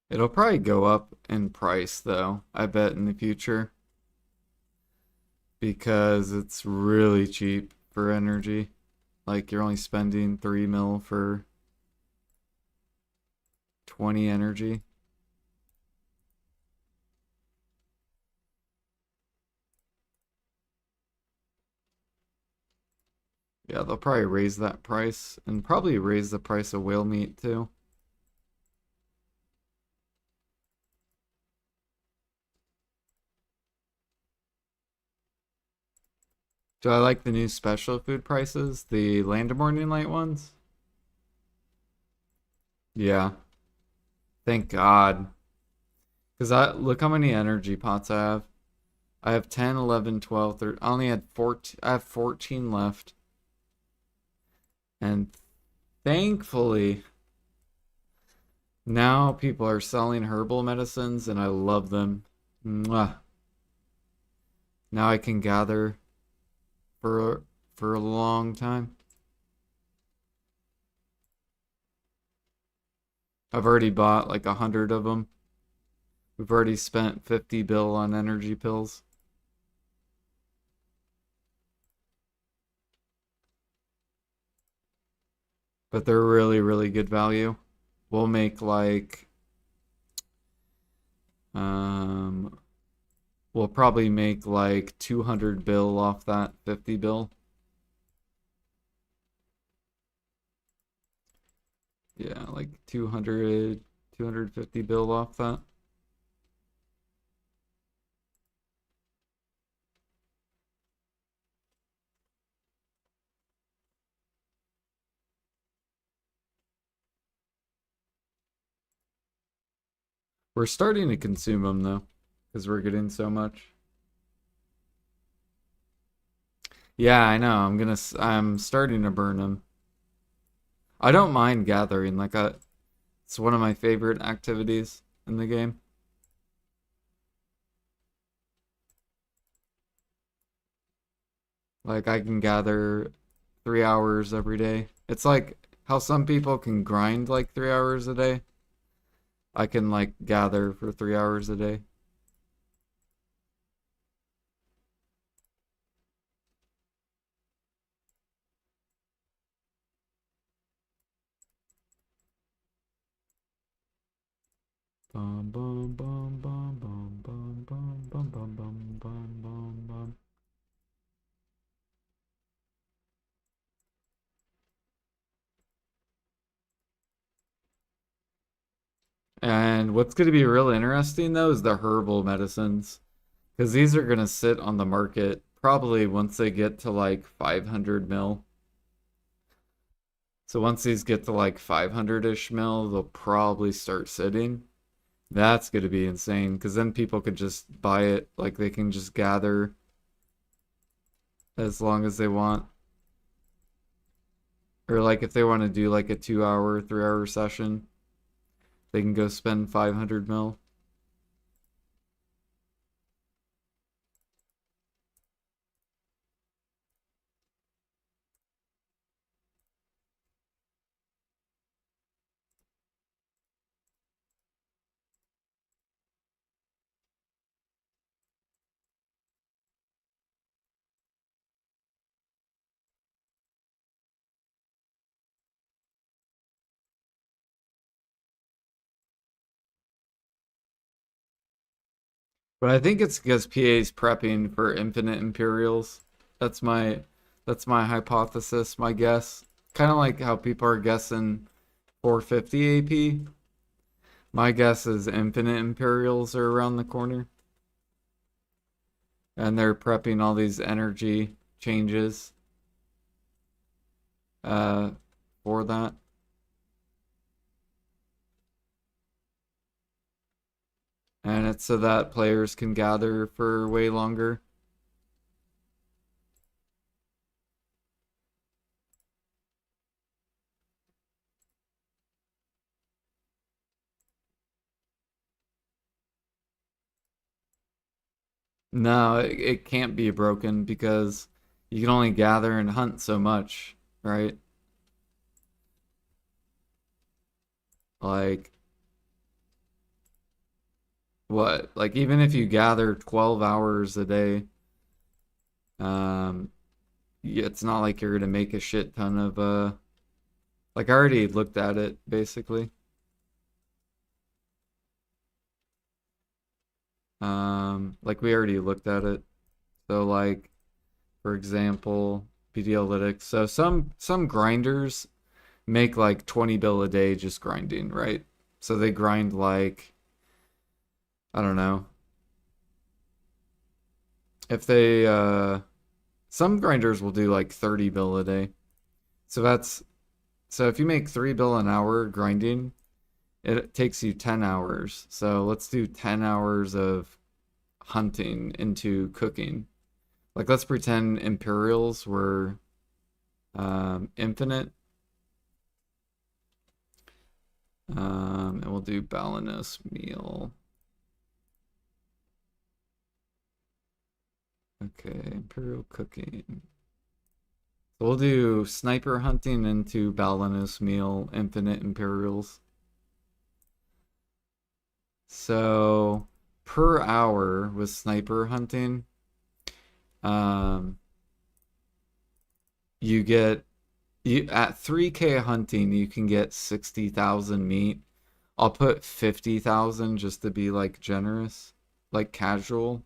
It'll probably go up in price though, I bet in the future, because it's really cheap for energy. Like you're only spending 3 mil for 20 energy. Yeah, they'll probably raise that price and probably raise the price of whale meat too. Do I like the new special food prices? The Land of Morning Light ones? Yeah, thank God. Because I look how many energy pots I have. I have 10, 11, 12, 13. I only had 14. I have 14 left. And thankfully, now people are selling herbal medicines and I love them. Mwah. Now I can gather for a long time. I've already bought like 100 of them. We've already spent 50 bill on energy pills. But they're really, really good value. We'll make like um we'll probably make like 200 bill off that 50 bill. Yeah, like 200, 250 bill off that. We're starting to consume them though, because we're getting so much. Yeah, I know. I'm starting to burn them. I don't mind gathering. It's one of my favorite activities in the game. Like I can gather 3 hours every day. It's like how some people can grind like 3 hours a day. I can like gather for 3 hours a day. Bum bum bum bum bum bum bum bum bum bum bum bum bum. And what's going to be real interesting though is the herbal medicines, because these are going to sit on the market probably once they get to like 500 mil. So once these get to like 500-ish mil, they'll probably start sitting. That's going to be insane because then people could just buy it, like they can just gather as long as they want. Or like if they want to do like a 2 hour, 3 hour session, they can go spend 500 mil. But I think it's because PA's prepping for infinite Imperials. That's my that's my hypothesis, my guess. Kind of like how people are guessing 450 AP. My guess is infinite Imperials are around the corner. And they're prepping all these energy changes uh, for that. And it's so that players can gather for way longer. No, it can't be broken because you can only gather and hunt so much, right? Like what? Like even if you gather 12 hours a day, um, it's not like you're gonna make a shit ton of like I already looked at it basically. Like we already looked at it. So like for example, Pedialytics. So some grinders make like 20 bill a day just grinding, right? So they grind like I don't know. If they some grinders will do like 30 bill a day. So that's so if you make 3 bill an hour grinding, it takes you 10 hours. So let's do 10 hours of hunting into cooking. Like let's pretend Imperials were infinite. And we'll do Balanos meal. Okay, Imperial cooking. So we'll do sniper hunting into Balanos meal, infinite Imperials. So per hour with sniper hunting, um, you get you at 3K hunting, you can get 60,000 meat. I'll put 50,000 just to be like generous, like casual.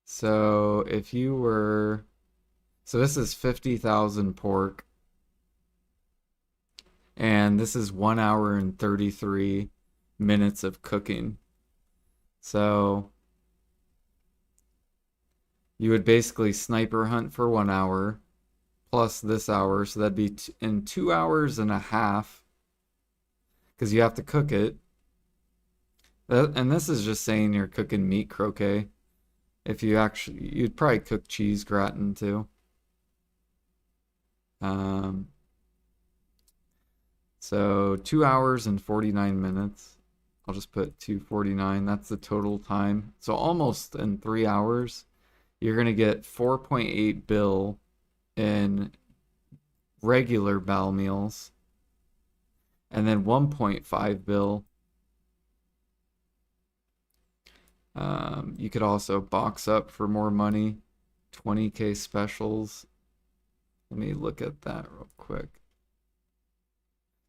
So if you were, so this is 50,000 pork, and this is 1 hour and 33 minutes of cooking. So you would basically sniper hunt for 1 hour plus this hour, so that'd be in 2 hours and a half because you have to cook it. And this is just saying you're cooking meat croquet. If you actually, you'd probably cook cheese gratin too. Um, so 2 hours and 49 minutes. I'll just put 249. That's the total time. So almost in 3 hours, you're gonna get 4.8 bill in regular bowel meals, and then 1.5 bill. You could also box up for more money, 20K specials. Let me look at that real quick.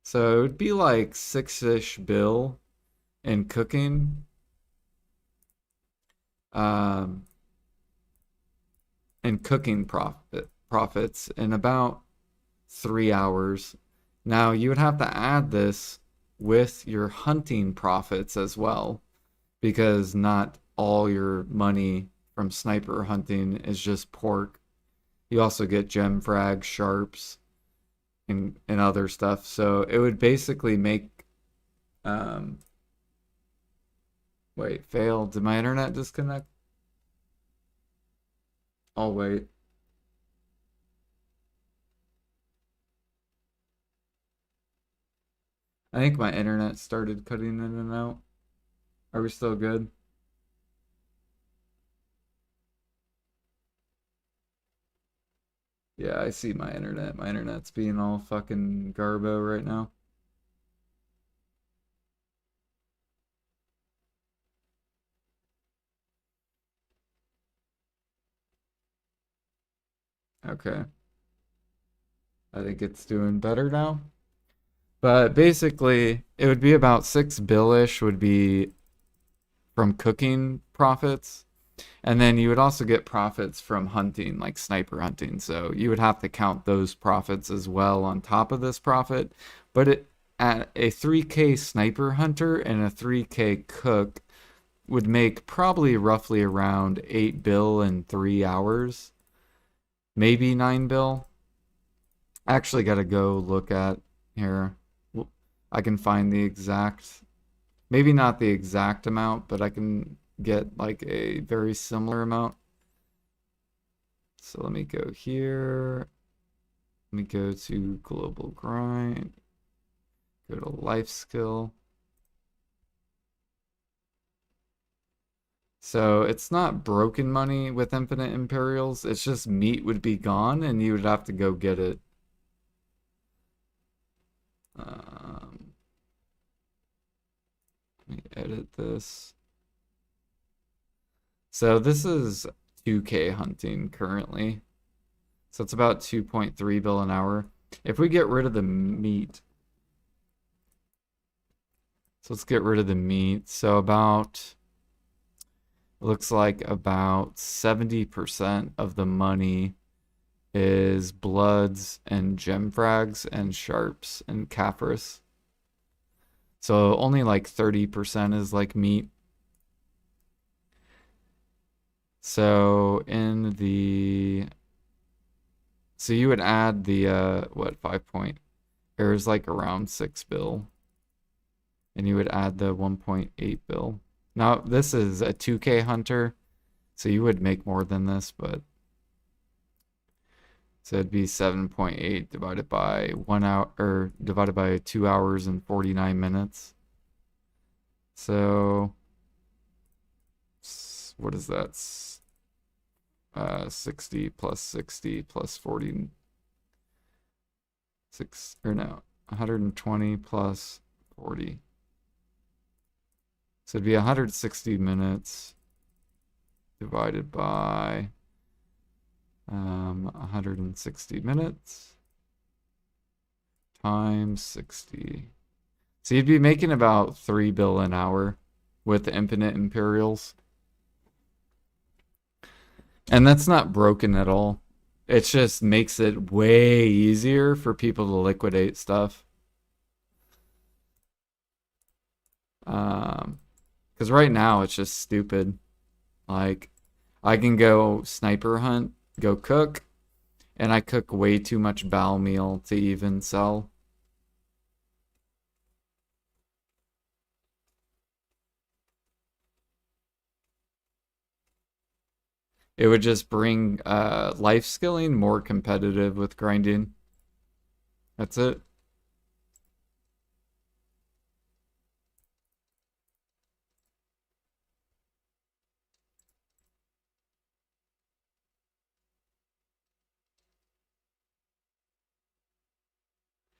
So it would be like 6-ish bill in cooking. Um, and cooking profits in about 3 hours. Now you would have to add this with your hunting profits as well, because not all your money from sniper hunting is just pork. You also get gem frags, sharps, and other stuff. So it would basically make um wait, failed. Did my internet disconnect? Oh wait. I think my internet started cutting in and out. Are we still good? Yeah, I see my internet. My internet's being all fucking garbo right now. Okay. I think it's doing better now. But basically, it would be about 6 billish would be from cooking profits. And then you would also get profits from hunting, like sniper hunting. So you would have to count those profits as well on top of this profit. But at a 3K sniper hunter and a 3K cook would make probably roughly around 8 bill in 3 hours, maybe 9 bill. I actually got to go look at here. I can find the exact, maybe not the exact amount, but I can get like a very similar amount. So let me go here. Let me go to global grind. Go to life skill. So it's not broken money with infinite Imperials. It's just meat would be gone and you would have to go get it. Um, Let me edit this. So this is 2K hunting currently. So it's about 2.3 bill an hour. If we get rid of the meat, so let's get rid of the meat. So about, looks like about 70% of the money is bloods and gem frags and sharps and Caphras. So only like 30% is like meat. So in the, so you would add the, what, 5 point, there's like around 6 bill. And you would add the 1.8 bill. Now this is a 2K hunter, so you would make more than this, but so it'd be 7.8 divided by 1 hour, or divided by 2 hours and 49 minutes. So what is that? 60 plus 60 plus 40, or no, 120 plus 40. So it'd be 160 minutes divided by 160 minutes times 60. So you'd be making about 3 bill an hour with infinite Imperials. And that's not broken at all. It just makes it way easier for people to liquidate stuff. Because right now it's just stupid. Like, I can go sniper hunt, go cook, and I cook way too much bow meal to even sell. It would just bring life skilling more competitive with grinding. That's it.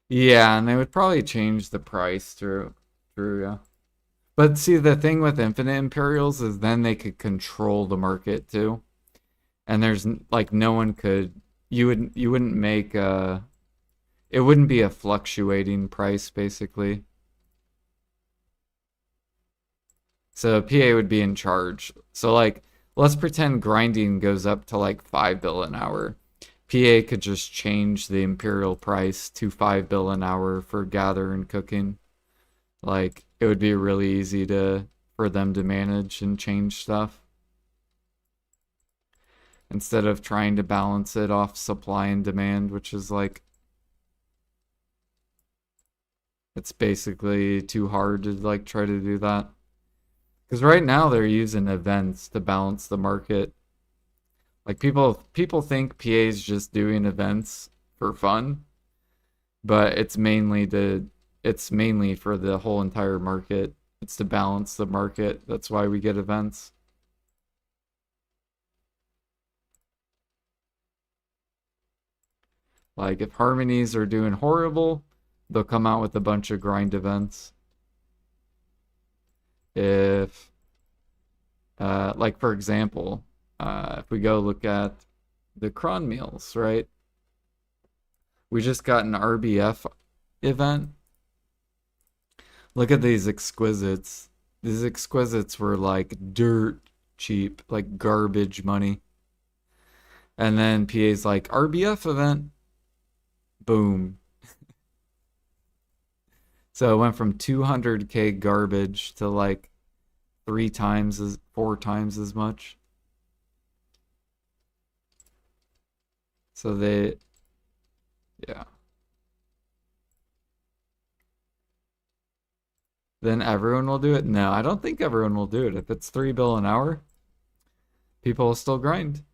Yeah, and they would probably change the price through, yeah. But see, the thing with infinite Imperials is then they could control the market too. And there's like no one could, you wouldn't make it wouldn't be a fluctuating price basically. So PA would be in charge. So like let's pretend grinding goes up to like 5 bill an hour. PA could just change the imperial price to 5 bill an hour for gather and cooking. Like it would be really easy to for them to manage and change stuff instead of trying to balance it off supply and demand, which is like it's basically too hard to like try to do that. Because right now they're using events to balance the market. Like people think PA is just doing events for fun, but it's mainly for the whole entire market. It's to balance the market. That's why we get events. Like if harmonies are doing horrible, they'll come out with a bunch of grind events. If like for example, if we go look at the cron meals, right? We just got an RBF event. Look at these exquisites. These exquisites were like dirt cheap, like garbage money. And then PA's like, RBF event. Boom. So it went from 200K garbage to like 4 times as much. So they, yeah. Then everyone will do it? No, I don't think everyone will do it. If it's 3 bill an hour, people will still grind.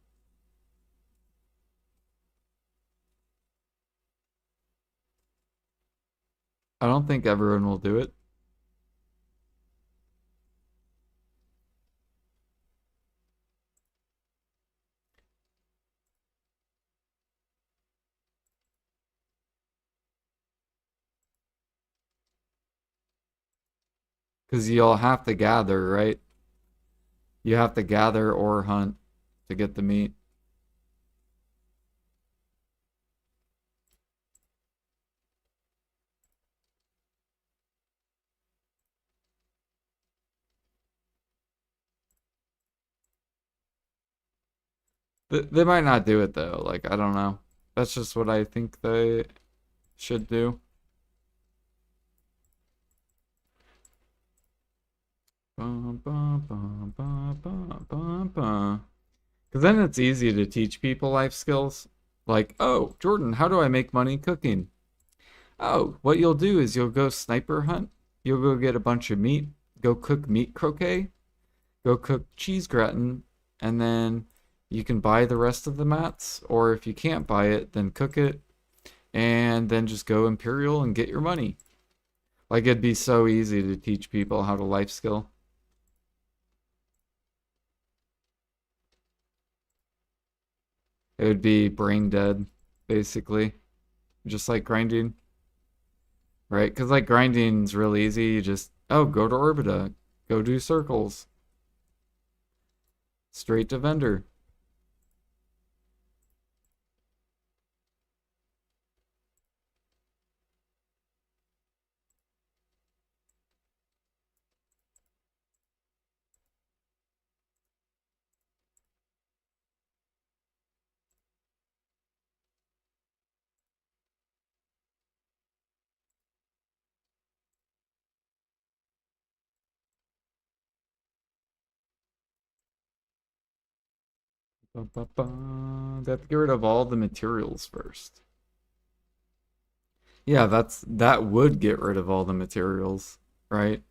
I don't think everyone will do it. Because you'll have to gather, right? You have to gather or hunt to get the meat. They might not do it though. Like, I don't know. That's just what I think they should do. Because then it's easy to teach people life skills. Like, oh, Jordan, how do I make money cooking? Oh, what you'll do is you'll go sniper hunt. You'll go get a bunch of meat. Go cook meat croquet. Go cook cheese gratin. And then you can buy the rest of the mats. Or if you can't buy it, then cook it. And then just go Imperial and get your money. Like, it'd be so easy to teach people how to life skill. It would be brain dead, basically. Just like grinding, right? Because like grinding's real easy. You just, oh, go to Orbita. Go do circles. Straight to vendor. Ba, ba, ba. They have to get rid of all the materials first. Yeah, that would get rid of all the materials, right?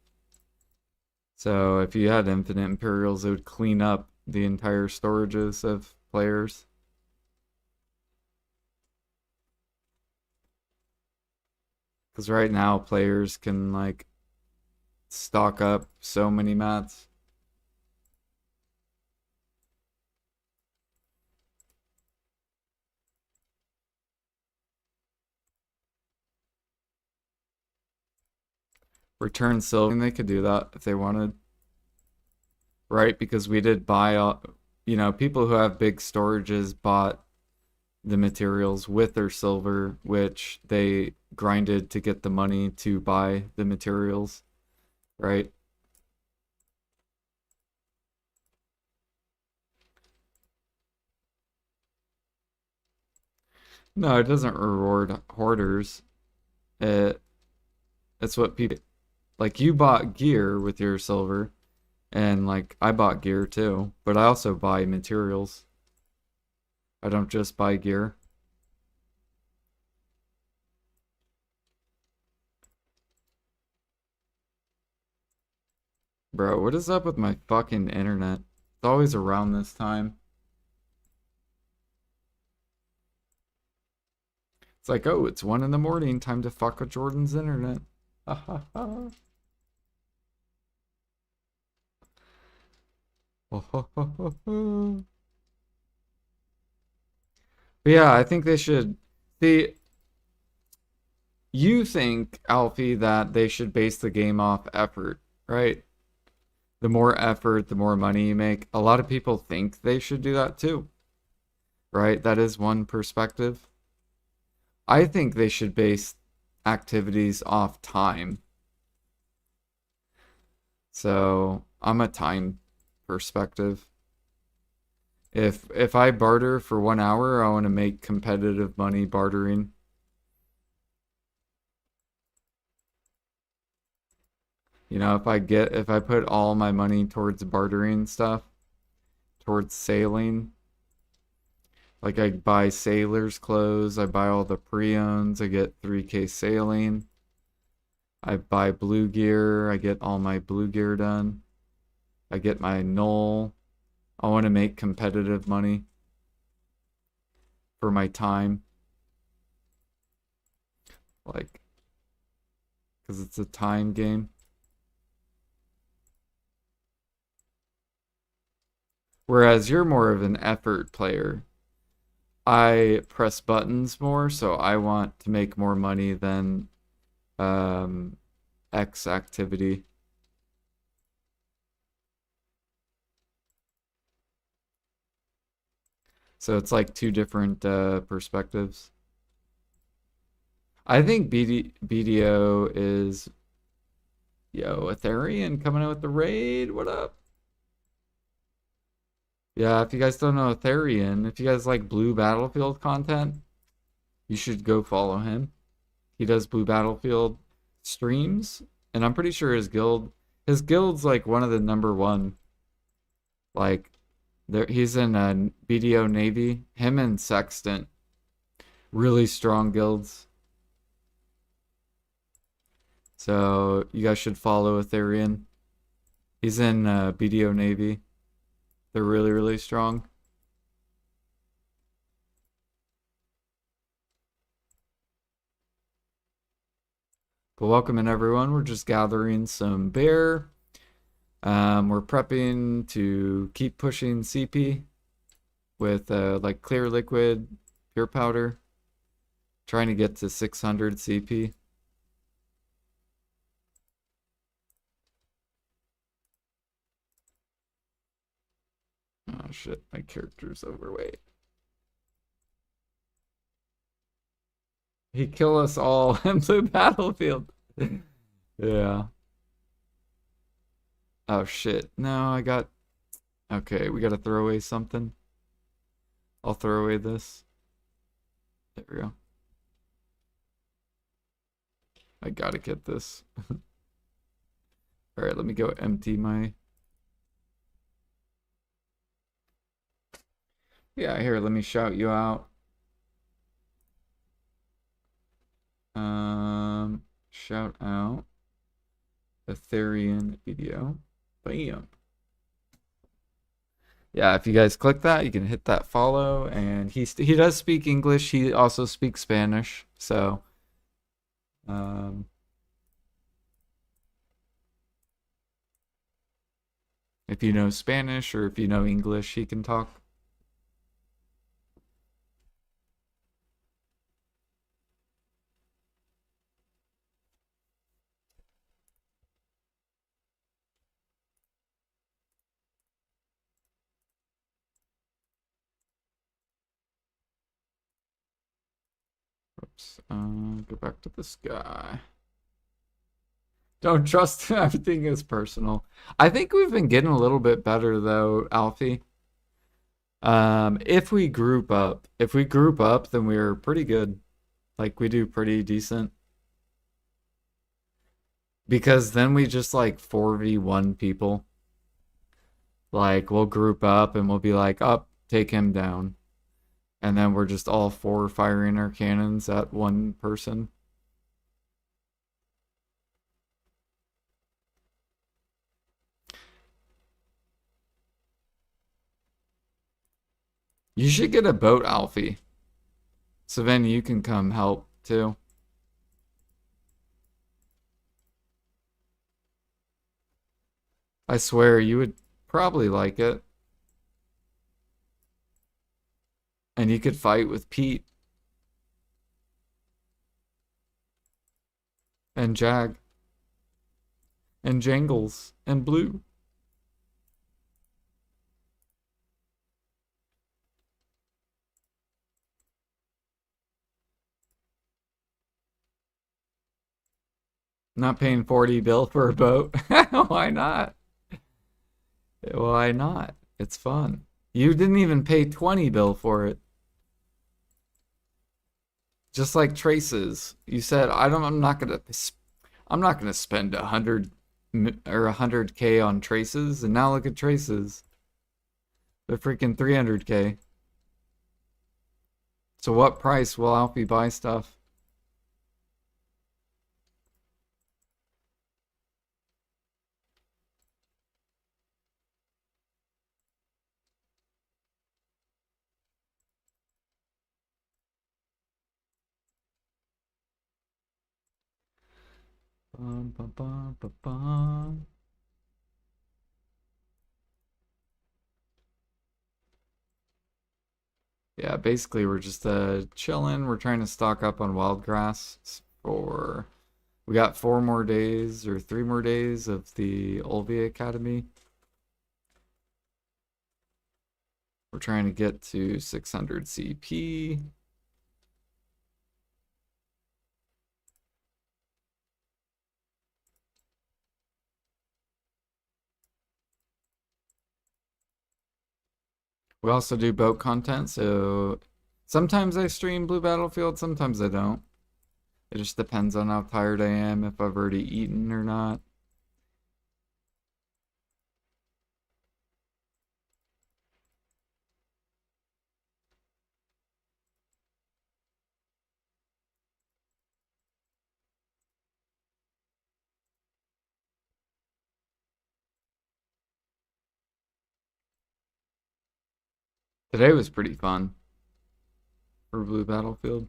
So if you had infinite Imperials, it would clean up the entire storages of players. Because right now players can like stock up so many mats. Return silver, and they could do that if they wanted, right? Because we did buy, people who have big storages bought the materials with their silver, which they grinded to get the money to buy the materials, right? No, it doesn't reward hoarders. It it's what people like. You bought gear with your silver, and like I bought gear too, but I also buy materials. I don't just buy gear. Bro, what is up with my fucking internet? It's always around this time. It's like, oh, it's 1 in the morning, time to fuck with Jordan's internet. Ha ha ha. Ho, ho, ho, ho, ho. But yeah, I think they should. See, you think, Alfie, that they should base the game off effort, right? The more effort, the more money you make. A lot of people think they should do that too, right? That is one perspective. I think they should base activities off time. So I'm a time perspective. If I barter for 1 hour, I want to make competitive money bartering. If I put all my money towards bartering stuff, towards sailing, like I buy sailors clothes, I buy all the pre-owns, I get 3K sailing. I buy blue gear, I get all my blue gear done. I get my null. I want to make competitive money for my time. Like, because it's a time game. Whereas you're more of an effort player. I press buttons more, so I want to make more money than um, X activity. So it's like two different perspectives. I think BDO is, yo, Ethereum coming out with the raid. What up? Yeah, if you guys don't know Ethereum, if you guys like Blue Battlefield content, you should go follow him. He does Blue Battlefield streams, and I'm pretty sure his guild's like one of the number one. Like, he's in BDO Navy. Him and Sextant, really strong guilds. So you guys should follow Ethereum. He's in BDO Navy. They're really, really strong. But welcome in, everyone. We're just gathering some bear. We're prepping to keep pushing CP with like clear liquid, pure powder. Trying to get to 600 CP. Oh shit, my character's overweight. He kill us all in Blue Battlefield. Yeah. Oh shit. No, I got... Okay, we gotta throw away something. I'll throw away this. There we go. I gotta get this. Alright, let me go empty my... Yeah, here, let me shout you out. Shout out Ethereum video. Bam. Yeah, if you guys click that, you can hit that follow, and he does speak English. He also speaks Spanish, so if you know Spanish or if you know English, he can talk. Oops. Go back to this guy. Don't trust him. Everything is personal. I think we've been getting a little bit better though, Alfie. If we group up, then we're pretty good. Like we do pretty decent. Because then we just like 4v1 people. Like we'll group up and we'll be like, up, take him down. And then we're just all four firing our cannons at one person. You should get a boat, Alfie. So then you can come help too. I swear you would probably like it. And you could fight with Pete. And Jag. And Jangles. And Blue. Not paying 40 bill for a boat. Why not? Why not? It's fun. You didn't even pay 20 bill for it. Just like traces. You said I'm not gonna spend 100 or 100K on traces, and now look at traces. They're freaking 300K. So what price will Alfie buy stuff? Bum, bum, bum, bum, bum. Yeah, basically we're just chilling. We're trying to stock up on wild grass for... We got 4 more days or 3 more days of the Olvia Academy. We're trying to get to 600 CP. We also do boat content, so sometimes I stream Blue Battlefield, sometimes I don't. It just depends on how tired I am, if I've already eaten or not. Today was pretty fun for Blue Battlefield.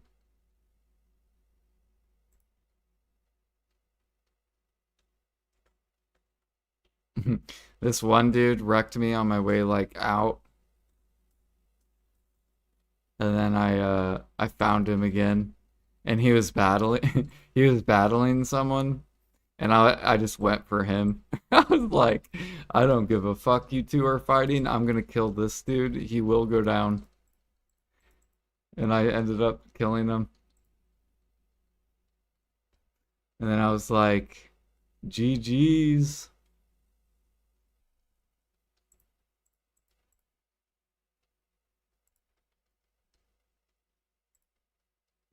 This one dude wrecked me on my way like out, and then I found him again, and he was battling he was battling someone, and I just went for him. I was like, I don't give a fuck, you two are fighting. I'm gonna kill this dude. He will go down. And I ended up killing him. And then I was like, GG's.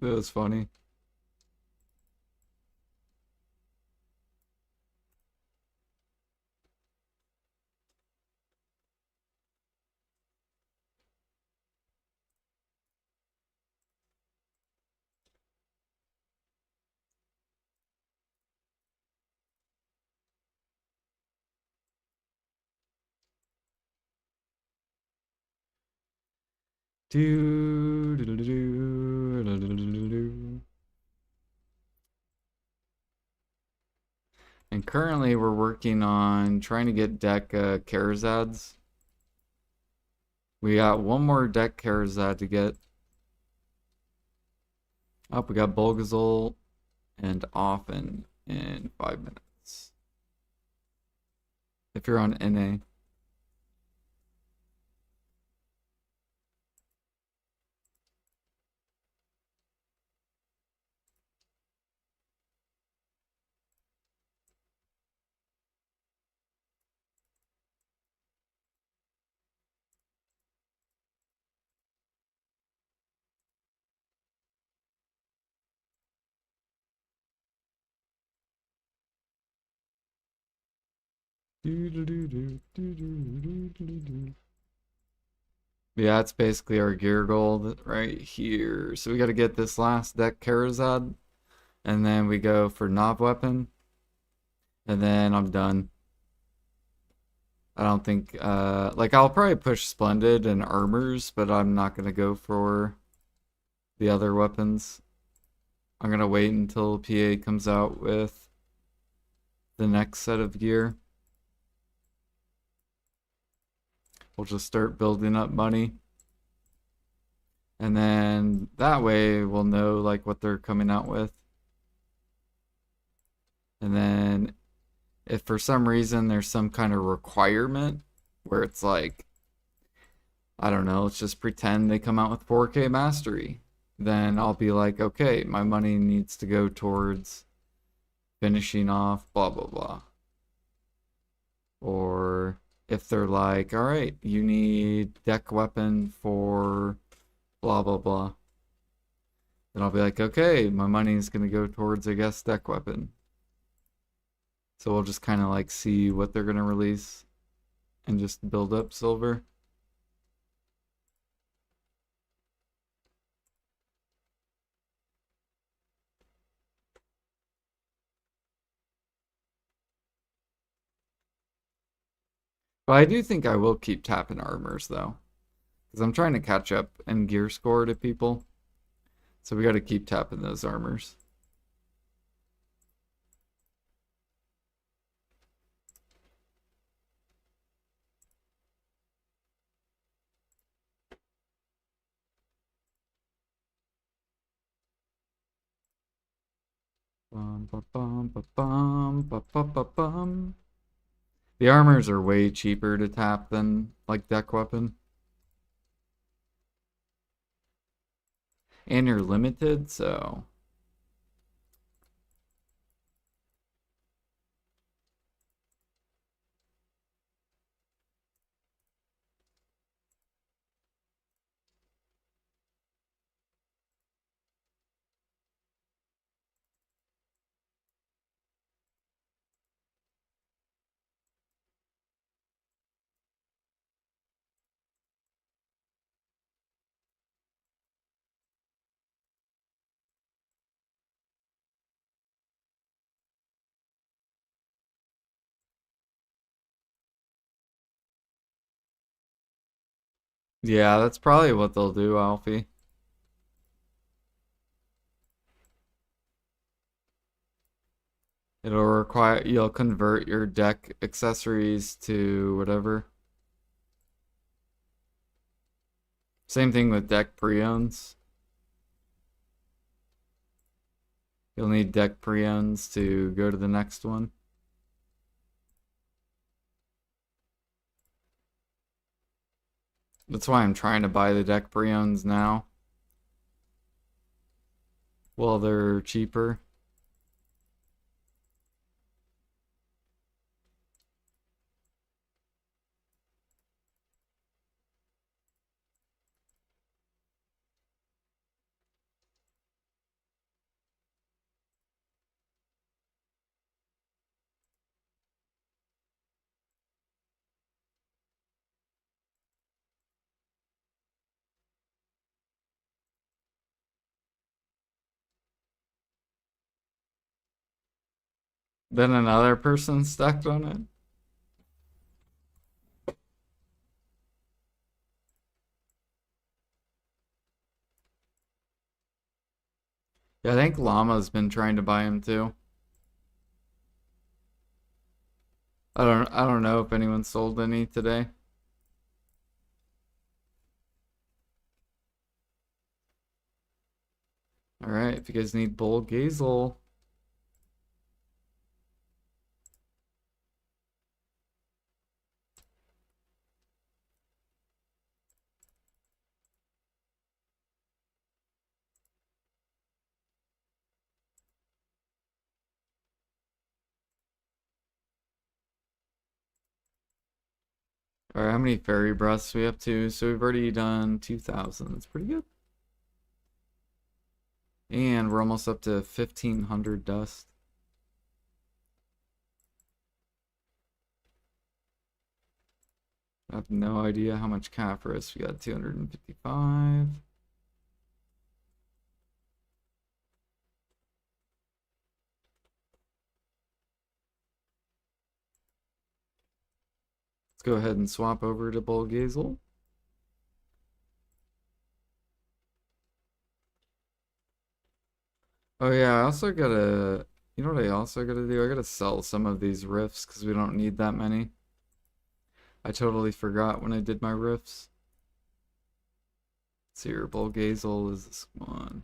It was funny. Do, do, do, do, do, do, do, do, do. And currently we're working on trying to get deck Karazads. We got one more deck Karazad to get. Oh, we got Bulgazol and Often in 5 minutes. If you're on NA. Do, do, do, do, do, do, do, do, do. Yeah, it's basically our gear gold right here. So we got to get this last deck Karazad, and then we go for Knob Weapon, and then I'm done. I don't think, like I'll probably push Splendid and Armors, but I'm not going to go for the other weapons. I'm going to wait until PA comes out with the next set of gear. We'll just start building up money. And then that way we'll know like what they're coming out with. And then if for some reason there's some kind of requirement where it's like, I don't know, let's just pretend they come out with 4K Mastery, then I'll be like, okay, my money needs to go towards finishing off blah blah blah. Or if they're like, all right, you need deck weapon for blah blah blah, then I'll be like, okay, my money is going to go towards, I guess, deck weapon. So we'll just kind of like see what they're going to release and just build up silver. But I do think I will keep tapping armors though, because I'm trying to catch up and gear score to people. So we got to keep tapping those armors. Bum, ba, bum, ba, bum, ba, ba, ba, bum. The armors are way cheaper to tap than like deck weapon. And you're limited, so yeah, that's probably what they'll do, Alfie. It'll require you'll convert your deck accessories to whatever. Same thing with deck pre-owns. You'll need deck pre-owns to go to the next one. That's why I'm trying to buy the deck pre-owns now. Well, they're cheaper. Then another person stacked on it. Yeah, I think Llama's been trying to buy him too. I don't know if anyone sold any today. All right, if you guys need Bull Gazel. All right, how many fairy breaths we up to? So we've already done 2,000. That's pretty good. And we're almost up to 1,500 dust. I have no idea how much Caphras. We got 255. Let's go ahead and swap over to Bull Gazel. Oh yeah, I also gotta, you know what I also gotta do? I gotta sell some of these rifts because we don't need that many. I totally forgot when I did my rifts. Let's see here, Bull Gazel is this one.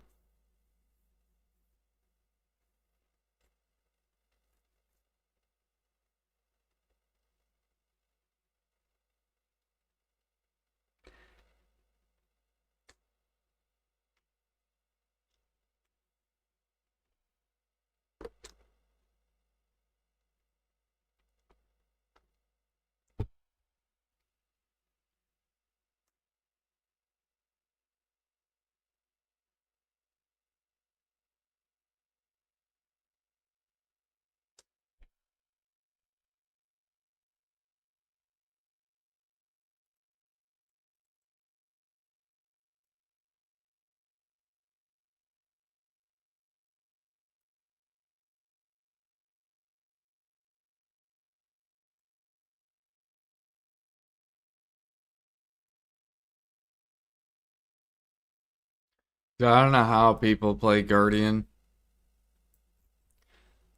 I don't know how people play Guardian.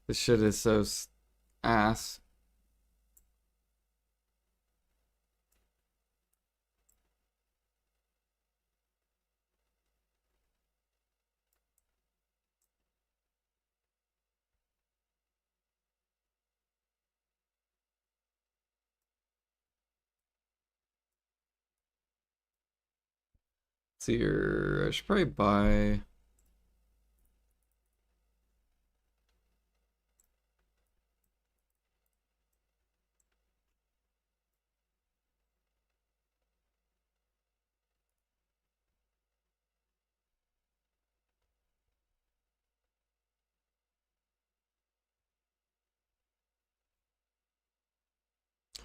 This shit is so ass. See here, I should probably buy.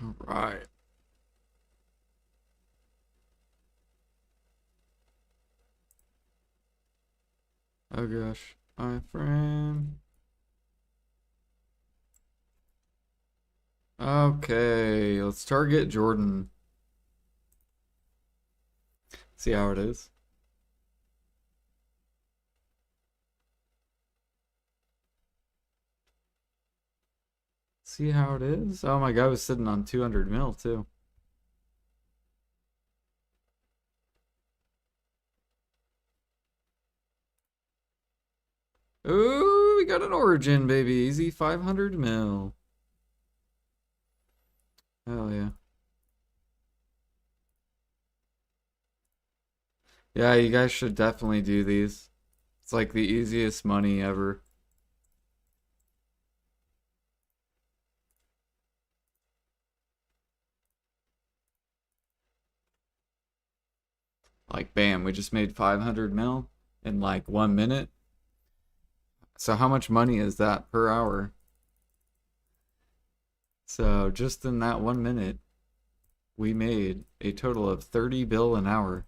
All right. Oh gosh. Iframe. Okay, let's target Jordan. See how it is. See how it is. Oh my god, I was sitting on 200 mil too. Ooh, we got an origin, baby. Easy 500 mil. Hell yeah. Yeah, you guys should definitely do these. It's like the easiest money ever. Like, bam, we just made 500 mil in like 1 minute. So how much money is that per hour? So just in that 1 minute, we made a total of 30 bill an hour.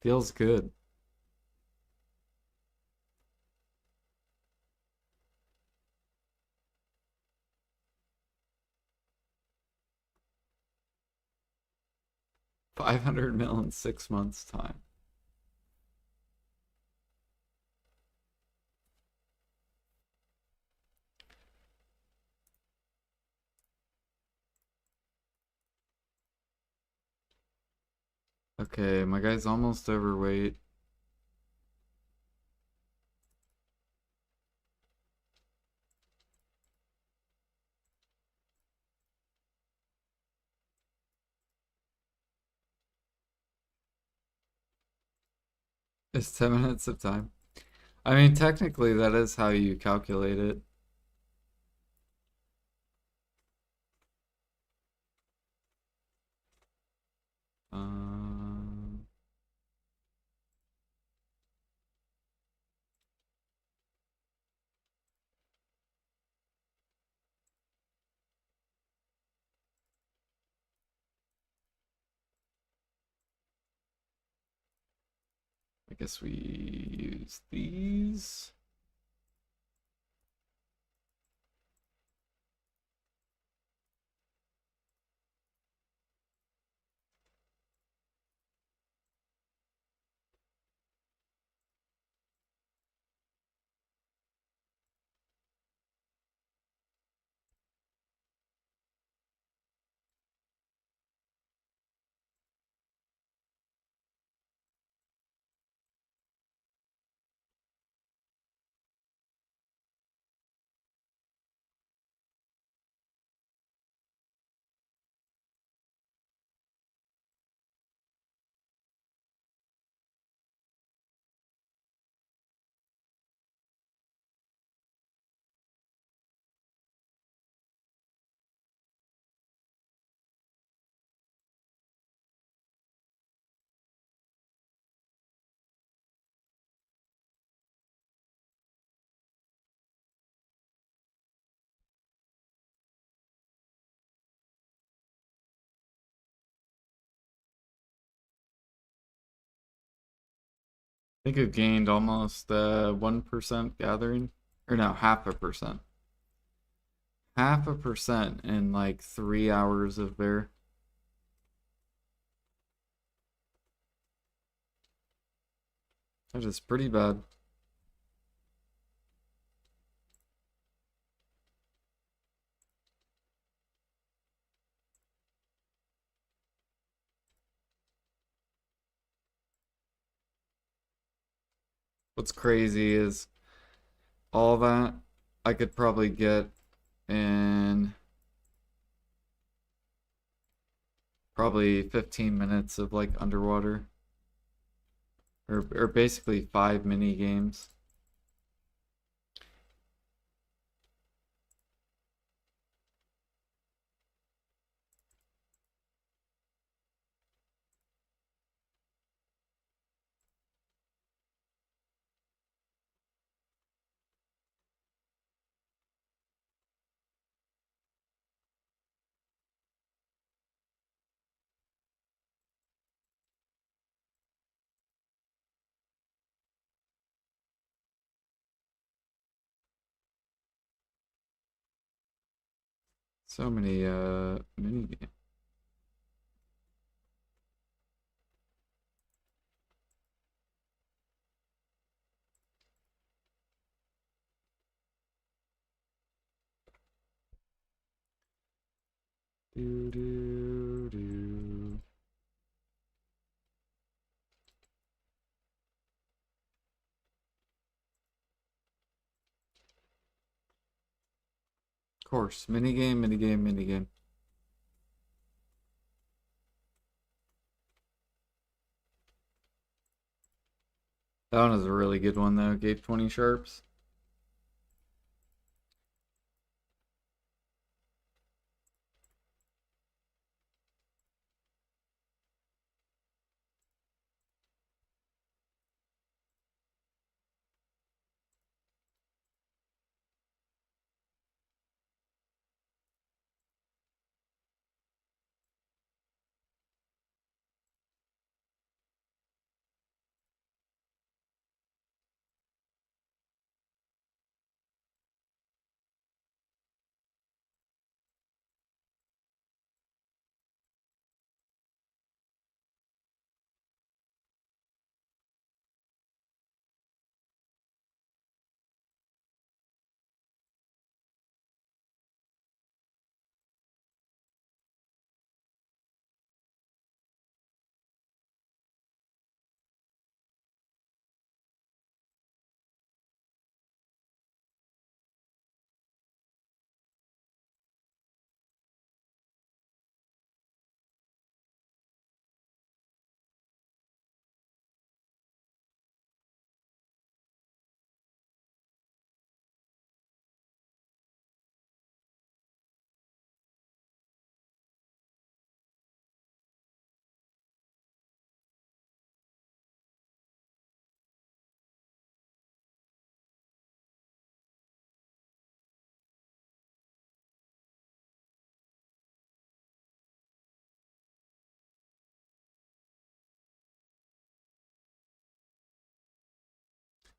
Feels good. $500 in 6 months time. Okay, my guy's almost overweight. It's 10 minutes of time. I mean, technically, that is how you calculate it. Um, I guess we use these. I think I've gained almost 1% gathering. Or no, half a percent. Half a percent in like 3 hours of bear. That is pretty bad. What's crazy is all that I could probably get in probably 15 minutes of like underwater. or basically 5 mini games. So many mini games. Do do do. Of course, minigame, minigame, minigame. That one is a really good one though. Gave 20 sharps.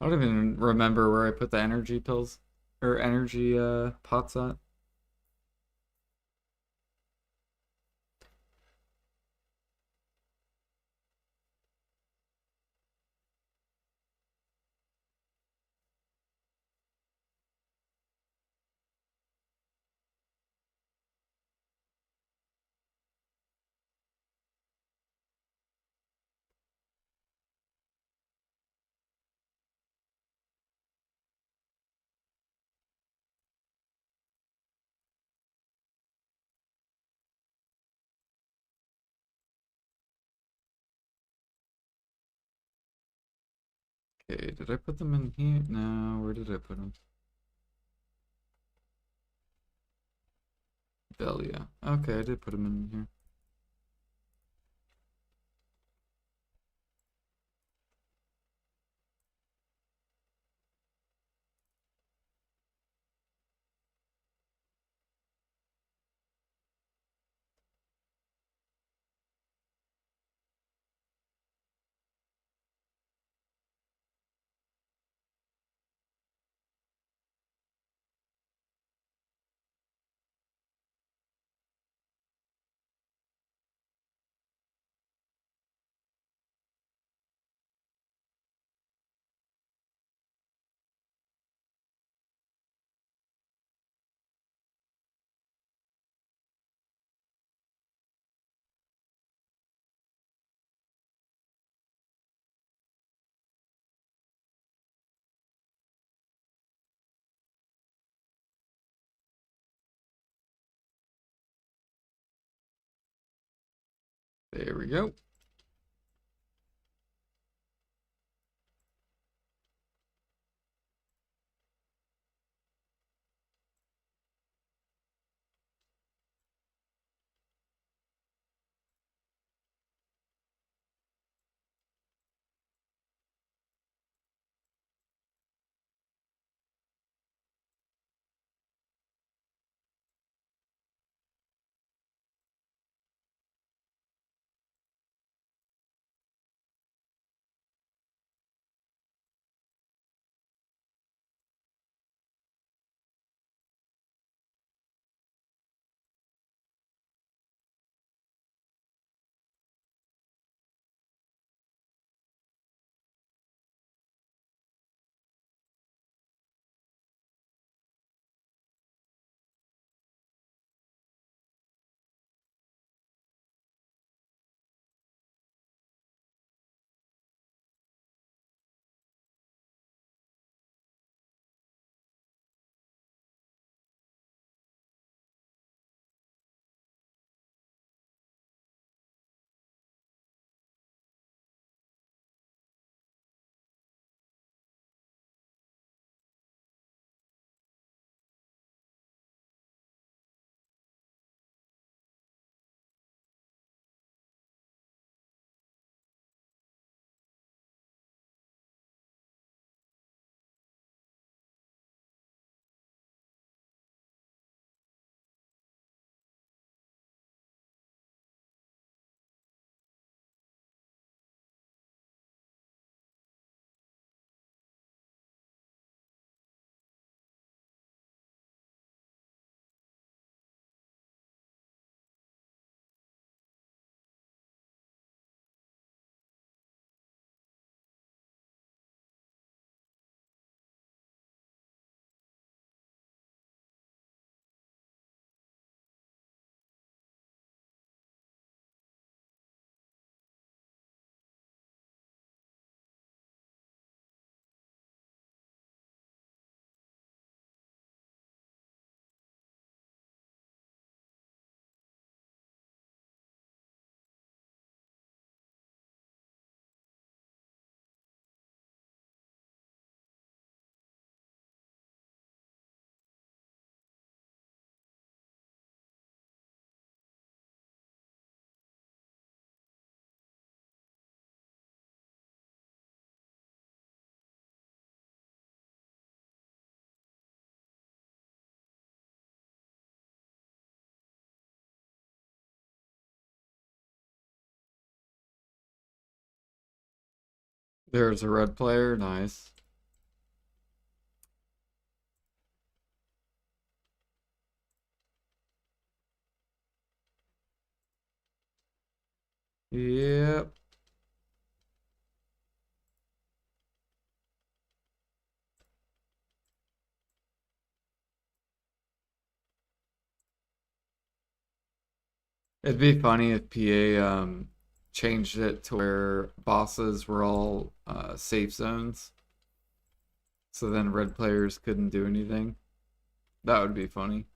I don't even remember where I put the energy pills or energy pots at. Okay, did I put them in here? No, where did I put them? Velia. Okay, I did put them in here. There we go. There's a red player. Nice. Yep. It'd be funny if PA changed it to where bosses were all safe zones, so then red players couldn't do anything. That would be funny.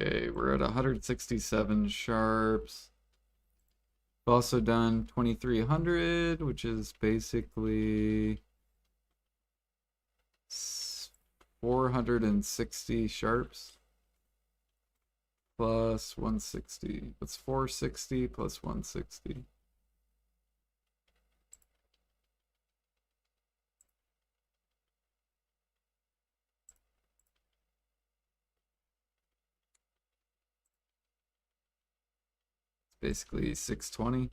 Okay, we're at 167 sharps. We've also done 2300, which is basically 460 sharps plus 160. That's 460 plus 160. It's basically 620.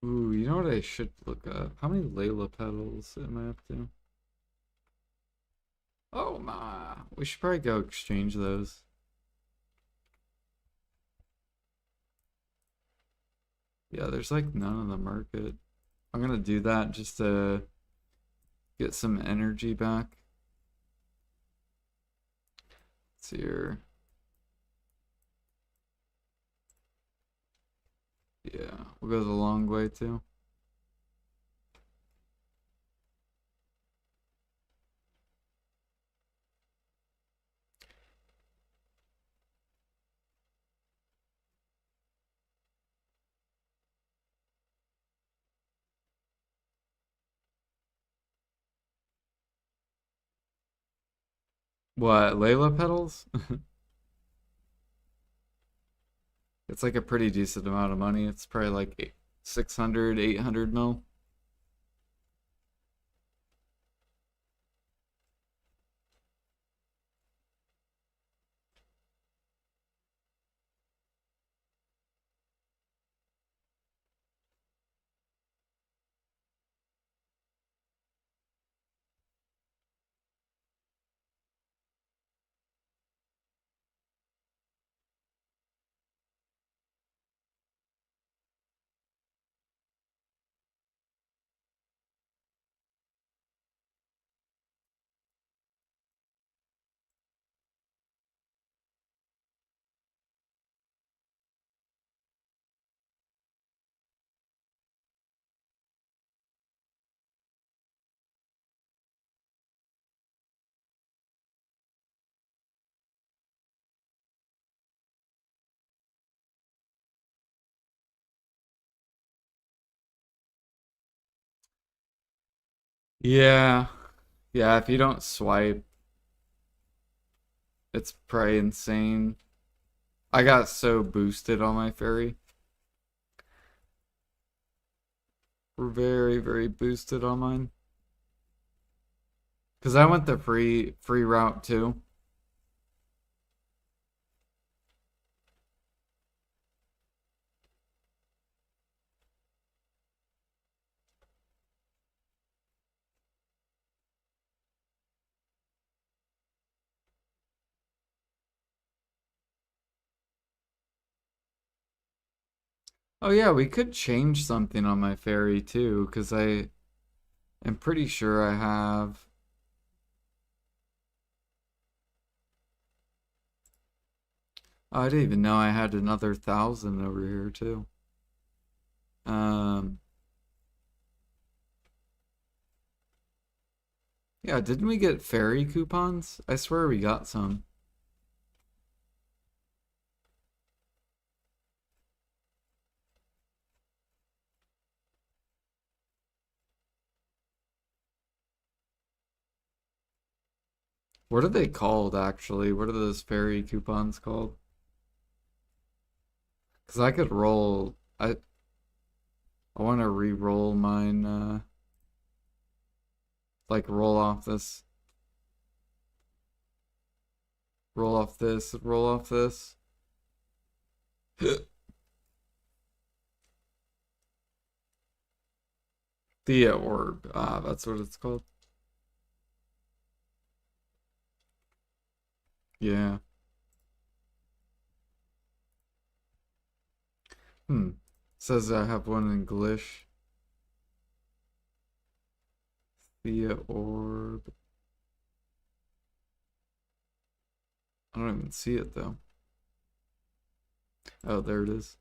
Ooh, you know what I should look up? How many Layla petals am I up to? Oh my, we should probably go exchange those. Yeah, there's like none on the market. I'm gonna do that just to get some energy back. Let's see here. Yeah, we'll go the long way too. What, Layla petals? It's like a pretty decent amount of money. It's probably like 600, 800 mil. Yeah. Yeah, if you don't swipe, it's probably insane. I got so boosted on my ferry. We're very, very boosted on mine. Because I went the free route too. Oh yeah, we could change something on my ferry too, because I am pretty sure I have. Oh, I didn't even know I had another 1,000 over here too. Um, yeah, didn't we get ferry coupons? I swear we got some. What are they called actually? What are those ferry coupons called? Because I could roll. I want to re-roll mine. Like roll off this, roll off this, roll off this. The orb. Ah, that's what it's called. Yeah. Hmm. Says I have one in English. The orb. I don't even see it though. Oh, there it is.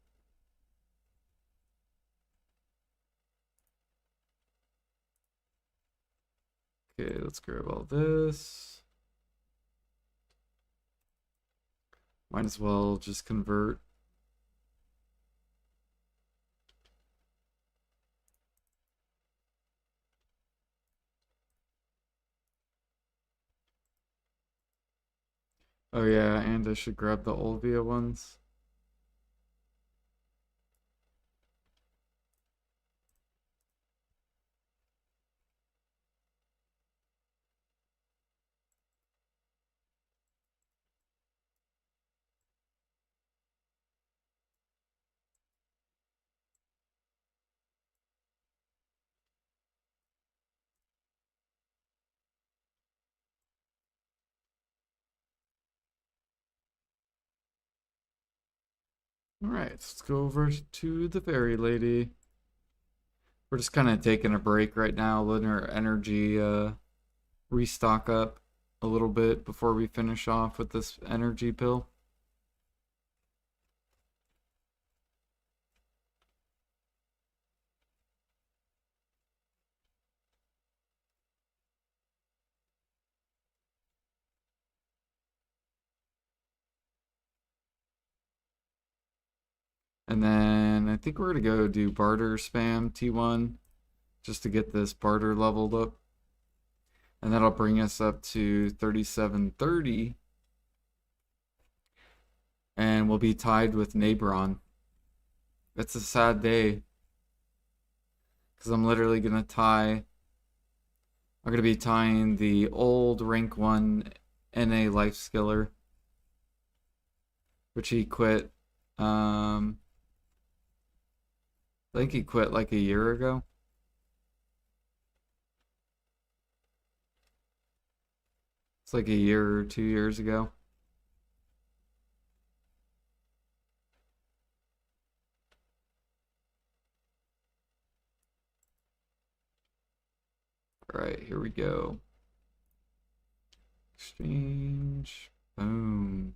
Okay, let's grab all this. Might as well just convert. Oh yeah, and I should grab the Olvia ones. Alright, let's go over to the fairy lady. We're just kind of taking a break right now, letting our energy restock up a little bit before we finish off with this energy pill. And then I think we're gonna go do barter spam T1 just to get this barter leveled up. And that'll bring us up to 3730. And we'll be tied with Nabron. It's a sad day. Because I'm literally gonna tie. I'm gonna be tying the old rank 1 NA life skiller, which he quit. I think he quit like a year ago. It's like a year or 2 years ago. All right, here we go. Exchange. Boom.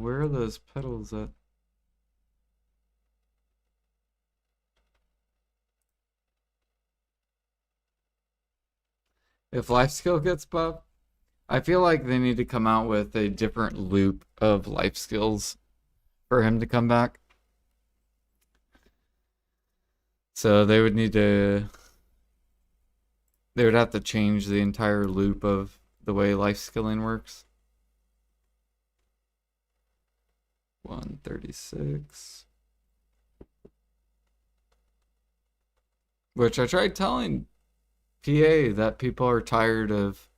Where are those petals at? If life skill gets buffed, I feel like they need to come out with a different loop of life skills for him to come back. So they would have to change the entire loop of the way life skilling works. 136. Which I tried telling PA that people are tired of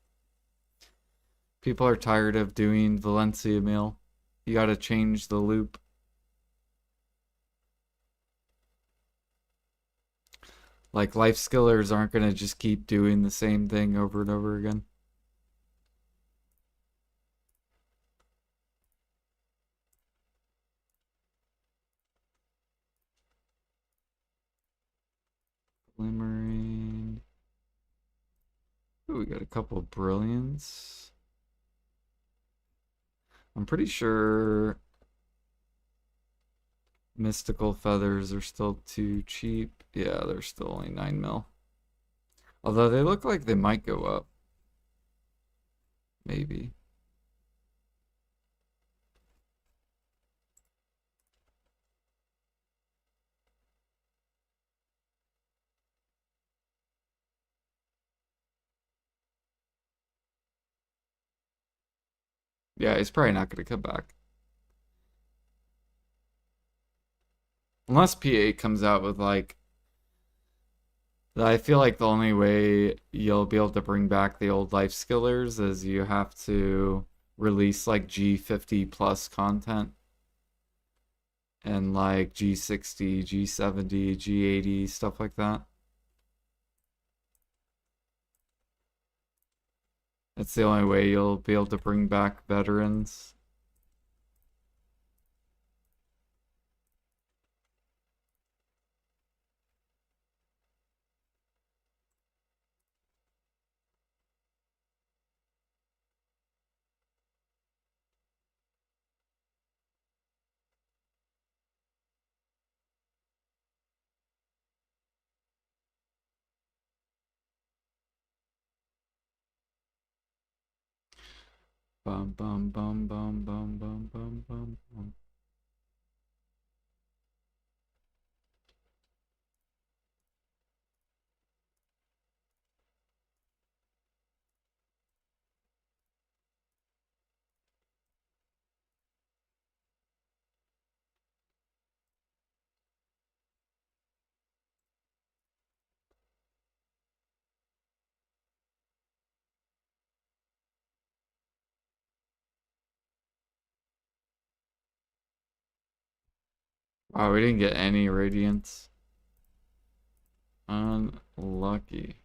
doing Valencia meal. You got to change the loop. Like life skillers aren't gonna just keep doing the same thing over and over again. Glimmering. Ooh, we got a couple of brilliants. I'm pretty sure mystical feathers are still too cheap. Yeah, they're still only 9 mil. Although they look like they might go up. Maybe. Yeah, he's probably not going to come back. Unless PA comes out with like, I feel like the only way you'll be able to bring back the old life skillers is you have to release like G50 plus content and like G60, G70, G80, stuff like that. It's the only way you'll be able to bring back veterans. Bum bum bum bum bum bum bum bum bum. Wow, we didn't get any radiance. Unlucky.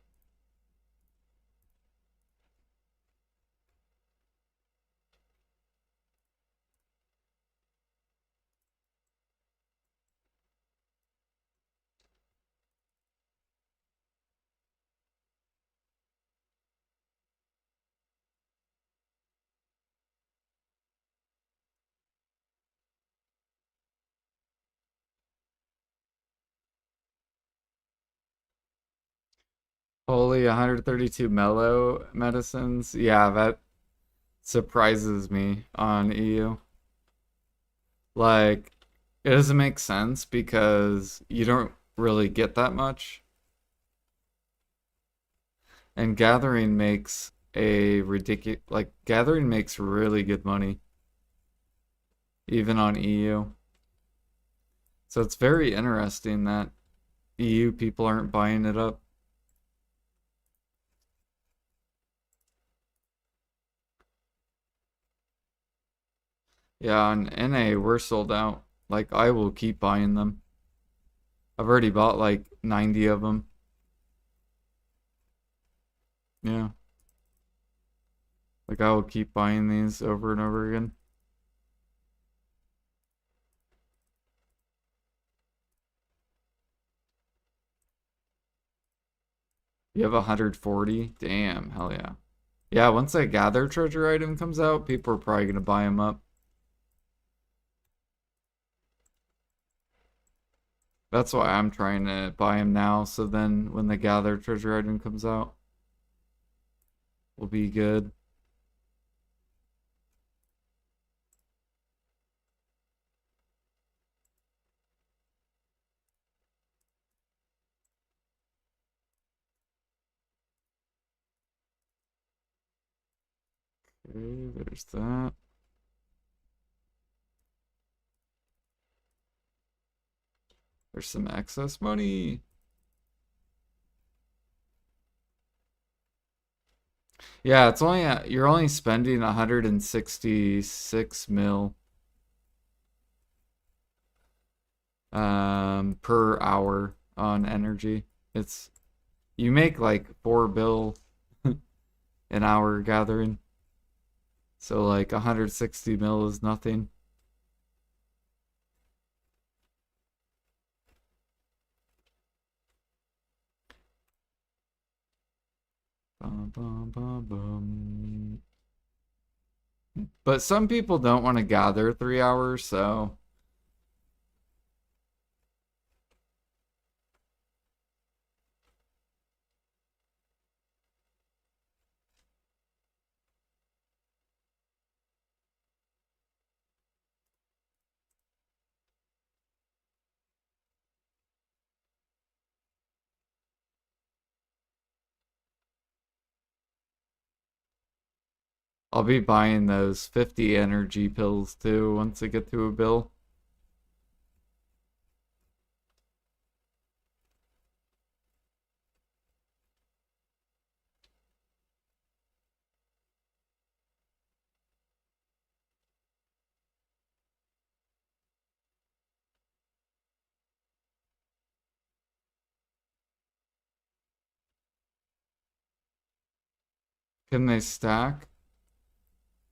Holy 132 mellow medicines. Yeah, that surprises me on EU. Like, it doesn't make sense because you don't really get that much. And gathering makes a ridiculous, like, gathering makes really good money, even on EU. So it's very interesting that EU people aren't buying it up. Yeah, on NA, we're sold out. Like, I will keep buying them. I've already bought like 90 of them. Yeah. Like, I will keep buying these over and over again. You have 140? Damn, hell yeah. Yeah, once that gather treasure item comes out, people are probably gonna buy them up. That's why I'm trying to buy them now, so then when the gather treasure item comes out, we'll be good. Okay, there's that. There's some excess money. Yeah, it's only you're only spending 166 mil per hour on energy. It's you make like 4 bill an hour gathering. So like 160 mil is nothing. Bum, bum, bum, bum. But some people don't want to gather 3 hours, so I'll be buying those 50 energy pills too once I get to a bill. Can they stack?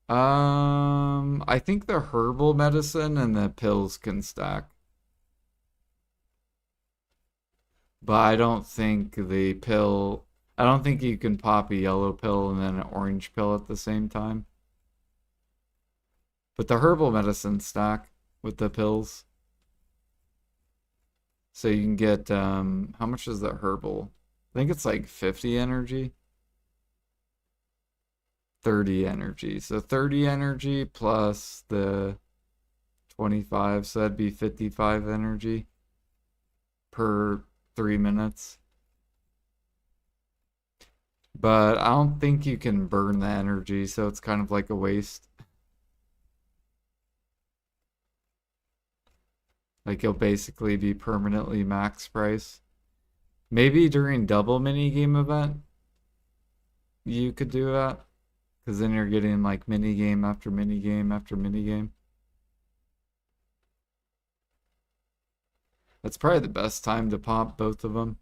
I think the herbal medicine and the pills can stack. But I don't think you can pop a yellow pill and then an orange pill at the same time. But the herbal medicine stack with the pills. So you can get, how much is the herbal? I think it's like 50 energy. 30 energy. So 30 energy plus the 25, so that'd be 55 energy per 3 minutes. But I don't think you can burn the energy, so it's kind of like a waste. Like you'll basically be permanently max price. Maybe during double mini game event, you could do that. Because then you're getting like mini game after mini game after mini game. That's probably the best time to pop both of them.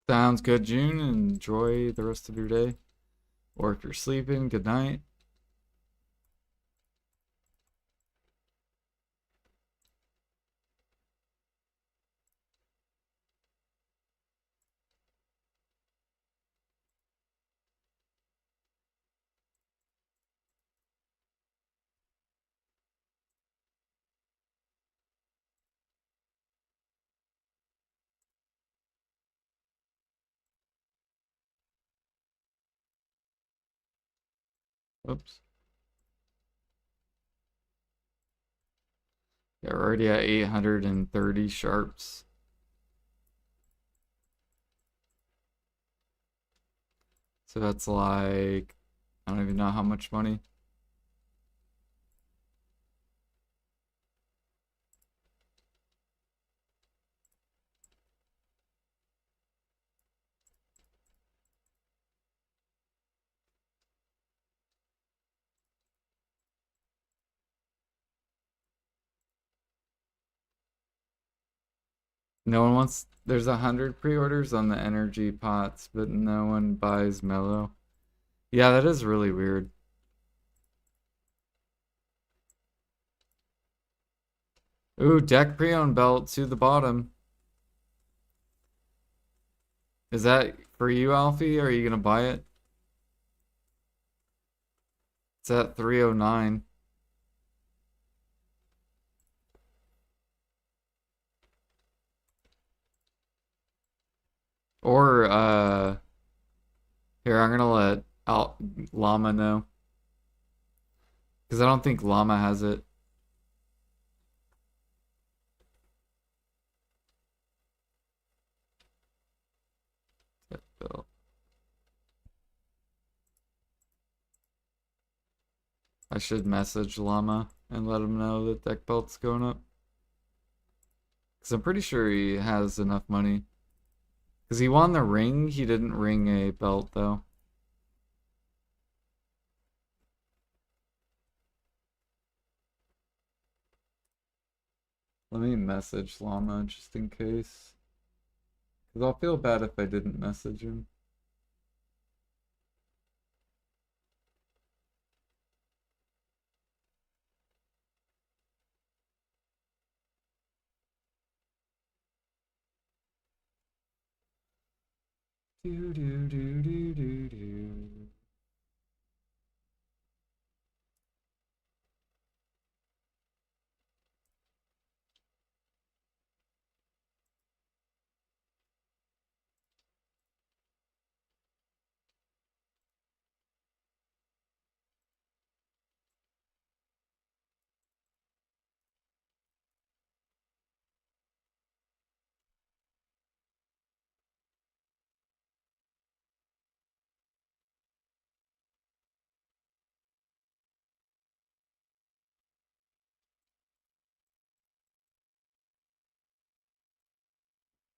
Sounds good, June. Enjoy the rest of your day. Or if you're sleeping, good night. Oops. Yeah, we're already at 830 sharps. So that's like, I don't even know how much money. No one wants, there's 100 pre-orders on the energy pots, but no one buys mellow. Yeah, that is really weird. Ooh, deck pre-owned belt to the bottom. Is that for you, Alfie? Are you gonna buy it? It's at 309. Llama know. Because I don't think Llama has it. I should message Llama and let him know that deck belt's going up. Because I'm pretty sure he has enough money. Because he won the ring, he didn't ring a belt though. Let me message Llama just in case. Because I'll feel bad if I didn't message him. Do do do do do do.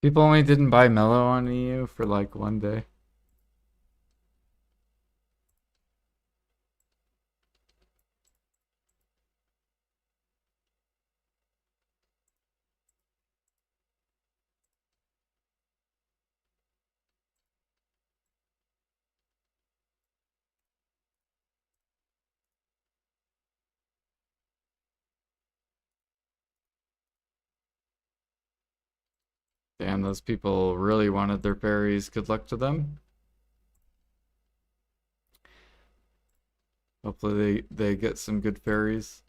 People only didn't buy Mellow on EU for like one day. Damn, those people really wanted their fairies. Good luck to them. Hopefully they get some good fairies.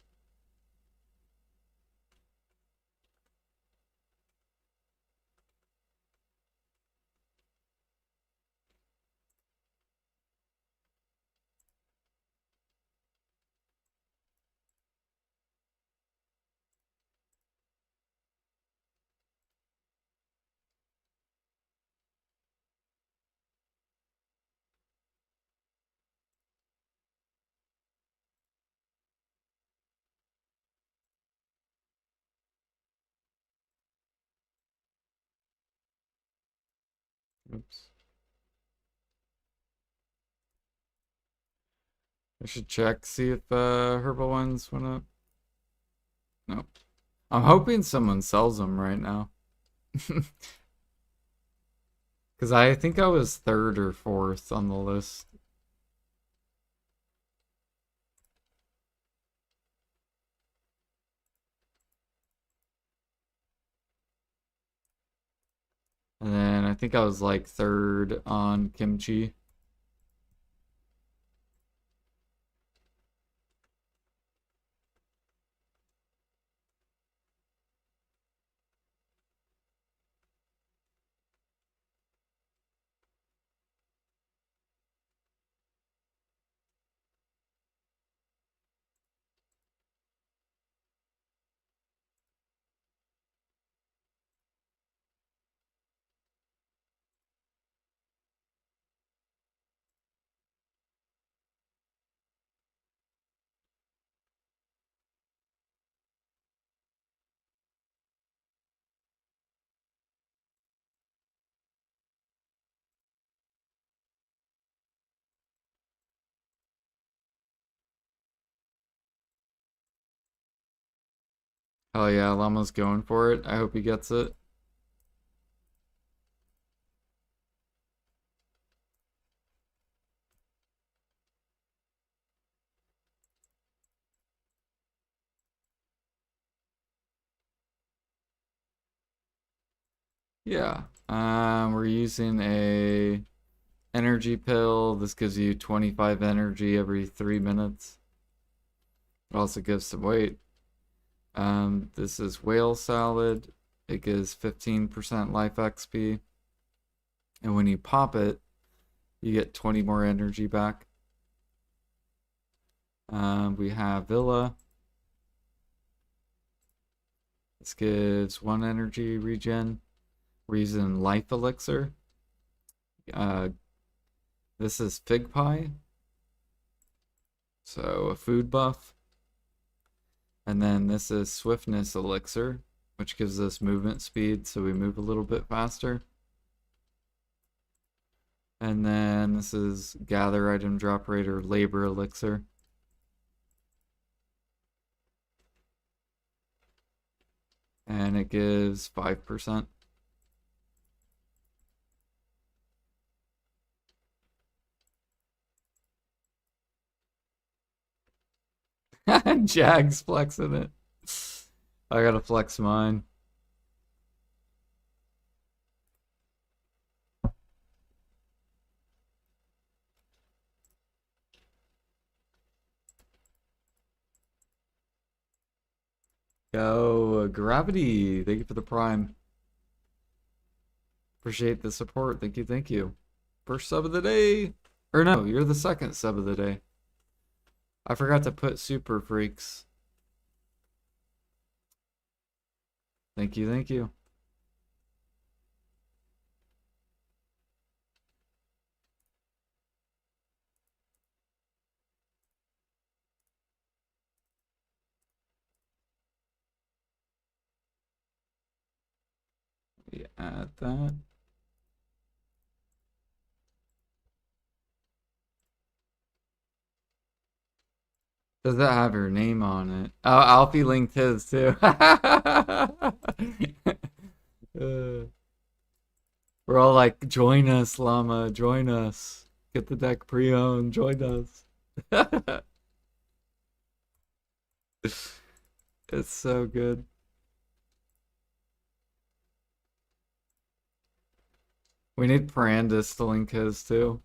Oops. I should check, see if herbal ones went up. No. I'm hoping someone sells them right now. Because I think I was third or fourth on the list. And then I think I was like third on kimchi. Hell yeah, Llama's going for it. I hope he gets it. Yeah. We're using a energy pill. This gives you 25 energy every 3 minutes. It also gives some weight. This is whale salad. It gives 15% life XP. And when you pop it, you get 20 more energy back. We have Villa. This gives 1 energy regen. We're using Life Elixir. Uh, this is Fig Pie. So a food buff. And then this is Swiftness Elixir, which gives us movement speed, so we move a little bit faster. And then this is Gather Item Drop Rate or Labor Elixir. And it gives 5%. Jag's flexing it. I gotta flex mine. Yo, Gravity. Thank you for the prime. Appreciate the support. Thank you, thank you. First sub of the day. Or no, you're the second sub of the day. I forgot to put Super Freaks. Thank you, thank you. We add that. Does that have your name on it? Oh, Alfie linked his too. We're all like, join us, Llama, join us. Get the deck pre-owned, join us. It's so good. We need Parandus to link his too.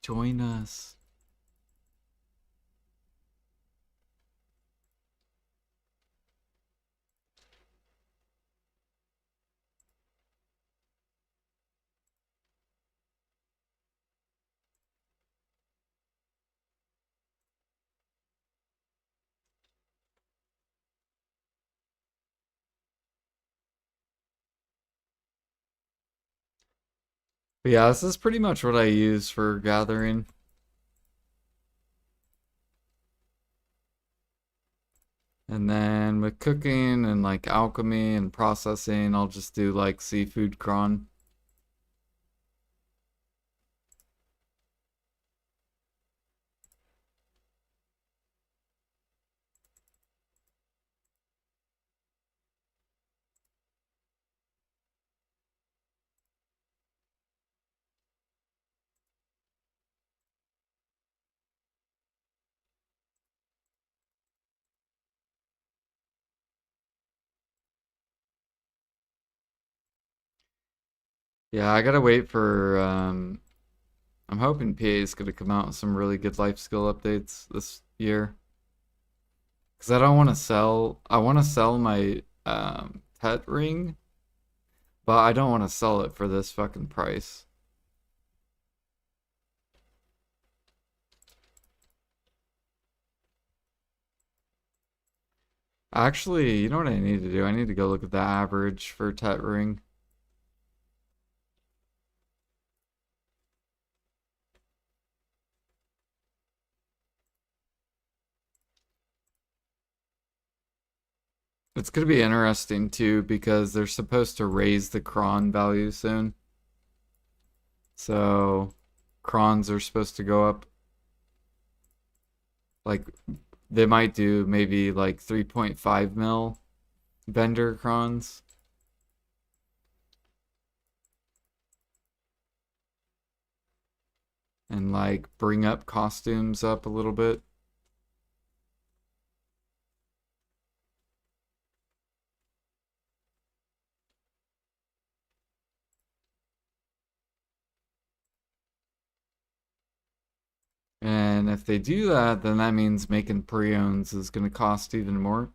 Join us. But yeah, this is pretty much what I use for gathering. And then with cooking and like alchemy and processing, I'll just do like seafood cron. Yeah, I gotta wait for I'm hoping PA is gonna come out with some really good life skill updates this year. Cause I don't wanna sell I wanna sell my pet ring, but I don't wanna sell it for this fucking price. Actually, you know what I need to do? I need to go look at the average for Tet Ring. It's gonna be interesting too because they're supposed to raise the cron value soon. So crons are supposed to go up. Like they might do maybe like 3.5 mil vendor crons. And like bring up costumes up a little bit. And if they do that, then that means making pre-owns is going to cost even more.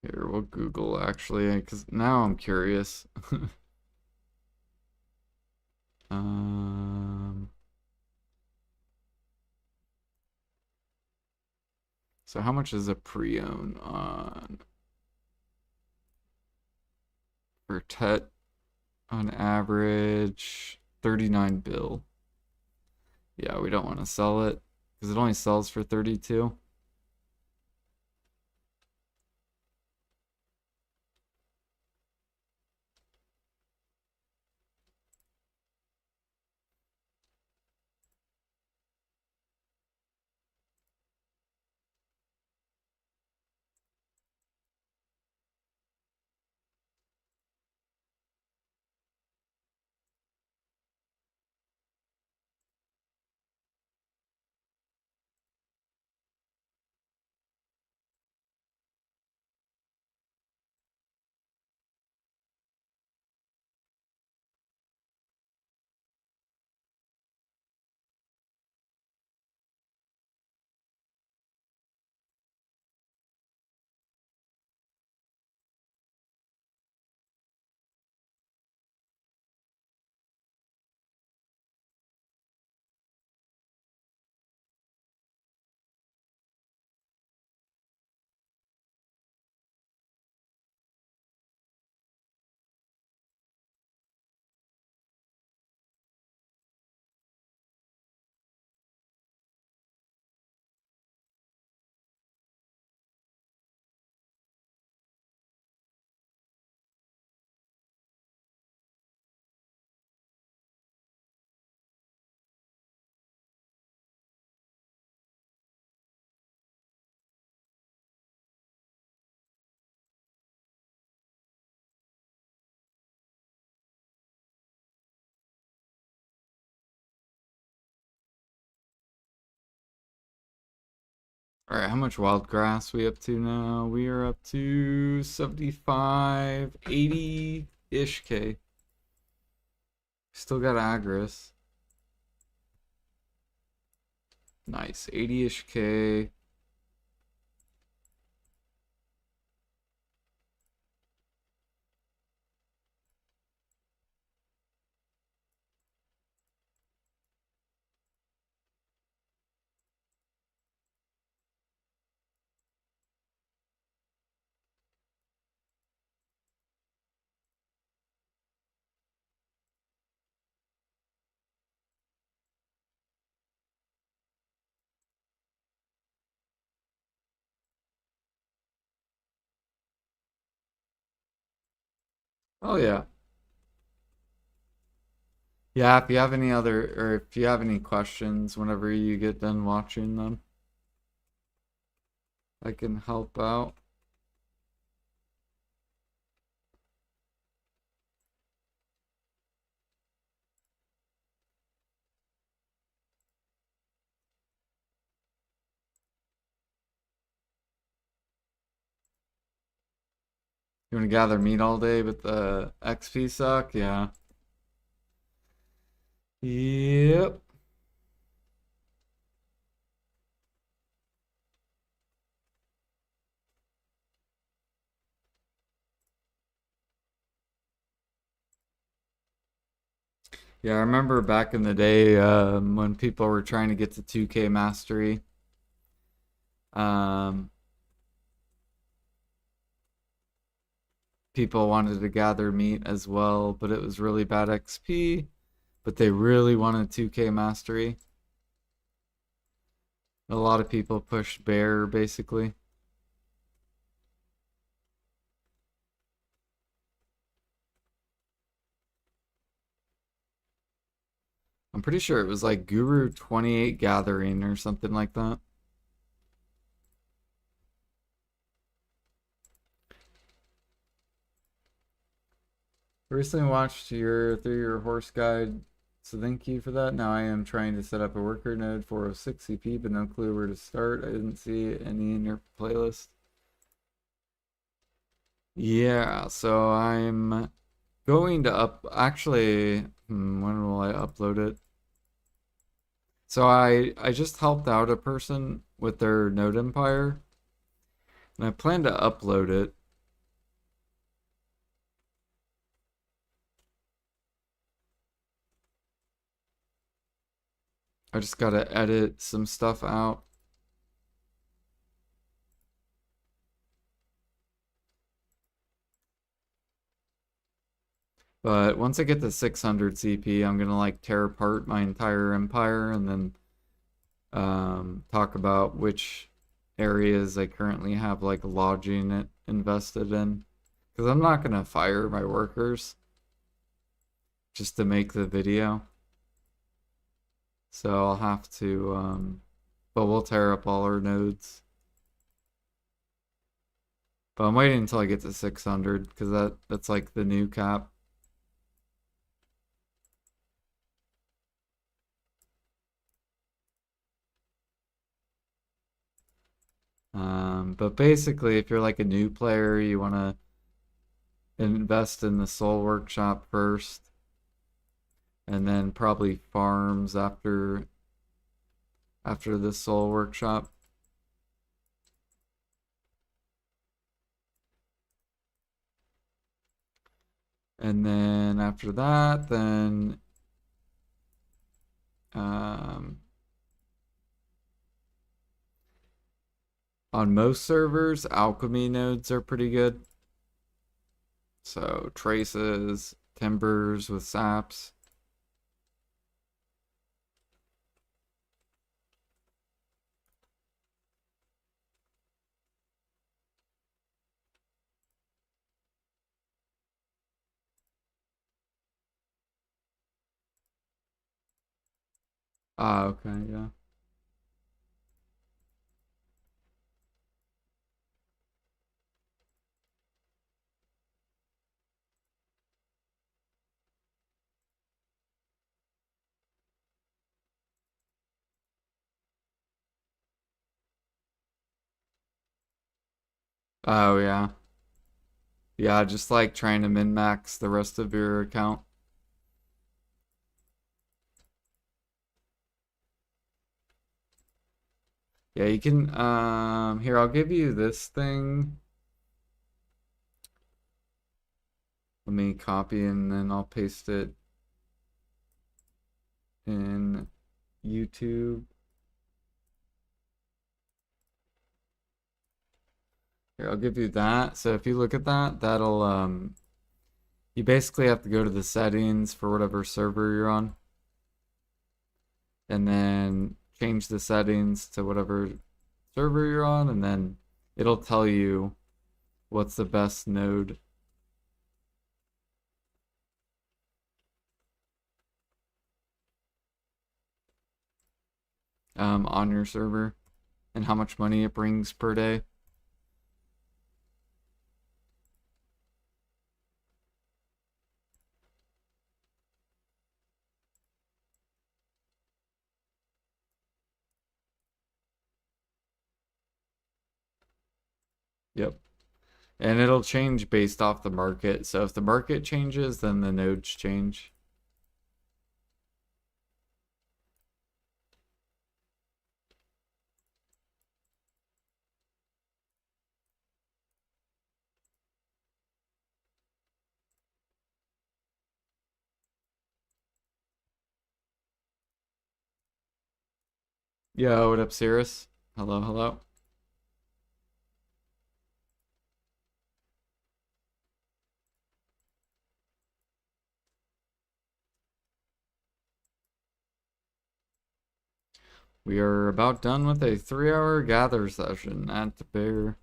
Here, we'll Google actually, because now I'm curious. Um, so how much is a pre-owned on for Tet on average? 39 bill. Yeah, we don't want to sell it because it only sells for 32. All right, how much wild grass we up to now? We are up to 75, 80-ish K. Still got Agris. Nice, 80-ish K. Oh yeah. Yeah, if you have any other, or if you have any questions whenever you get done watching them, I can help out. You want to gather meat all day, but the XP suck? Yeah. Yep. Yeah, I remember back in the day when people were trying to get to 2K mastery. Um, People wanted to gather meat as well, but it was really bad XP. But they really wanted 2K mastery. A lot of people pushed bear basically. I'm pretty sure it was like Guru 28 Gathering or something like that. I recently watched your 3-year horse guide, so thank you for that. Now I am trying to set up a worker node 406 CP, but no clue where to start. I didn't see any in your playlist. Yeah, so I'm going to actually, when will I upload it? So I just helped out a person with their Node Empire, and I plan to upload it I just gotta edit some stuff out. But once I get to 600 CP, I'm gonna like tear apart my entire empire and then talk about which areas I currently have like lodging invested in. Because I'm not gonna fire my workers just to make the video. So I'll have to, but we'll tear up all our nodes. But I'm waiting until I get to 600 because that's like the new cap. But basically, if you're like a new player, you want to invest in the Soul Workshop first, and then probably farms after the Soul Workshop. And then after that, then on most servers, alchemy nodes are pretty good. So traces, timbers with saps. Ah, okay, yeah. Oh, yeah. Yeah, just like trying to min-max the rest of your account. Yeah, you can, here, I'll give you this thing. Let me copy and then I'll paste it in YouTube. Here, I'll give you that. So if you look at that, that'll, you basically have to go to the settings for whatever server you're on. And then change the settings to whatever server you're on, and then it'll tell you what's the best node. On your server and how much money it brings per day. Yep. And it'll change based off the market. So if the market changes, then the nodes change. Yo, what up, Cirrus? Hello, hello. We are about done with a 3-hour gather session at the bear.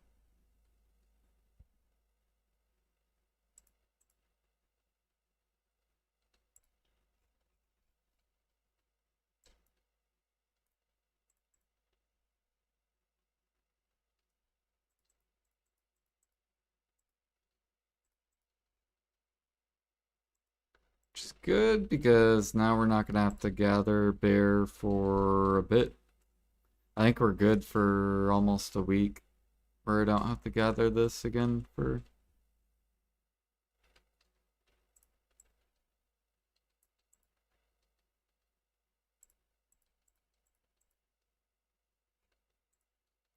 Which is good because now we're not gonna have to gather bear for a bit. I think we're good for almost a week where I don't have to gather this again for.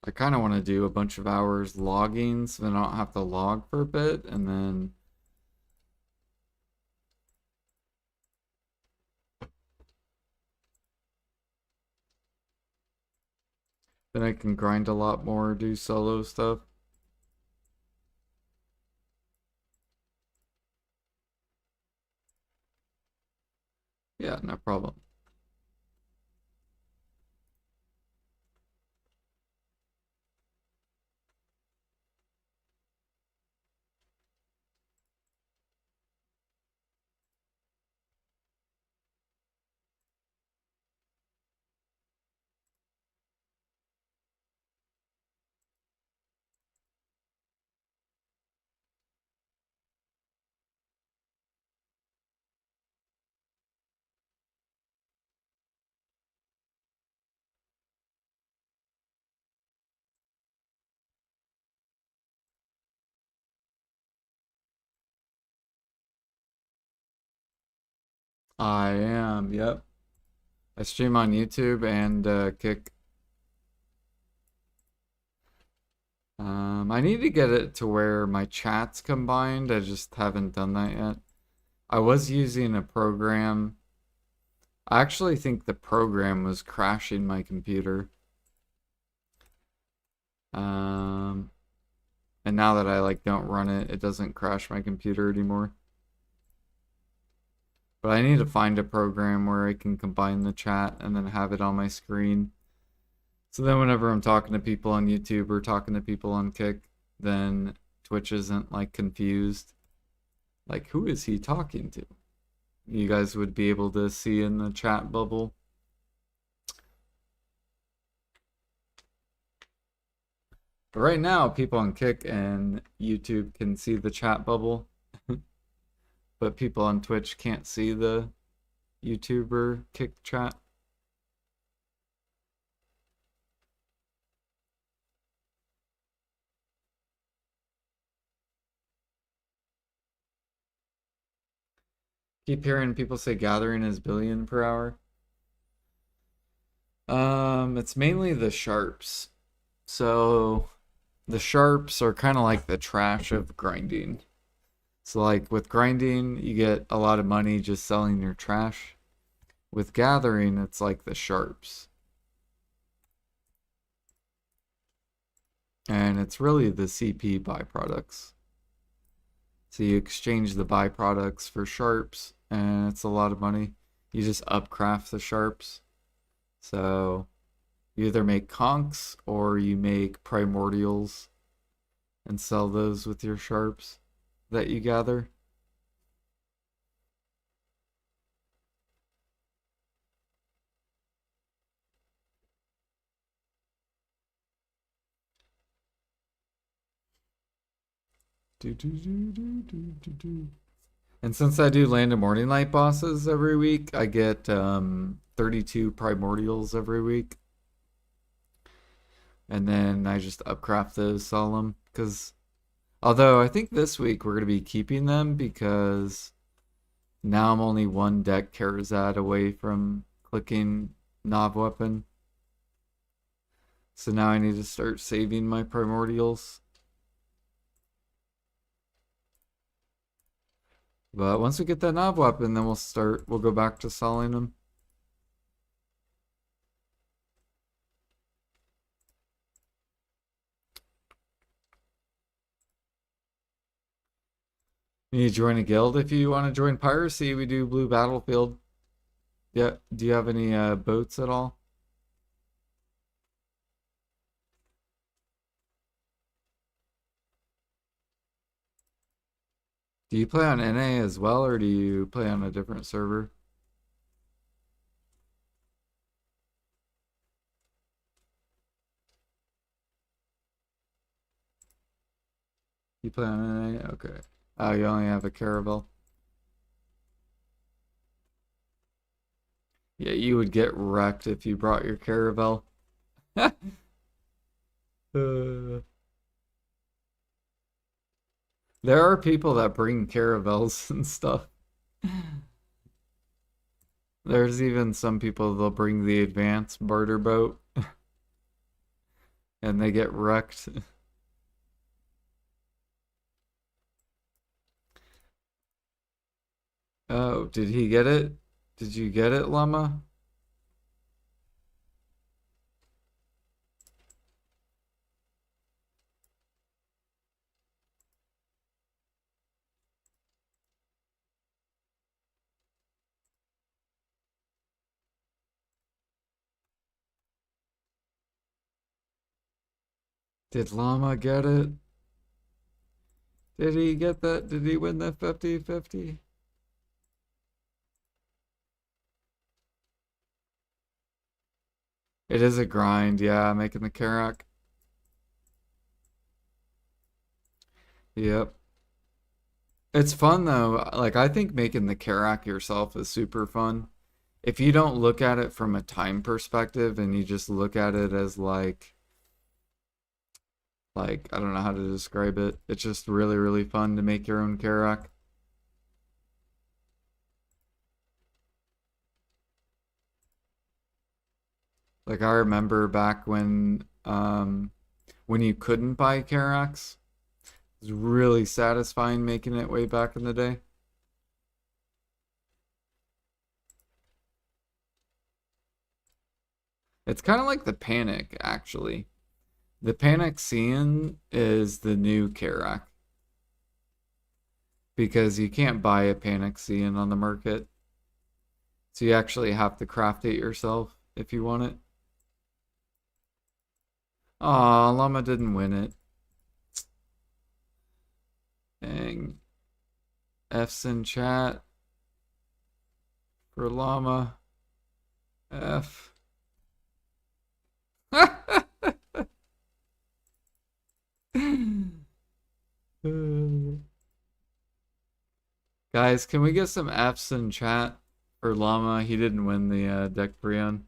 I kind of want to do a bunch of hours logging so then I don't have to log for a bit and then Then I can grind a lot more, do solo stuff. Yeah, no problem. I am, yep. I stream on YouTube and Kick. I need to get it to where my chat's combined. I just haven't done that yet. I was using a program. I actually think the program was crashing my computer. Um, and now that I like don't run it, it doesn't crash my computer anymore. But I need to find a program where I can combine the chat and then have it on my screen. So then whenever I'm talking to people on YouTube or talking to people on Kick, then Twitch isn't like confused. Like, who is he talking to? You guys would be able to see in the chat bubble. But right now, people on Kick and YouTube can see the chat bubble. But people on Twitch can't see the YouTuber Kick chat. Keep hearing people say gathering is billion per hour. It's mainly the sharps. So the sharps are kind of like the trash of grinding. So like with grinding, you get a lot of money just selling your trash. With gathering, it's like the sharps. And it's really the CP byproducts. So you exchange the byproducts for sharps, and it's a lot of money. You just upcraft the sharps. So you either make conchs or you make primordials and sell those with your sharps that you gather. And since I do land and morning light bosses every week, I get 32 primordials every week. And then I just upcraft those, sell them. Because, although I think this week we're going to be keeping them because now I'm only one deck Karazad away from clicking Knob Weapon. So now I need to start saving my primordials. But once we get that Knob Weapon, then we'll go back to selling them. You join a guild if you want to join piracy. We do Blue Battlefield. Yeah. Do you have any boats at all? Do you play on NA as well, or do you play on a different server? You play on NA? Okay. Oh, you only have a Caravel. Yeah, you would get wrecked if you brought your Caravel. Uh, there are people that bring caravels and stuff. There's even some people they'll bring the advanced barter boat and they get wrecked. Oh, did he get it? Did you get it, Llama? Did Llama get it? Did he get that? Did he win the 50-50? It is a grind, yeah, making the Karak. Yep. It's fun though. Like I think making the Karak yourself is super fun. If you don't look at it from a time perspective and you just look at it as like I don't know how to describe it. It's just really, really fun to make your own Karak. Like I remember back when you couldn't buy Karaks. It was really satisfying making it way back in the day. It's kind of like the Panic, actually. The Panic Cian is the new Karak because you can't buy a Panic Cian on the market. So you actually have to craft it yourself if you want it. Aw, Llama didn't win it. Dang. F's in chat for Llama. F. Guys, can we get some F's in chat for Llama? He didn't win the deck Brion.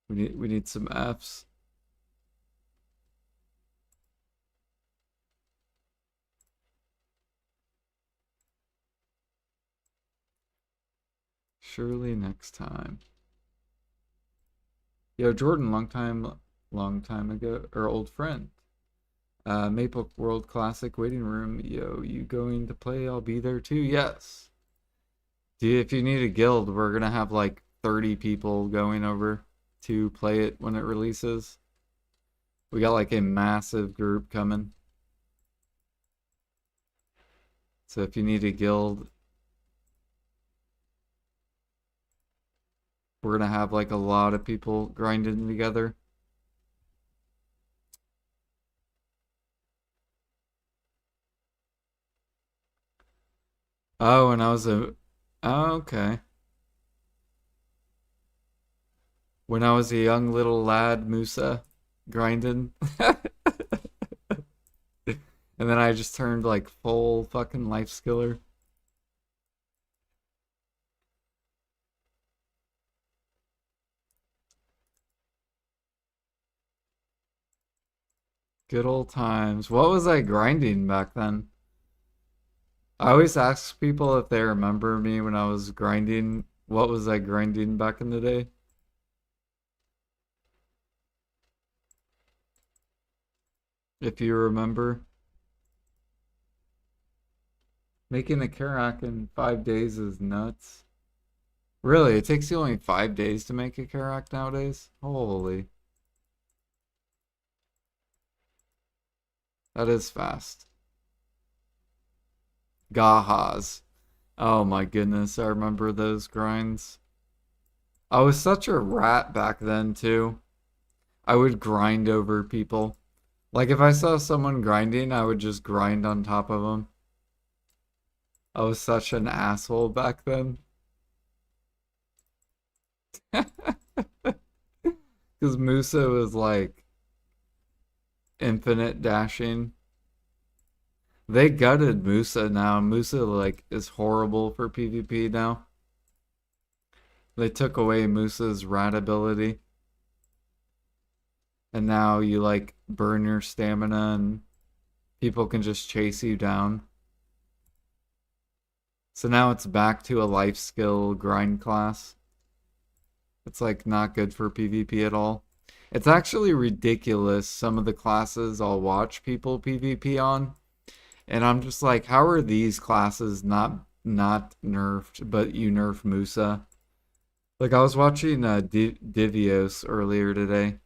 We need some F's. Surely next time. Yo, Jordan, long time ago, or old friend. Maple World Classic waiting room. Yo, you going to play? I'll be there too. Yes. Dude, if you need a guild, we're gonna have like 30 people going over to play it when it releases. We got like a massive group coming. So if you need a guild, we're gonna have like a lot of people grinding together. Oh, and I was a oh, okay. When I was a young little lad, Musa, grinding. And then I just turned like full fucking life skiller. Good old times. What was I grinding back then? I always ask people if they remember me when I was grinding. What was I grinding back in the day? If you remember. Making a Karak in 5 days is nuts. Really, it takes you only 5 days to make a Karak nowadays? Holy. That is fast. Gahas. Oh my goodness, I remember those grinds. I was such a rat back then too. I would grind over people. Like if I saw someone grinding, I would just grind on top of them. I was such an asshole back then. Because Musa was like infinite dashing. They gutted Musa now. Musa like is horrible for PvP now. They took away Musa's rat ability. And now you like burn your stamina and people can just chase you down. So now it's back to a life skill grind class. It's like not good for PvP at all. It's actually ridiculous some of the classes I'll watch people PvP on. And I'm just like, how are these classes not nerfed, but you nerf Musa? Like I was watching Divios earlier today.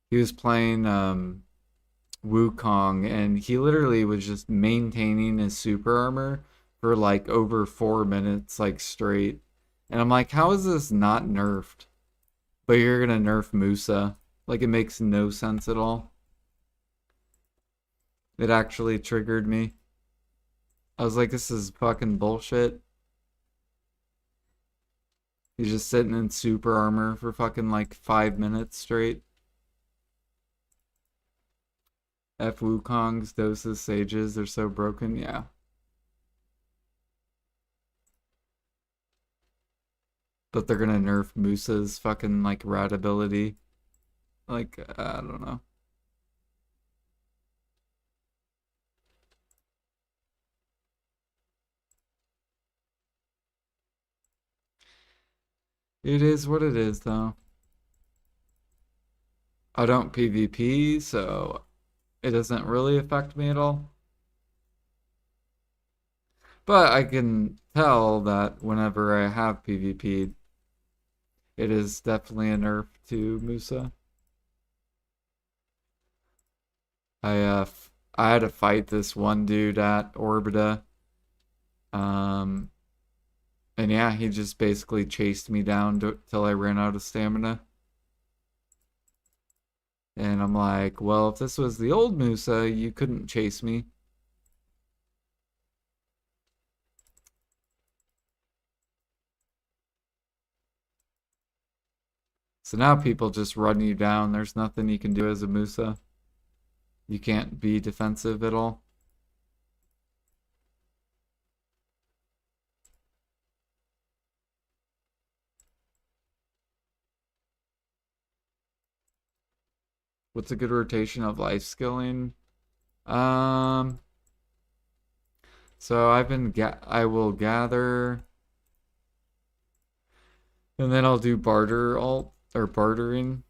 He was playing Wukong and he literally was just maintaining his super armor for like over 4 minutes like straight. And I'm like, how is this not nerfed? But you're gonna nerf Musa. Like it makes no sense at all. It actually triggered me. I was like, this is fucking bullshit. He's just sitting in super armor for fucking like 5 minutes straight. F Wukong's doses, sages, they're so broken. Yeah. But they're gonna nerf Musa's fucking like rat ability. Like, I don't know. It is what it is, though. I don't PvP, so it doesn't really affect me at all. But I can tell that whenever I have PvP, it is definitely a nerf to Musa. I had to fight this one dude at Orbita. Um and yeah, he just basically chased me down till I ran out of stamina. And I'm like, well, if this was the old Musa, you couldn't chase me. So now people just run you down. There's nothing you can do as a Musa. You can't be defensive at all. What's a good rotation of life skilling? Um, so I will gather, and then I'll do barter alt or bartering.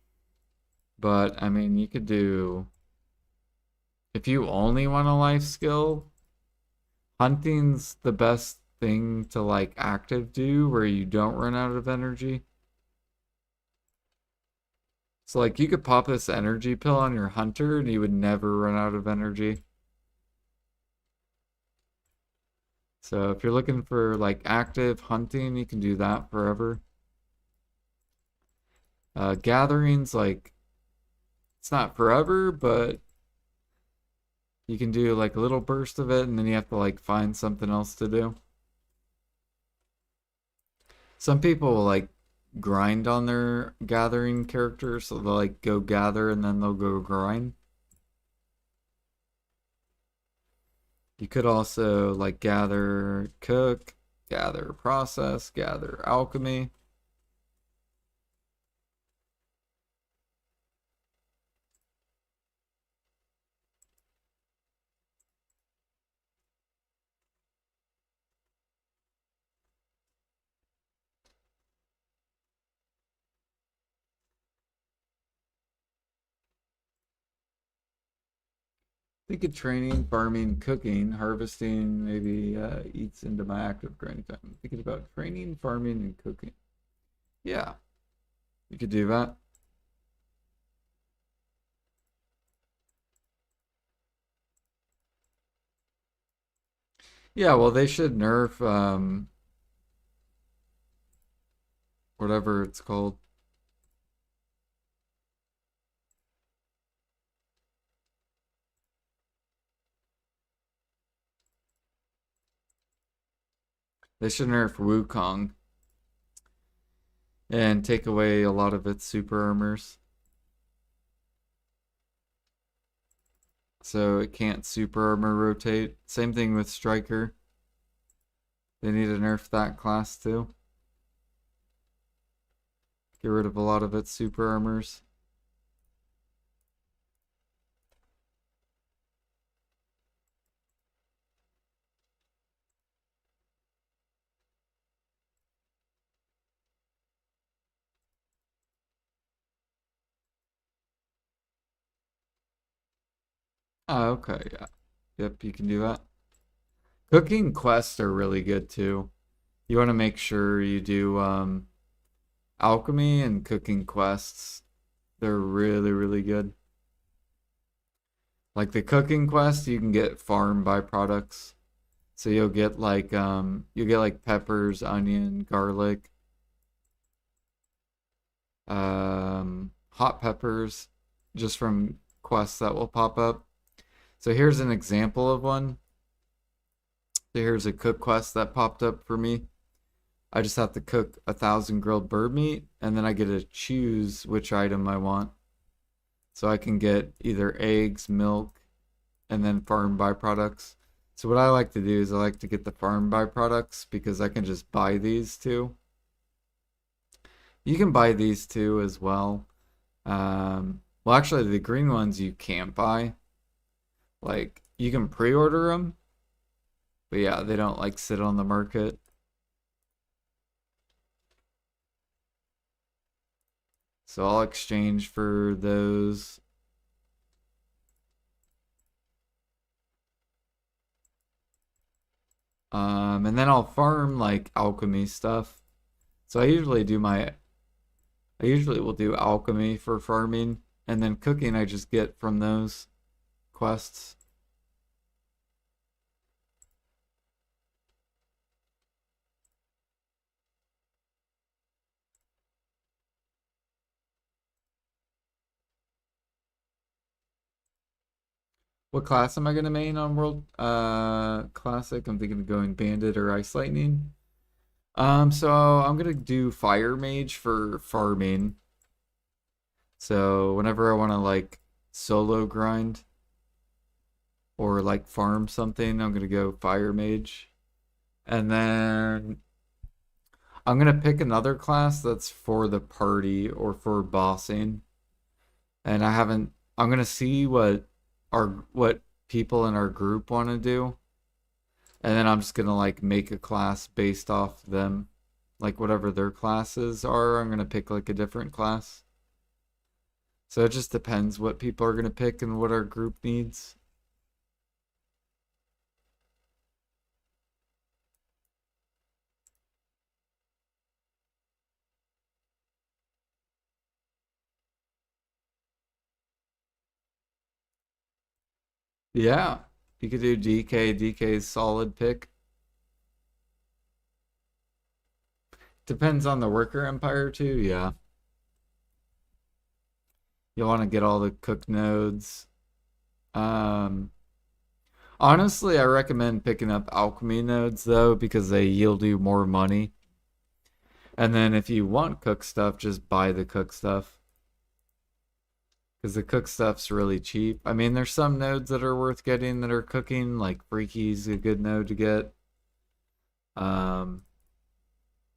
But I mean, you could do if you only want a life skill, hunting's the best thing to like active do where you don't run out of energy. So like you could pop this energy pill on your hunter and you would never run out of energy. So if you're looking for like active hunting, you can do that forever. Gatherings, like it's not forever, but you can do like a little burst of it and then you have to like find something else to do. Some people will like grind on their gathering character, so they'll like go gather and then they'll go grind. You could also like gather cook, gather process, gather alchemy. Think of training, farming, cooking, harvesting, maybe eats into my active grinding time. Thinking about training, farming, and cooking. Yeah, you could do that. Yeah, well, they should nerf whatever it's called. They should nerf Wukong and take away a lot of its super armors. So it can't super armor rotate. Same thing with Striker. They need to nerf that class too. Get rid of a lot of its super armors. Oh, okay, yeah. Yep, you can do that. Cooking quests are really good too. You want to make sure you do alchemy and cooking quests. They're really, really good. Like the cooking quest, you can get farm byproducts. So you'll get like peppers, onion, garlic, hot peppers just from quests that will pop up. So here's an example of one. So here's a cook quest that popped up for me. I just have to cook 1,000 grilled bird meat, and then I get to choose which item I want. So I can get either eggs, milk, and then farm byproducts. So what I like to do is I like to get the farm byproducts because I can just buy these too. You can buy these too as well. Well, actually, the green ones you can't buy. Like, you can pre-order them, but yeah, they don't like sit on the market. So I'll exchange for those. And then I'll farm like alchemy stuff. So I usually will do alchemy for farming, and then cooking I just get from those quests. What class am I gonna main on World Classic? I'm thinking of going Bandit or Ice Lightning. So I'm gonna do Fire Mage for farming. So whenever I wanna like solo grind or like farm something, I'm gonna go Fire Mage. And then I'm gonna pick another class that's for the party or for bossing. And I haven't I'm gonna see what people in our group want to do. And then I'm just gonna like make a class based off them. Like whatever their classes are, I'm gonna pick like a different class. So it just depends what people are gonna pick and what our group needs. Yeah, you could do DK. DK's solid pick. Depends on the worker empire too. Yeah, you'll want to get all the cook nodes. Um, Honestly, I recommend picking up alchemy nodes though because they yield you more money. And then if you want cook stuff, just buy the cook stuff because the cook stuff's really cheap. I mean, there's some nodes that are worth getting that are cooking, like Freaky's a good node to get. Um,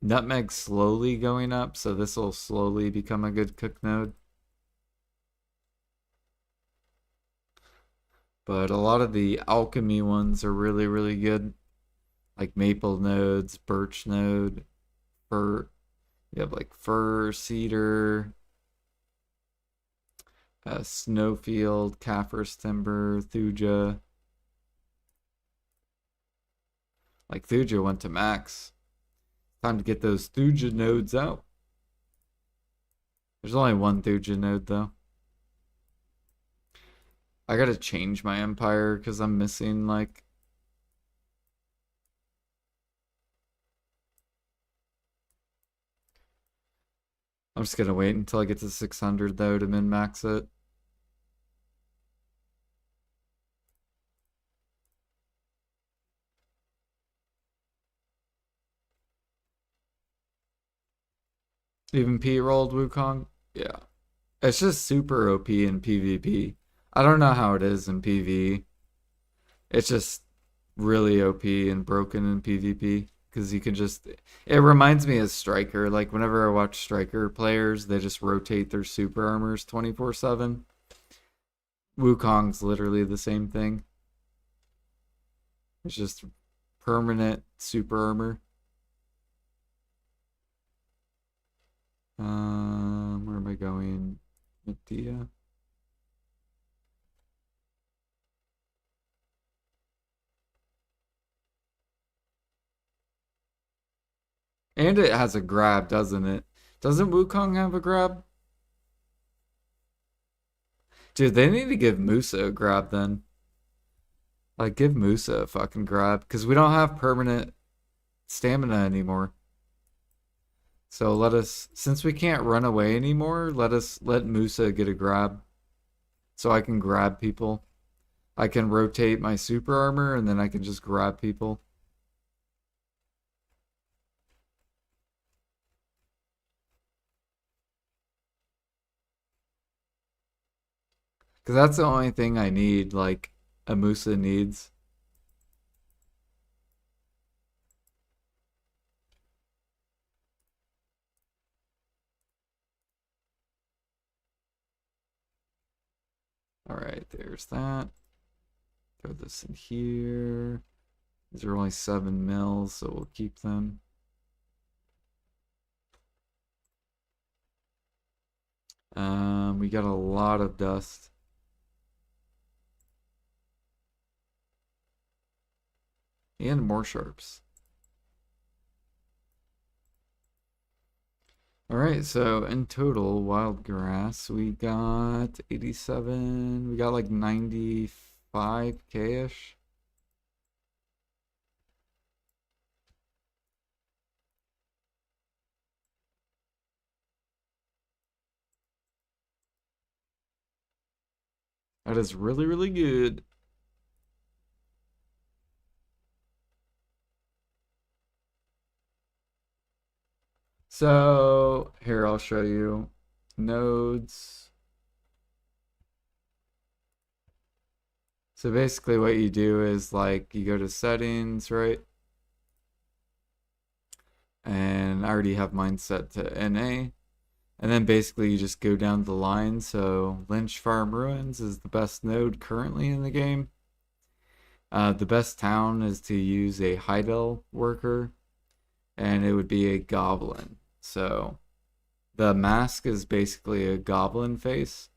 Nutmeg's slowly going up, so this will slowly become a good cook node. But a lot of the alchemy ones are really, really good. Like maple nodes, birch node, fir. You have like fir, cedar, snowfield, Kaffir's timber, thuja. Like thuja went to max. Time to get those thuja nodes out. There's only one thuja node though. I gotta change my empire because I'm missing like I'm just gonna wait until I get to 600 though to min max it. Even Pete rolled Wukong. Yeah. It's just super OP in PvP. I don't know how it is in PvE. It's just really OP and broken in PvP because you can just it reminds me of Striker. Like whenever I watch Striker players, they just rotate their super armors 24/7. Wukong's literally the same thing. It's just permanent super armor. Where am I going? Medea. And it has a grab, doesn't it? Doesn't Wukong have a grab? Dude, they need to give Musa a grab then. Like, give Musa a fucking grab. Because we don't have permanent stamina anymore. So let us, since we can't run away anymore, let Musa get a grab. So I can grab people. I can rotate my super armor and then I can just grab people. Because that's the only thing I need, like a Musa needs. All right, there's that. Throw this in here. These are only 7 mils, so we'll keep them. We got a lot of dust. And more sharps. Alright, so in total, wild grass, we got 87. We got like 95k-ish. That is really, really good. So here, I'll show you nodes. So basically what you do is like you go to settings, right? And I already have mine set to NA. And then basically you just go down the line. So Lynch Farm Ruins is the best node currently in the game. The best town is to use a Heidel worker, and it would be a goblin. So the mask is basically a goblin face,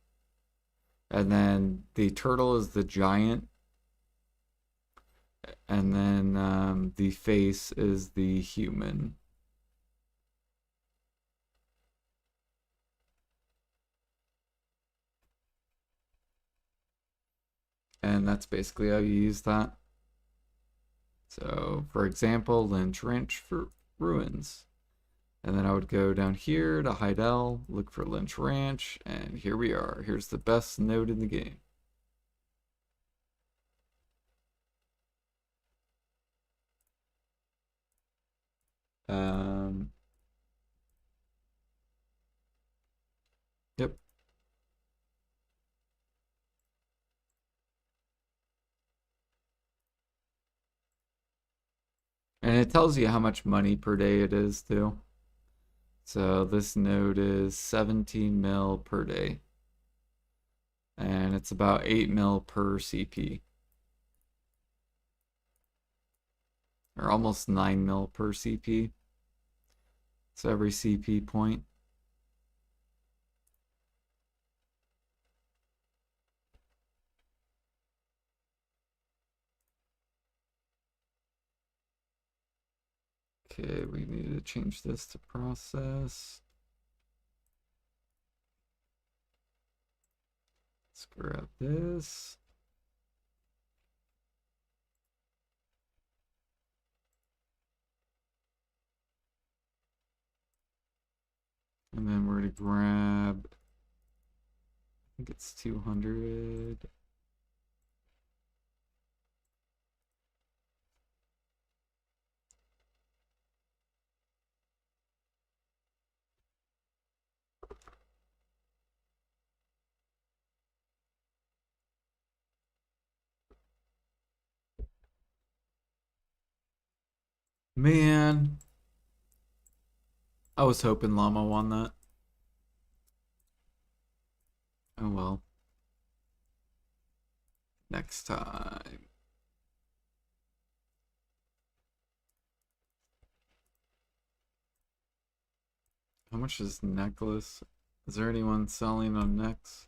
and then the turtle is the giant, and then the face is the human. And that's basically how you use that. So, for example, Lynch Ranch for Ruins. And then I would go down here to Heidel, look for Lynch Ranch, and here we are. Here's the best node in the game. Um, yep. And it tells you how much money per day it is too. So this node is 17 mil per day. And it's about 8 mil per CP. Or almost 9 mil per CP. So every CP point. Okay, we need to change this to process. Let's grab this. And then we're going to grab, I think it's 200. Man, I was hoping Llama won that. Oh well. Next time. How much is necklace? Is there anyone selling on necks?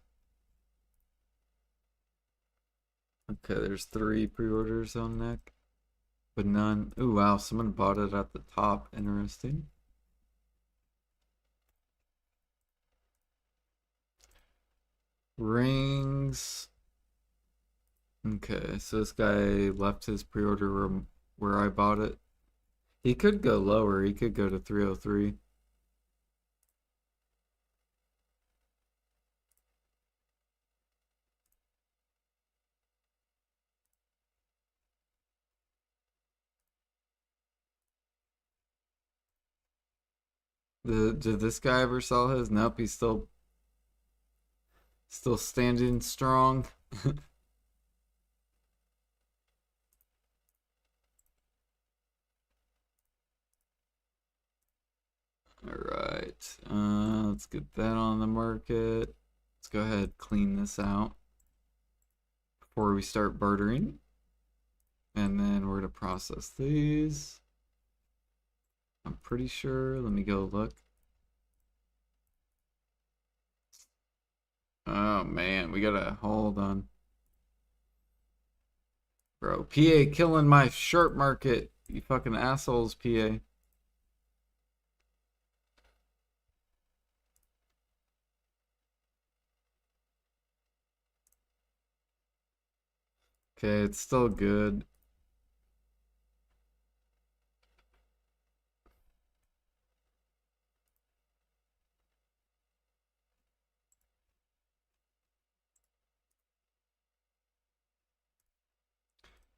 Okay, there's 3 pre-orders on neck, but none. Ooh, wow, someone bought it at the top. Interesting. Rings. Okay, so this guy left his pre-order room where I bought it. He could go lower. He could go to 303. Did this guy ever sell his? Nope, he's still standing strong. All right. Let's get that on the market. Let's go ahead and clean this out before we start bartering. And then we're gonna process these. I'm pretty sure. Let me go look. Oh man, we gotta hold on. Bro, PA killing my shirt market. You fucking assholes, PA. Okay, it's still good.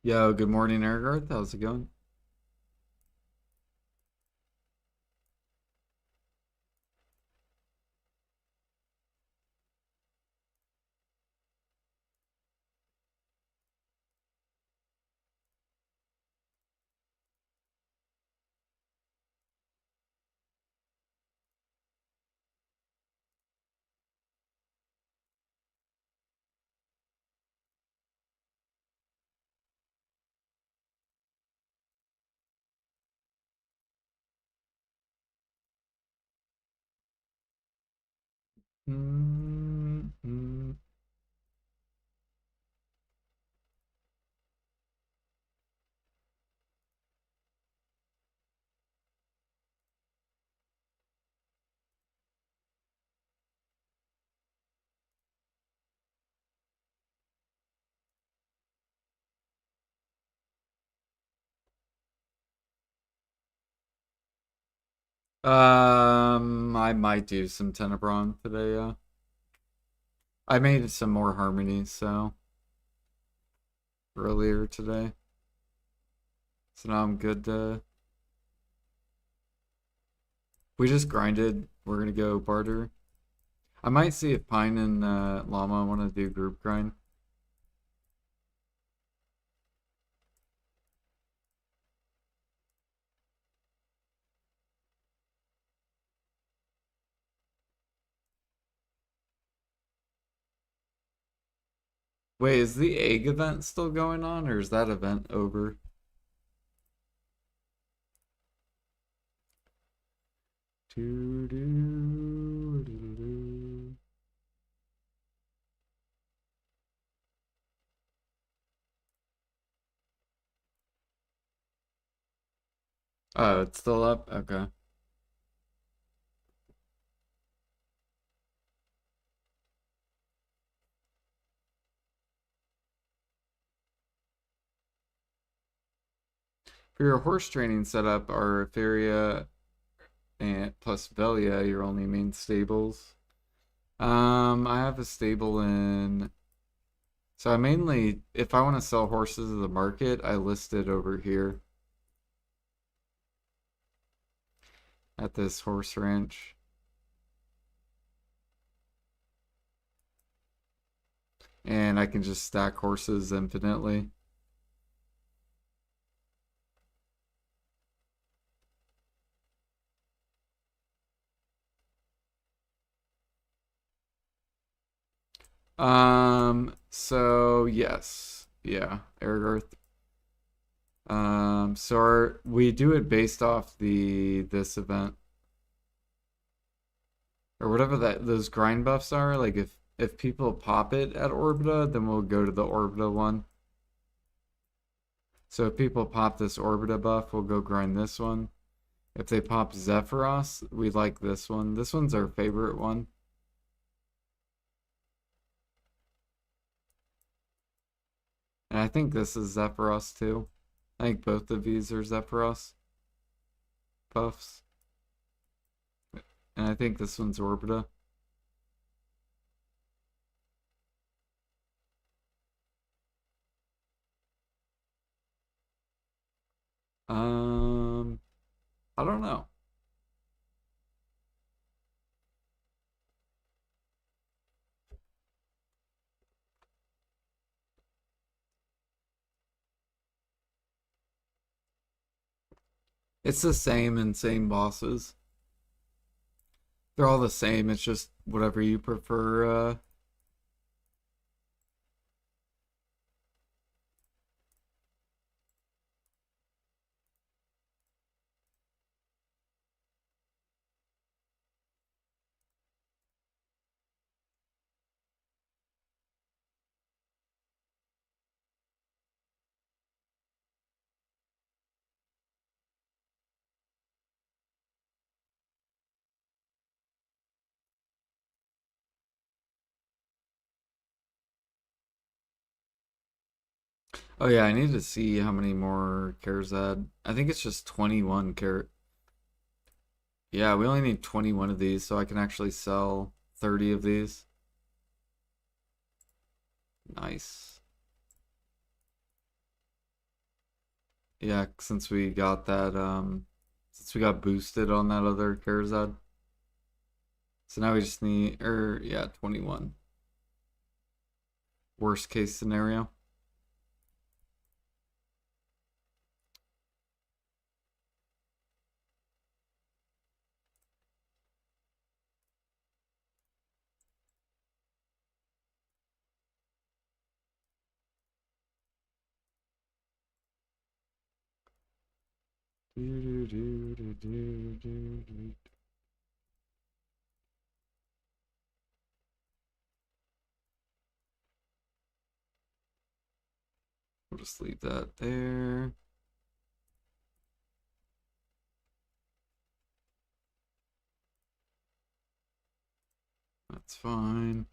Yo, good morning, Ergarth. How's it going? Mm, mm. I might do some Tenebron today, yeah. I made some more harmonies, so earlier today. So now I'm good to we just grinded. We're gonna go barter. I might see if Pine and Llama want to do group grind. Wait, is the egg event still going on, or is that event over? Doo-doo-doo-doo-doo. Oh, it's still up? Okay. For your horse training setup, are Etheria and plus Velia your only main stables? I have a stable in. So I mainly, if I want to sell horses at the market, I list it over here at this horse ranch. And I can just stack horses infinitely. So yes. Yeah, Ergarth. We do it based off this event or whatever that those grind buffs are. Like if people pop it at Orbita, then we'll go to the Orbita one. So if people pop this Orbita buff, we'll go grind this one. If they pop Zephyros, we like this one. This one's our favorite one. And I think this is Zephyros too. I think both of these are Zephyros buffs. And I think this one's Orbita. Um, I don't know. It's the same insane bosses. They're all the same. It's just whatever you prefer. Oh yeah, I need to see how many more cares add. I think it's just 21 care. Yeah, we only need 21 of these, so I can actually sell 30 of these. Nice. Yeah, since we got boosted on that other cares add. So now we just need, yeah, 21. Worst case scenario. We'll just leave that there. That's fine.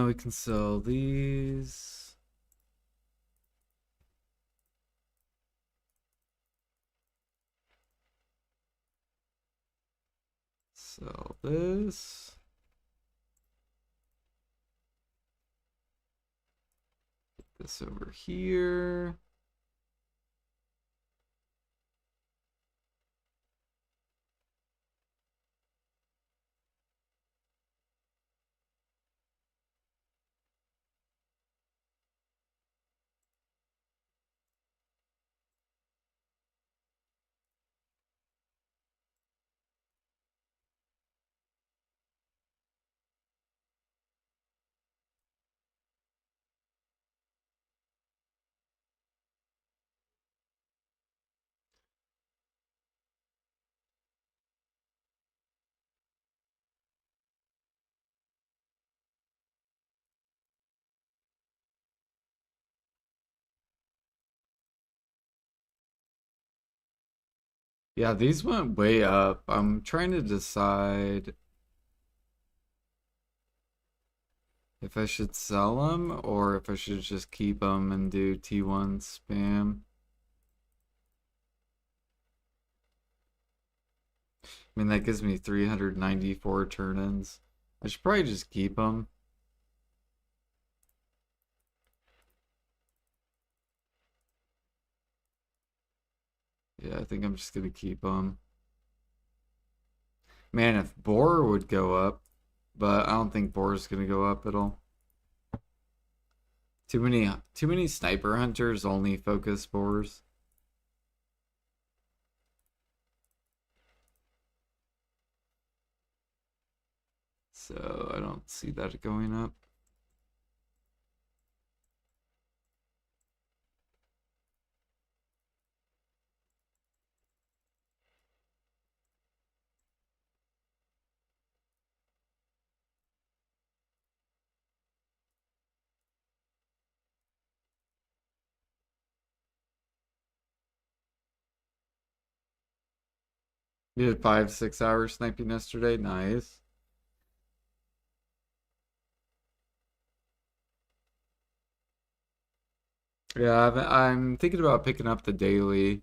We can sell these. Sell this. Put this over here. Yeah, these went way up. I'm trying to decide if I should sell them or if I should just keep them and do T1 spam. I mean, that gives me 394 turn-ins. I should probably just keep them. Yeah, I think I'm just gonna keep them. Man, if Boar would go up, but I don't think Boar is gonna go up at all. Too many sniper hunters only focus Boars. So I don't see that going up. You did 5, 6 hours sniping yesterday. Nice. Yeah, I'm thinking about picking up the daily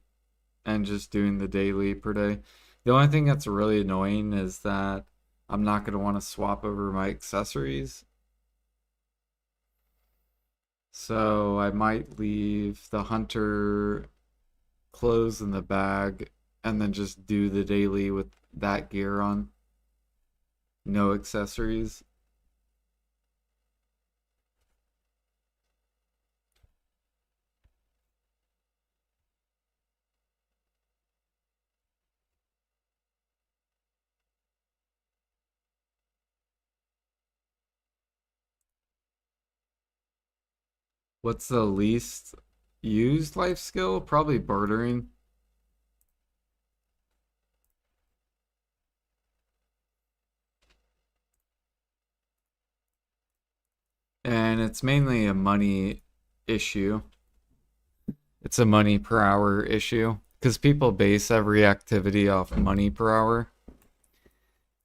and just doing the daily per day. The only thing that's really annoying is that I'm not going to want to swap over my accessories. So I might leave the hunter clothes in the bag and then just do the daily with that gear on. No accessories. What's the least used life skill? Probably bartering. And it's mainly a money issue. It's a money per hour issue because people base every activity off money per hour.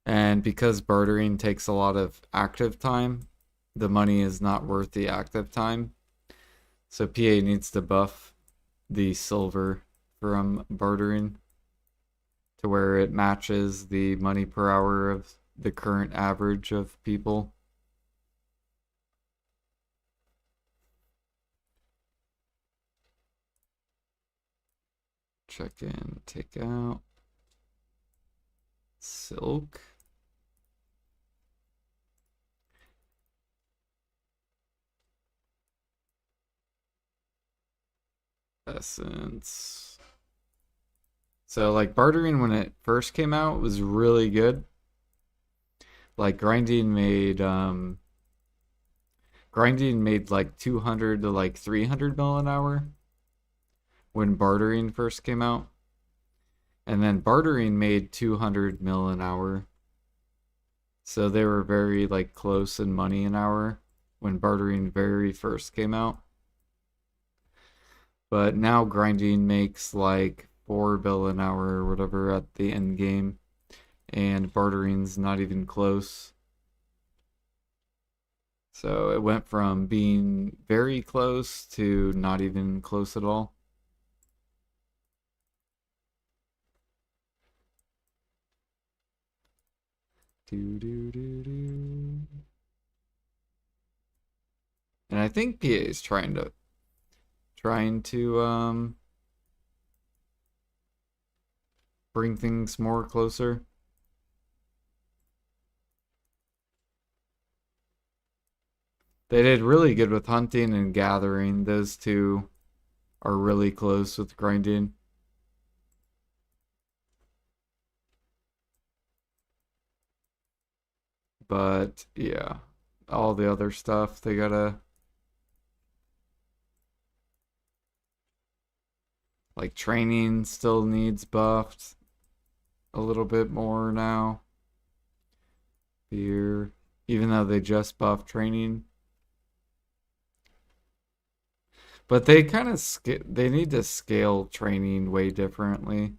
And because bartering takes a lot of active time, the money is not worth the active time. So PA needs to buff the silver from bartering to where it matches the money per hour of the current average of people. Check in, take out. Silk. Essence. So like bartering when it first came out was really good. Like grinding made like 200 to like 300 mil an hour when bartering first came out. And then bartering made 200 mil an hour. So they were very like close in money an hour when bartering very first came out. But now grinding makes like 4 bill an hour or whatever at the end game, and bartering's not even close. So it went from being very close to not even close at all. Do do do do. And I think PA is trying to bring things more closer. They did really good with hunting and gathering. Those two are really close with grinding. But yeah, all the other stuff they gotta like training still needs buffed a little bit more now. Fear, even though they just buffed training. But they kind of they need to scale training way differently.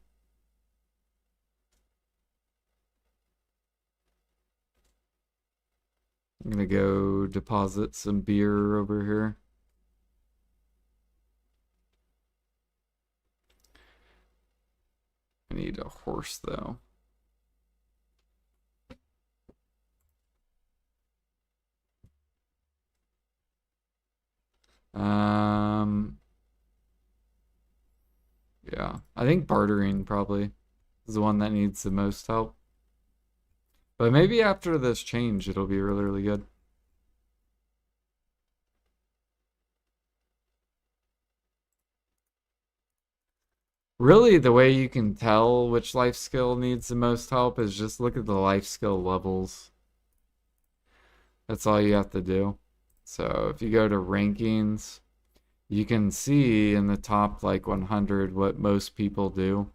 I'm gonna go deposit some beer over here. I need a horse though. Um, yeah, I think bartering probably is the one that needs the most help. But maybe after this change, it'll be really, really good. Really, the way you can tell which life skill needs the most help is just look at the life skill levels. That's all you have to do. So if you go to rankings, you can see in the top like 100 what most people do.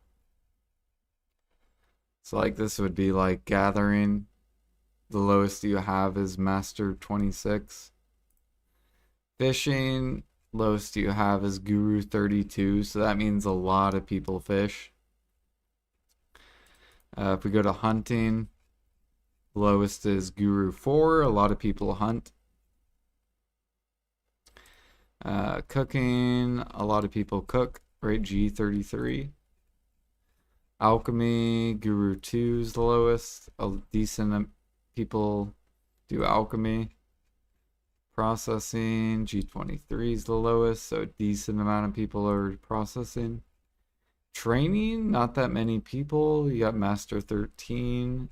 So like this would be like gathering. The lowest you have is Master 26. Fishing, lowest you have is Guru 32, so that means a lot of people fish. If we go to hunting, lowest is Guru 4, a lot of people hunt. Cooking, a lot of people cook, right? G33. Alchemy, Guru 2 is the lowest. A decent people do alchemy. Processing, G23 is the lowest, so a decent amount of people are processing. Training, not that many people. You got Master 13.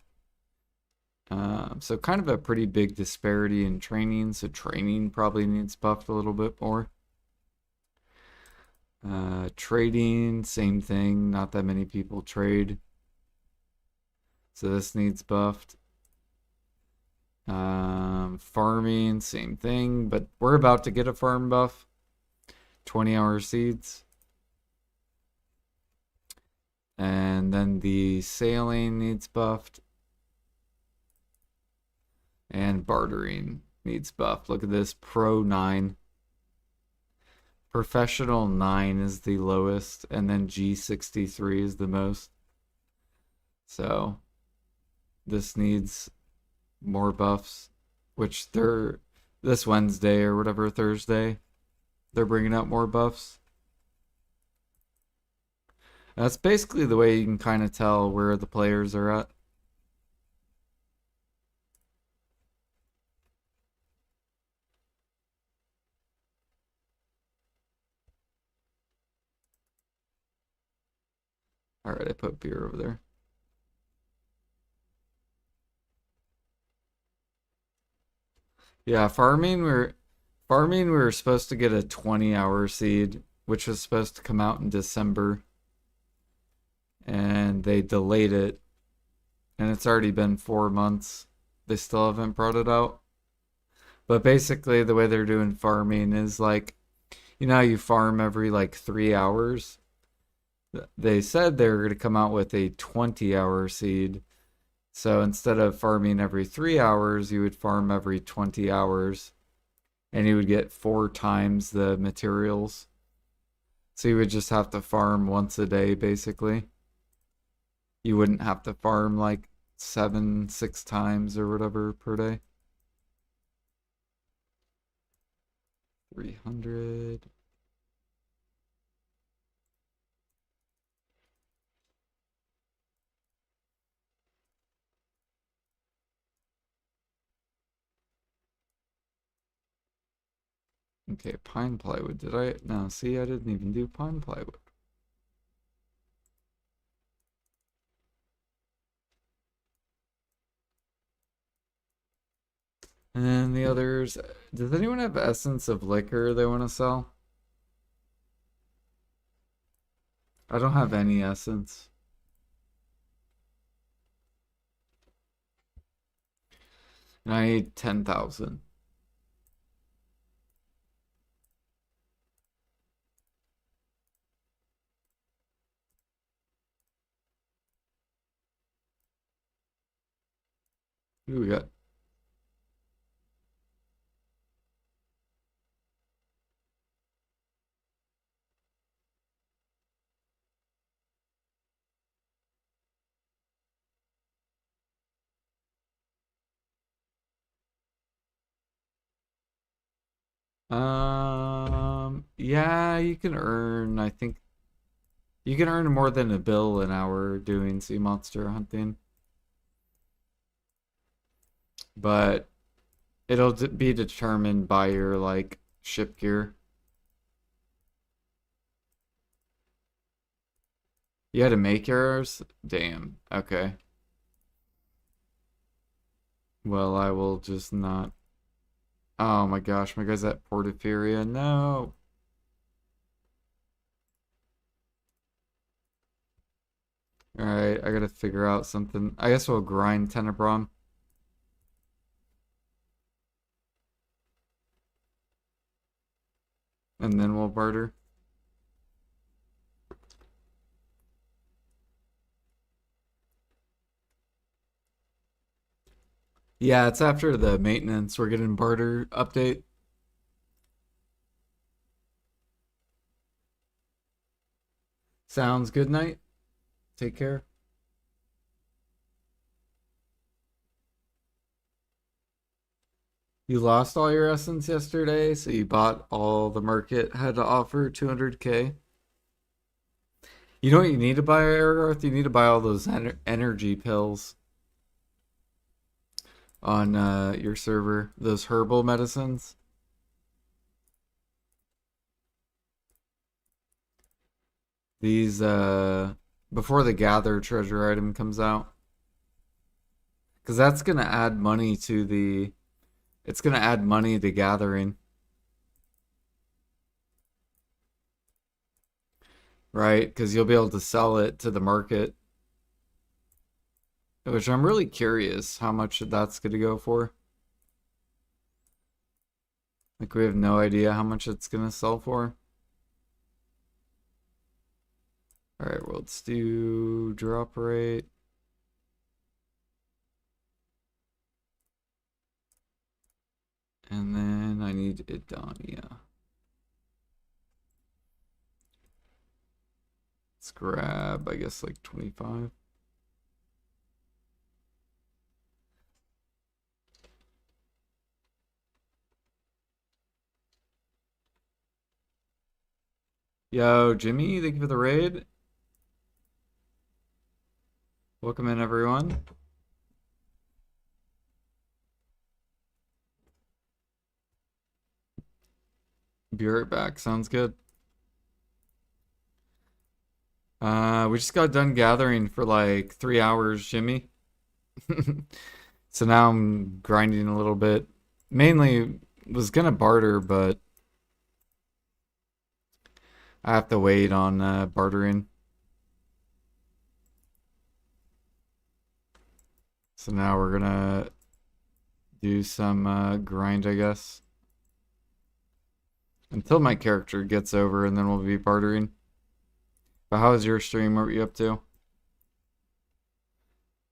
So kind of a pretty big disparity in training. So training probably needs buffed a little bit more. Trading, same thing. Not that many people trade. So this needs buffed. Farming, same thing, but we're about to get a farm buff. 20-hour seeds. And then the sailing needs buffed. And bartering needs buffed. Look at this, Pro 9. Professional 9 is the lowest, and then G63 is the most. So this needs more buffs, which they're this Wednesday or whatever, Thursday, they're bringing out more buffs. That's basically the way you can kind of tell where the players are at. All right, I put beer over there. Yeah, farming we were supposed to get a 20-hour seed, which was supposed to come out in December. And they delayed it. And it's already been 4 months. They still haven't brought it out. But basically the way they're doing farming is like, you know how you farm every like 3 hours? They said they were going to come out with a 20-hour seed. So instead of farming every 3 hours, you would farm every 20 hours. And you would get 4 times the materials. So you would just have to farm once a day, basically. You wouldn't have to farm like 6 times or whatever per day. 300. Okay, pine plywood. Did I? No, see, I didn't even do pine plywood. And then the others. Does anyone have essence of liquor they want to sell? I don't have any essence. And I need 10,000. Who we got? Yeah, you can earn, I think you can earn more than a bill an hour doing sea monster hunting. But it'll be determined by your like ship gear. You had to make yours? Damn. Okay. Well, I will just not. Oh my gosh, my guy's at Portaferia. No. Alright, I gotta figure out something. I guess we'll grind Tenebron. And then we'll barter. Yeah, it's after the maintenance. We're getting barter update. Sounds good night. Take care. You lost all your essence yesterday, so you bought all the market had to offer 200k. You know what you need to buy, Aragarth? You need to buy all those energy pills on your server. Those herbal medicines. These before the gather treasure item comes out. Because that's gonna add money to the it's gonna add money to gathering. Right? Because you'll be able to sell it to the market. Which I'm really curious how much that's gonna go for. Like we have no idea how much it's gonna sell for. All right, well, let's do drop rate. And then I need Idania. Let's grab, I guess, like 25. Yo, Jimmy, thank you for the raid. Welcome in, everyone. Be right back. Sounds good. We just got done gathering for like 3 hours, Jimmy. So now I'm grinding a little bit. Mainly was gonna barter, but I have to wait on bartering. So now we're gonna do some grind, I guess. Until my character gets over, and then we'll be bartering. But how was your stream? What were you up to? Let's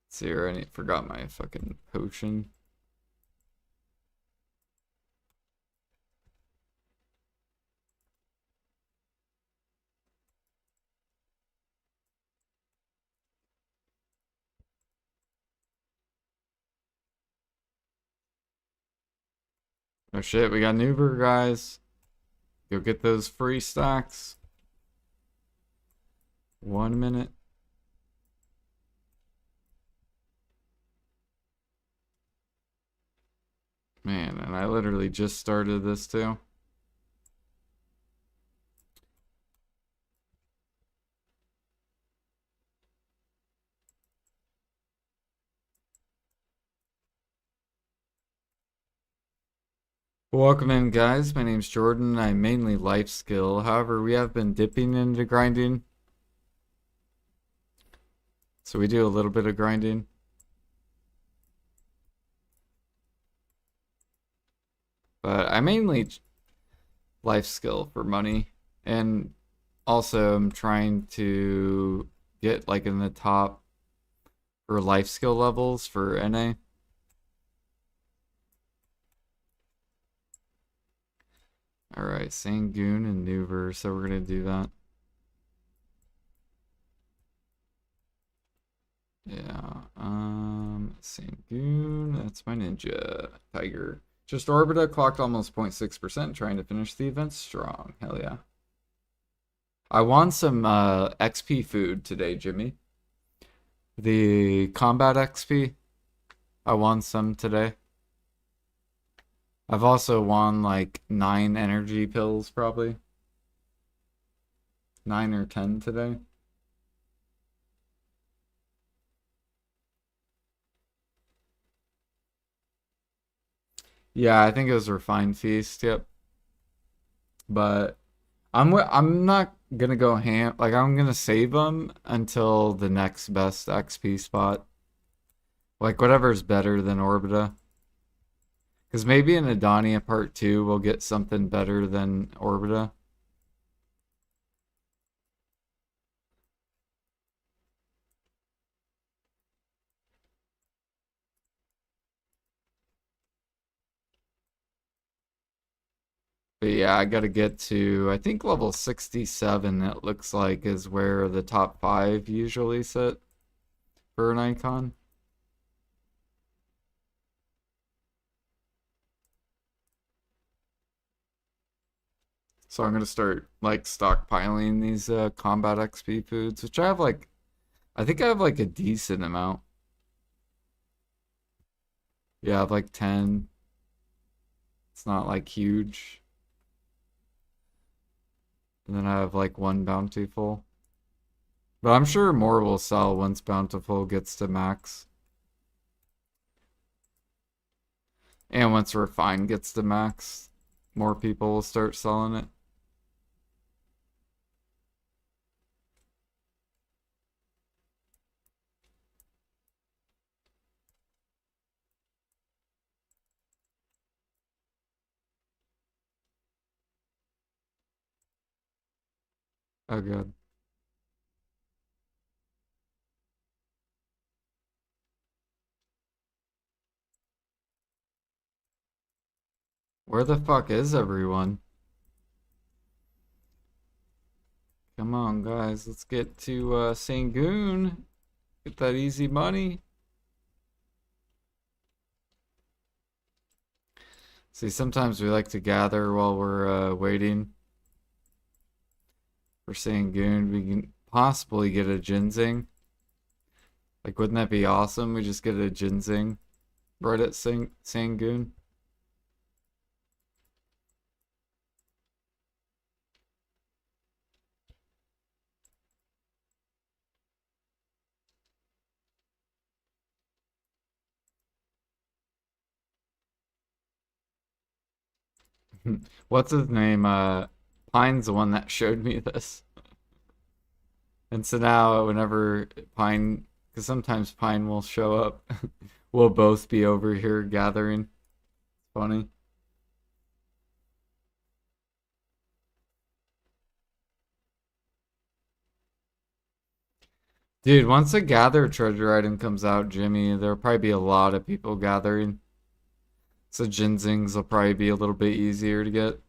see here, forgot my fucking potion. Oh shit, we got Nuber, guys. Go get those free stacks. 1 minute. Man, and I literally just started this too. Welcome in, guys. My name's Jordan. I mainly life skill. However, we have been dipping into grinding. So we do a little bit of grinding. But I mainly life skill for money. And also I'm trying to get like in the top for life skill levels for NA. Alright, Sangoon and Nuver, so we're gonna do that. Yeah, Sangoon, that's my ninja. Tiger. Just Orbita, clocked almost 0.6%, trying to finish the event strong. Hell yeah. I won some XP food today, Jimmy. The combat XP. I won some today. I've also won like 9 energy pills, probably. 9 or 10 today. Yeah, I think it was Refined Feast, yep. But I'm not gonna go ham. Like I'm gonna save them until the next best XP spot. Like whatever's better than Orbita. Because maybe in Adania Part 2 we'll get something better than Orbita. But yeah, I gotta get to, I think level 67, it looks like, is where the top 5 usually sit for an icon. So I'm gonna start like stockpiling these combat XP foods, which I have like, I think I have like a decent amount. Yeah, I have like 10. It's not like huge. And then I have like 1 bountiful. But I'm sure more will sell once bountiful gets to max. And once refined gets to max, more people will start selling it. Oh, good. Where the fuck is everyone? Come on, guys. Let's get to Sangoon. Get that easy money. See, sometimes we like to gather while we're waiting for Sangoon. We can possibly get a ginseng. Like, wouldn't that be awesome? We just get a ginseng right at Sangoon. What's his name? Pine's the one that showed me this. And so now, whenever Pine, because sometimes Pine will show up, we'll both be over here gathering. Funny. Dude, once a gather treasure item comes out, Jimmy, there'll probably be a lot of people gathering. So ginsengs will probably be a little bit easier to get.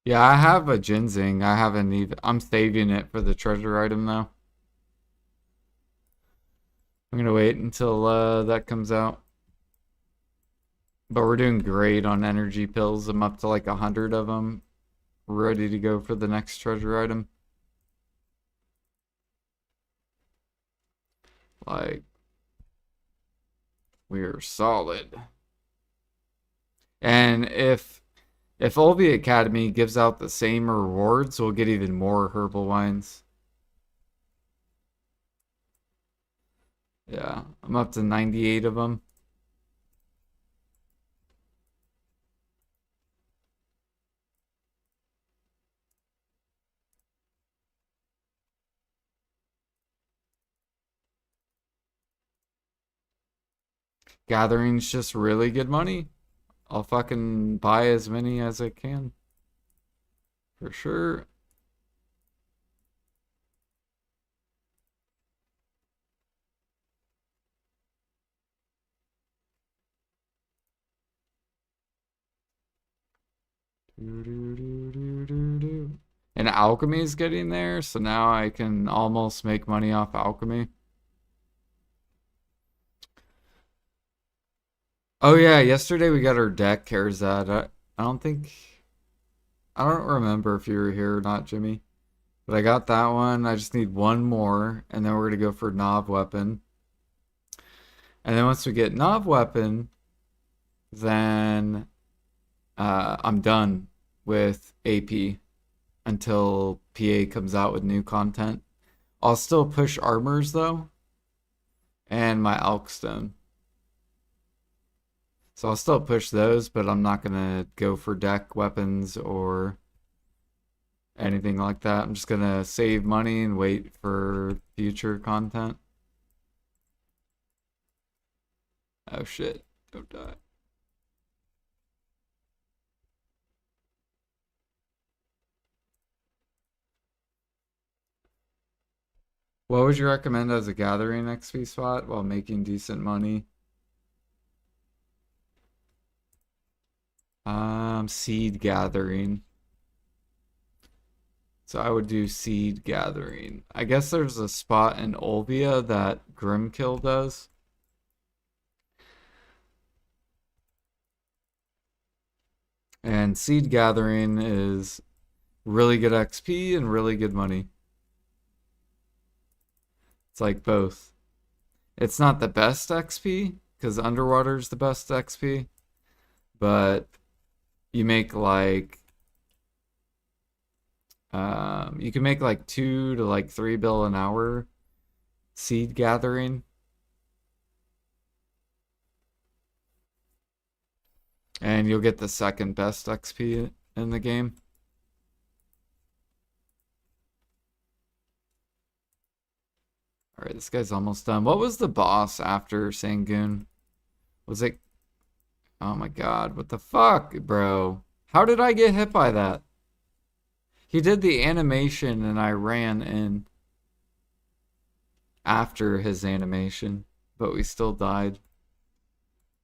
Yeah, I have a ginseng. I haven't even. I'm saving it for the treasure item though. I'm gonna wait until that comes out. But we're doing great on energy pills. I'm up to like 100 of them, ready to go for the next treasure item. Like, we're solid. And if Olvi Academy gives out the same rewards, we'll get even more herbal wines. Yeah, I'm up to 98 of them. Gathering's just really good money. I'll fucking buy as many as I can. For sure. And alchemy is getting there, so now I can almost make money off alchemy. Oh yeah, yesterday we got our deck Karazad. I don't think I don't remember if you were here or not, Jimmy. But I got that one. I just need one more, and then we're gonna go for Nov weapon. And then once we get Nov weapon, then I'm done with AP until PA comes out with new content. I'll still push armors though, and my Elkstone. So I'll still push those, but I'm not gonna go for deck weapons or anything like that. I'm just gonna save money and wait for future content. Oh shit, don't die. What would you recommend as a gathering XP spot while making decent money? Seed gathering. So I would do seed gathering. I guess there's a spot in Olvia that Grimkill does. And seed gathering is really good XP and really good money. It's like both. It's not the best XP because underwater's the best XP, but you make like you can make like 2 to like 3 bill an hour seed gathering, and you'll get the second best XP in the game. All right, this guy's almost done. What was the boss after Sangoon? Was it? Oh my God, what the fuck, bro? How did I get hit by that? He did the animation and I ran in after his animation, but we still died.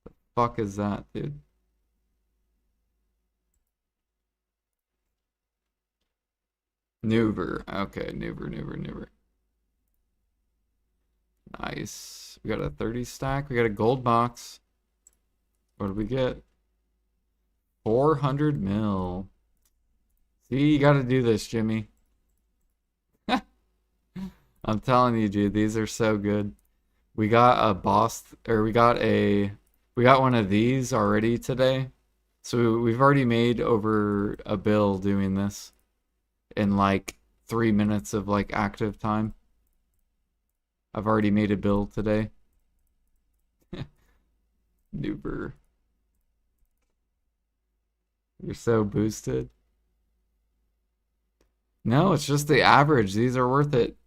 The fuck is that, dude? Nuber. Okay, Nuber. Nice. We got a 30 stack. We got a gold box. What did we get? 400 mil. See, you gotta do this, Jimmy. I'm telling you, dude, these are so good. We got a boss, or we got one of these already today. So we've already made over a bill doing this in like 3 minutes of like active time. I've already made a bill today. Nuber. You're so boosted. No, it's just the average. These are worth it.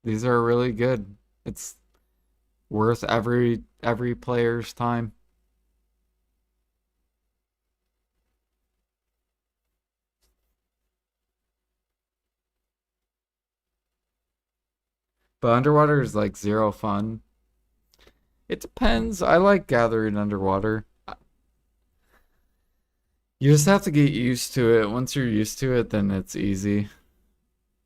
These are really good. It's worth every player's time. But underwater is like zero fun. It depends. I like gathering underwater. You just have to get used to it. Once you're used to it, then it's easy.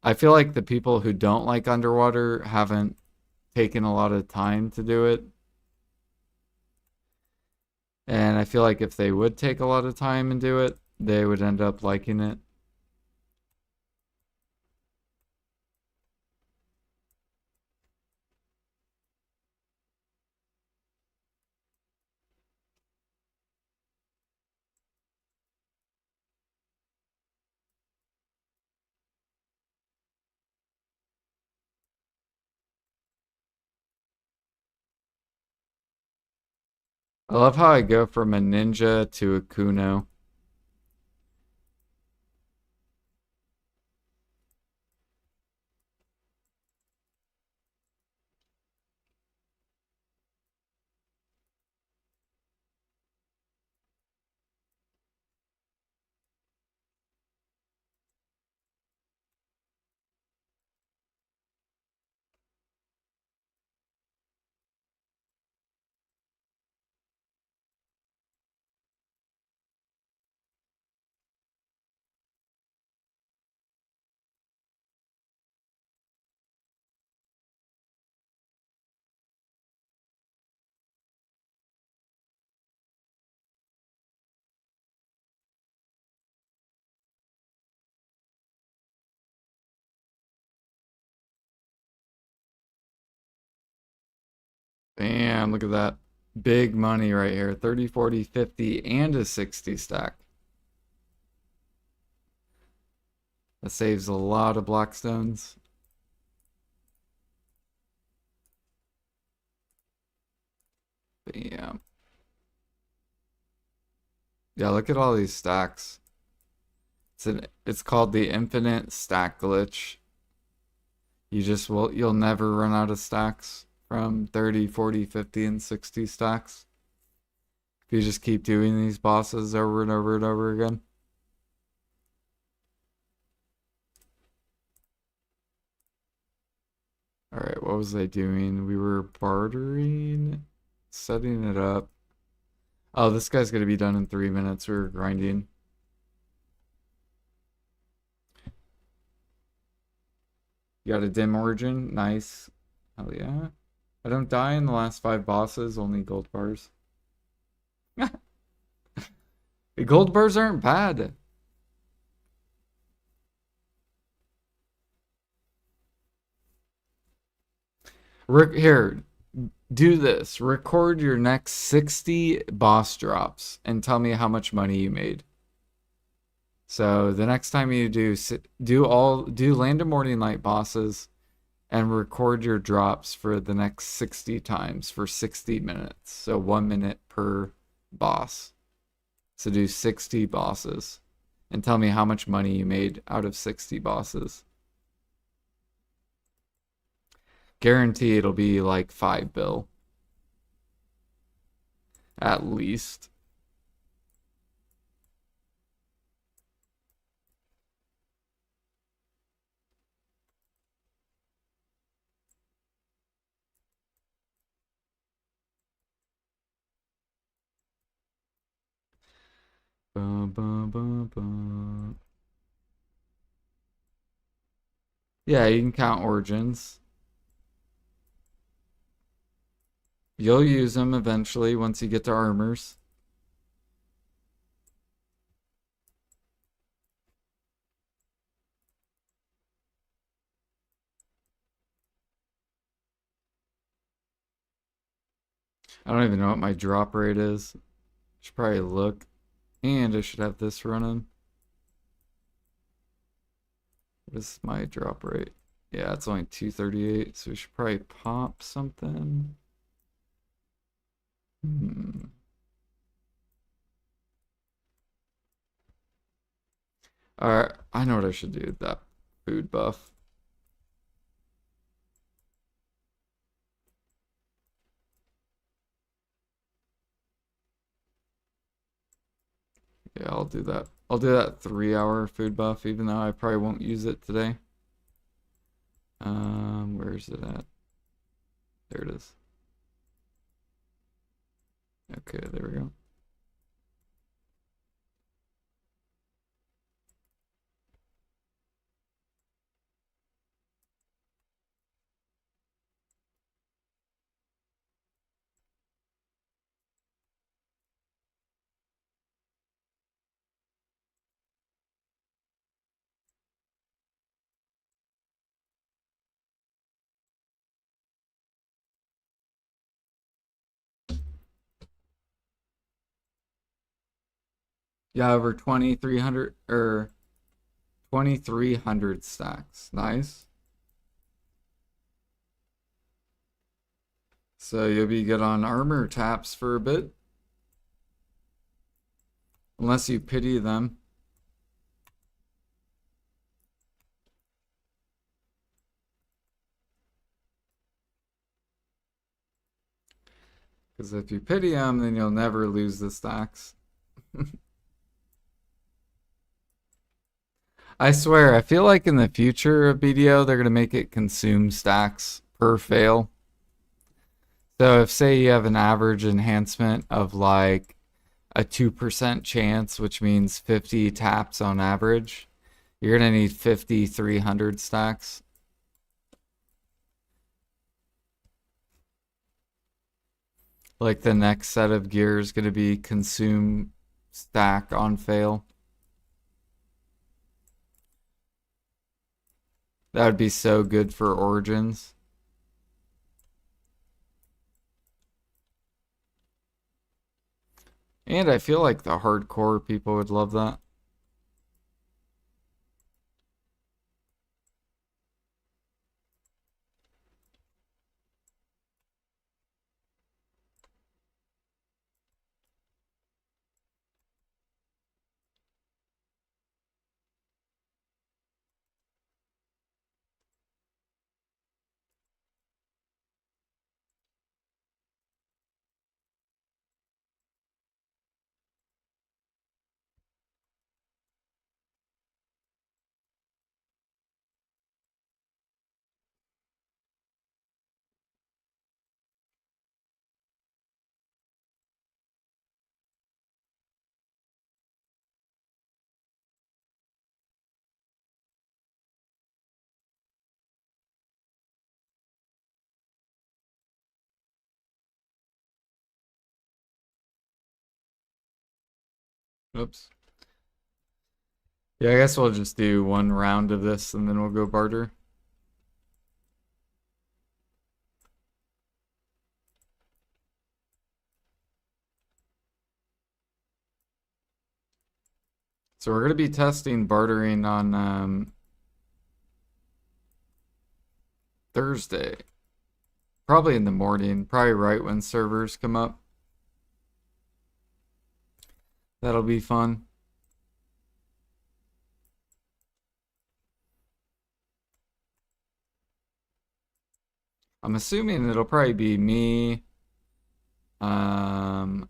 I feel like the people who don't like underwater haven't taken a lot of time to do it. And I feel like if they would take a lot of time and do it, they would end up liking it. I love how I go from a ninja to a kuno. Damn, look at that. Big money right here. 30, 40, 50, and a 60 stack. That saves a lot of blackstones. Bam. Yeah, look at all these stacks. It's called the infinite stack glitch. You'll never run out of stacks from 30, 40, 50, and 60 stacks. If you just keep doing these bosses over and over and over again. Alright, what was I doing? We were bartering, setting it up. Oh, this guy's gonna be done in 3 minutes. We were grinding. You got a dim origin. Nice. Hell yeah. I don't die in the last 5 bosses, only gold bars. The gold bars aren't bad. Here, do this. Record your next 60 boss drops and tell me how much money you made. So the next time you do Land of Morning Light bosses and record your drops for the next 60 times for 60 minutes. So 1 minute per boss. So do 60 bosses and tell me how much money you made out of 60 bosses. Guarantee it'll be like 5 bill. At least. Bum, bum, bum, bum. Yeah, you can count origins. You'll use them eventually once you get to armors. I don't even know what my drop rate is. Should probably look. And I should have this running. What is my drop rate? Yeah, it's only 238, so we should probably pop something. Alright, I know what I should do with that food buff. Yeah, I'll do that. I'll do that 3 hour food buff, even though I probably won't use it today. Where is it at? There it is. Okay, there we go. Yeah, over 2,300 or 2,300 stacks. Nice. So you'll be good on armor taps for a bit. Unless you pity them. Because if you pity them, then you'll never lose the stacks. I swear, I feel like in the future of BDO, they're going to make it consume stacks per fail. So if, say, you have an average enhancement of like a 2% chance, which means 50 taps on average, you're going to need 5,300 stacks. Like the next set of gear is going to be consume stack on fail. That would be so good for origins. And I feel like the hardcore people would love that. Oops. Yeah, I guess we'll just do one round of this and then we'll go barter. So we're gonna be testing bartering on Thursday. Probably in the morning, probably right when servers come up. That'll be fun. I'm assuming it'll probably be me. Garnier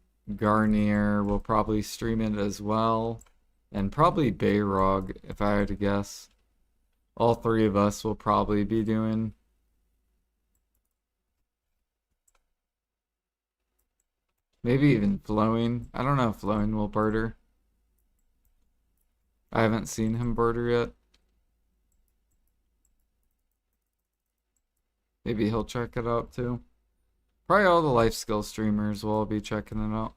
will probably stream it as well. And probably Bayrog, if I had to guess. All three of us will probably be doing. Maybe even Flowing. I don't know if Flowing will barter. I haven't seen him barter yet. Maybe he'll check it out too. Probably all the life skill streamers will all be checking it out.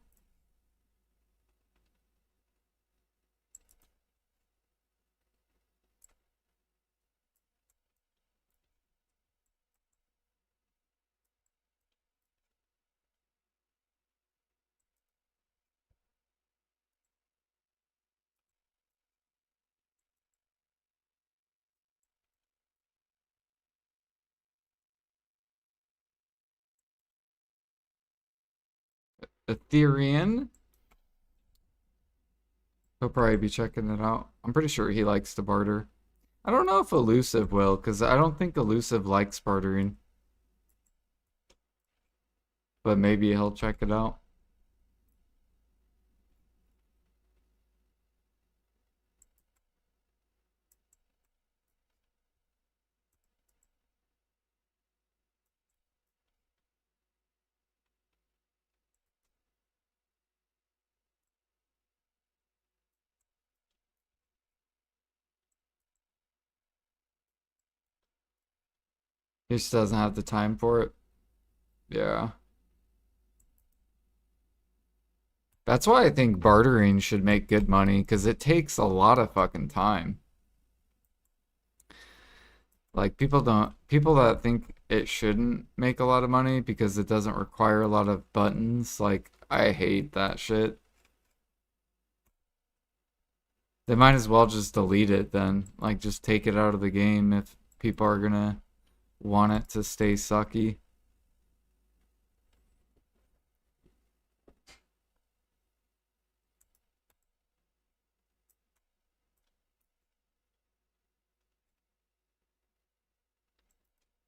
Ethereum. He'll probably be checking it out. I'm pretty sure he likes to barter. I don't know if Elusive will, because I don't think Elusive likes bartering. But maybe he'll check it out. He just doesn't have the time for it. Yeah. That's why I think bartering should make good money, because it takes a lot of fucking time. Like people that think it shouldn't make a lot of money because it doesn't require a lot of buttons, like I hate that shit. They might as well just delete it then. Like just take it out of the game if people are gonna want it to stay sucky.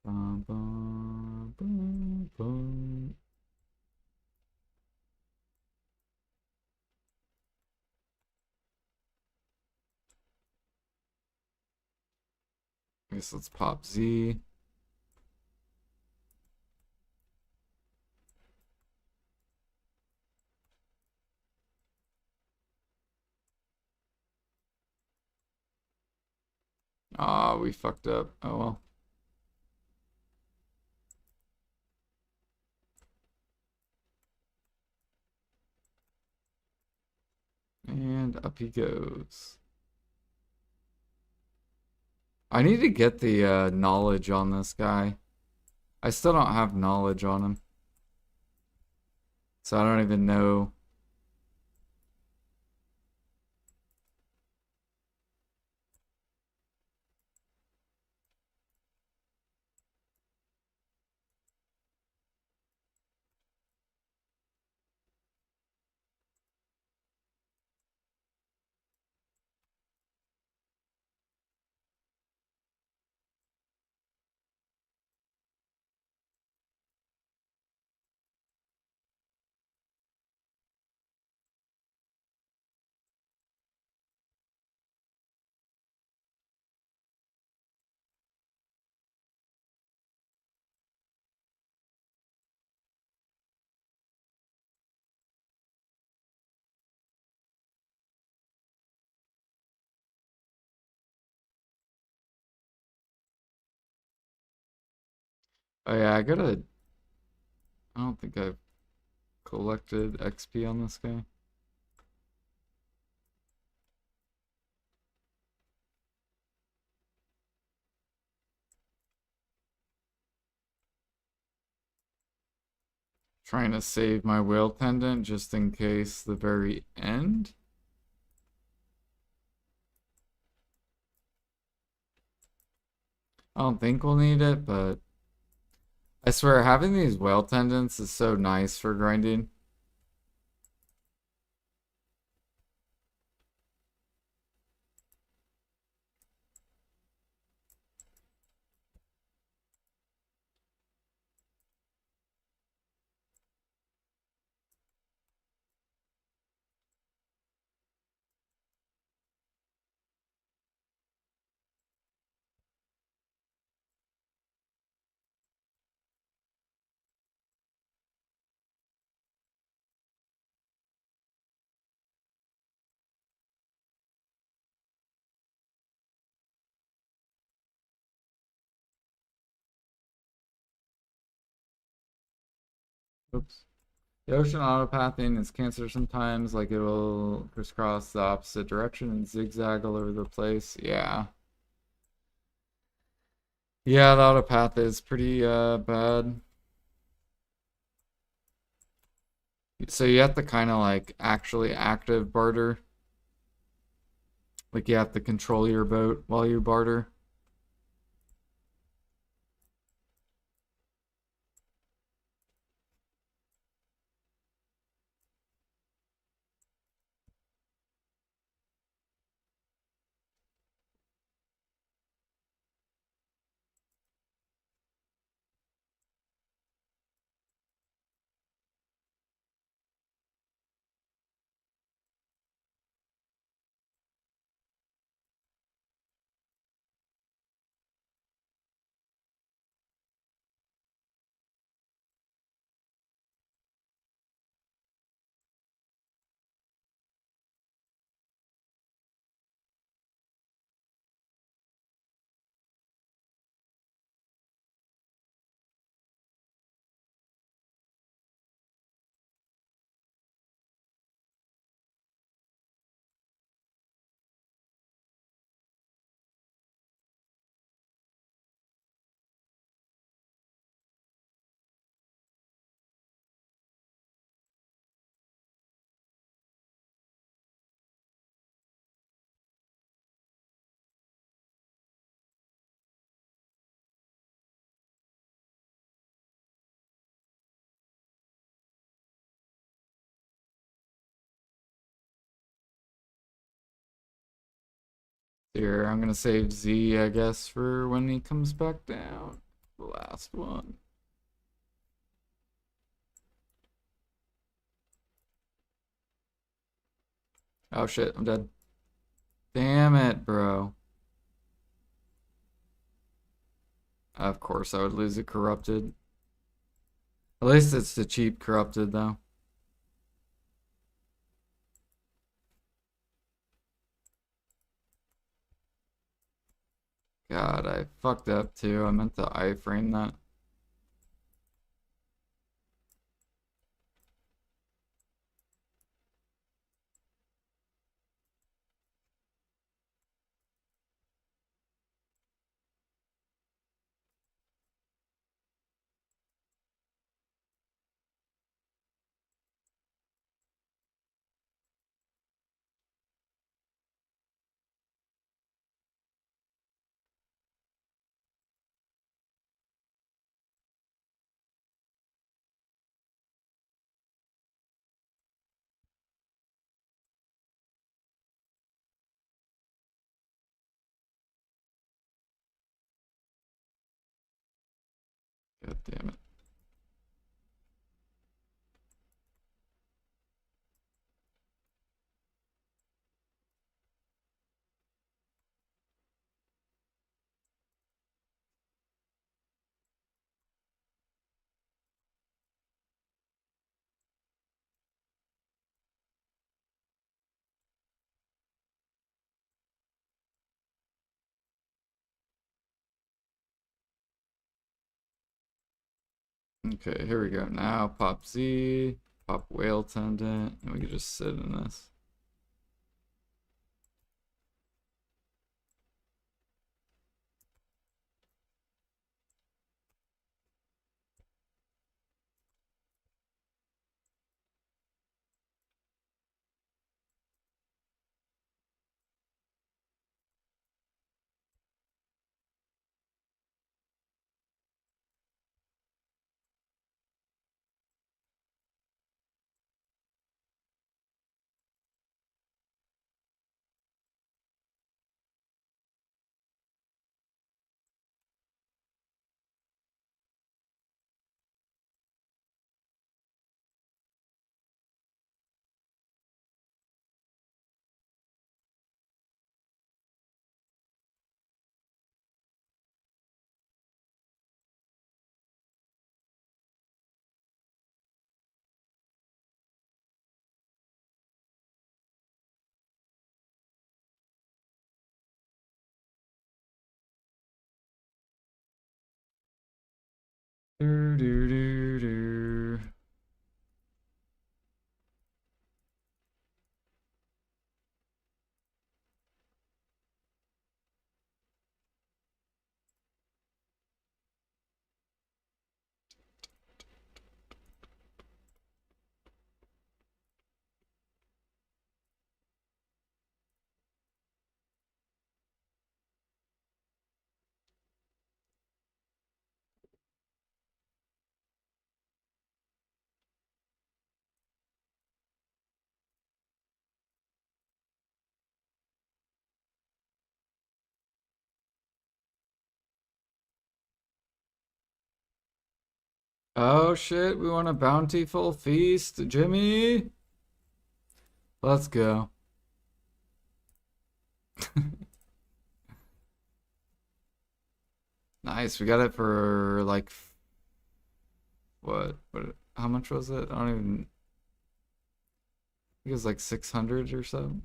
Bum, bum, bum, bum. I guess let's pop Z. Ah, we fucked up. Oh well. And up he goes. I need to get the knowledge on this guy. I still don't have knowledge on him. So I don't even know. Oh yeah, I don't think I've collected XP on this guy. Trying to save my whale pendant just in case the very end. I don't think we'll need it, but I swear having these whale tendons is so nice for grinding. Oops. The ocean autopathing is cancer sometimes, like it will crisscross the opposite direction and zigzag all over the place. Yeah. Yeah, the autopath is pretty bad. So you have to kind of like actually active barter. Like you have to control your boat while you barter. Here, I'm gonna save Z, I guess, for when he comes back down. The last one. Oh shit, I'm dead. Damn it, bro. Of course I would lose it corrupted. At least it's the cheap corrupted though. God, I fucked up too. I meant to iframe that. God damn it. Okay, here we go. Now pop Z, pop whale tendon, and we can just sit in this. Do, do, do, do. Oh shit, we want a bountiful feast, Jimmy. Let's go. Nice. We got it for like what how much was it? I don't even think it was like 600 or so.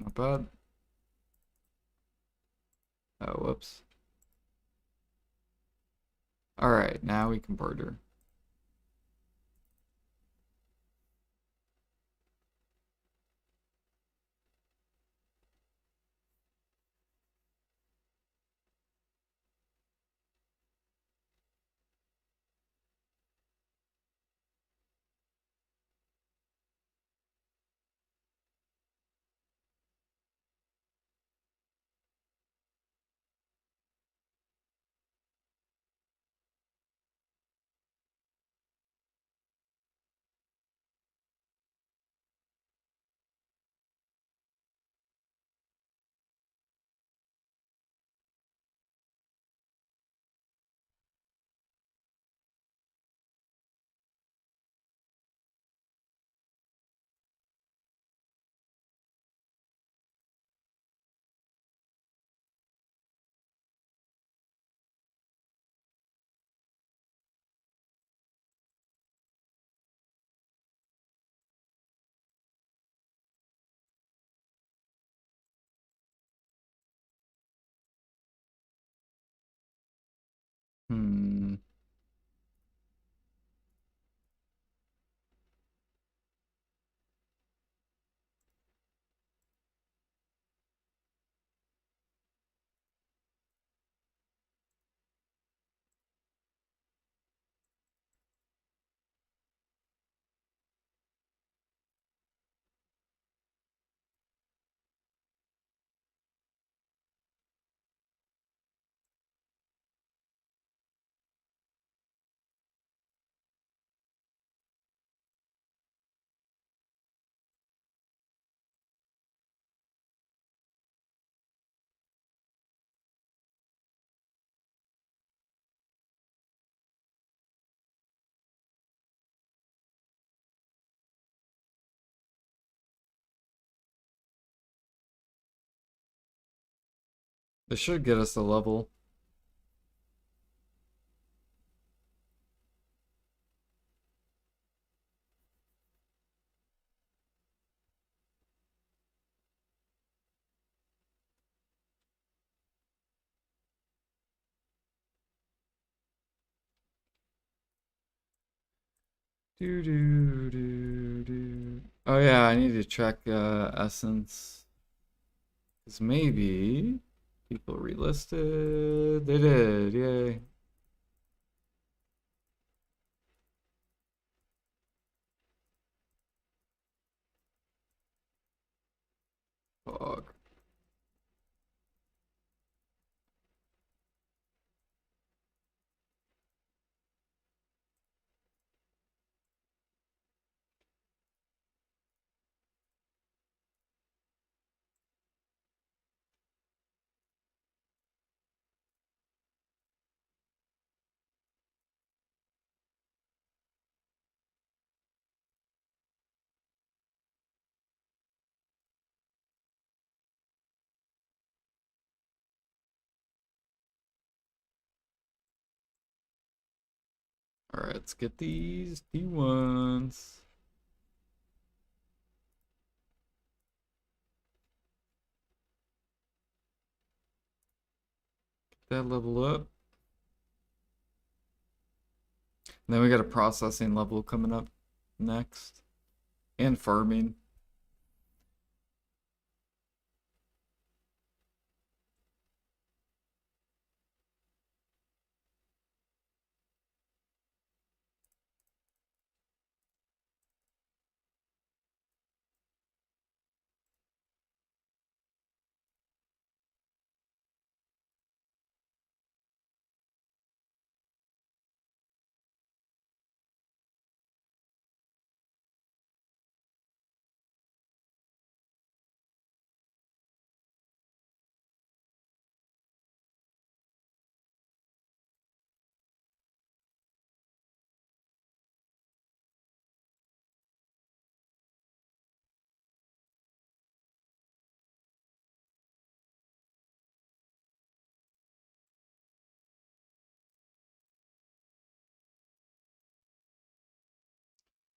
Not bad. Oh, whoops. All right, now we can barter. Hmm. This should get us a level. Do do do do. Oh yeah, I need to check essence. Because maybe people relisted. They did, yay. Fuck. Alright, let's get these D1s. Get that level up. Then we got a processing level coming up next. And farming.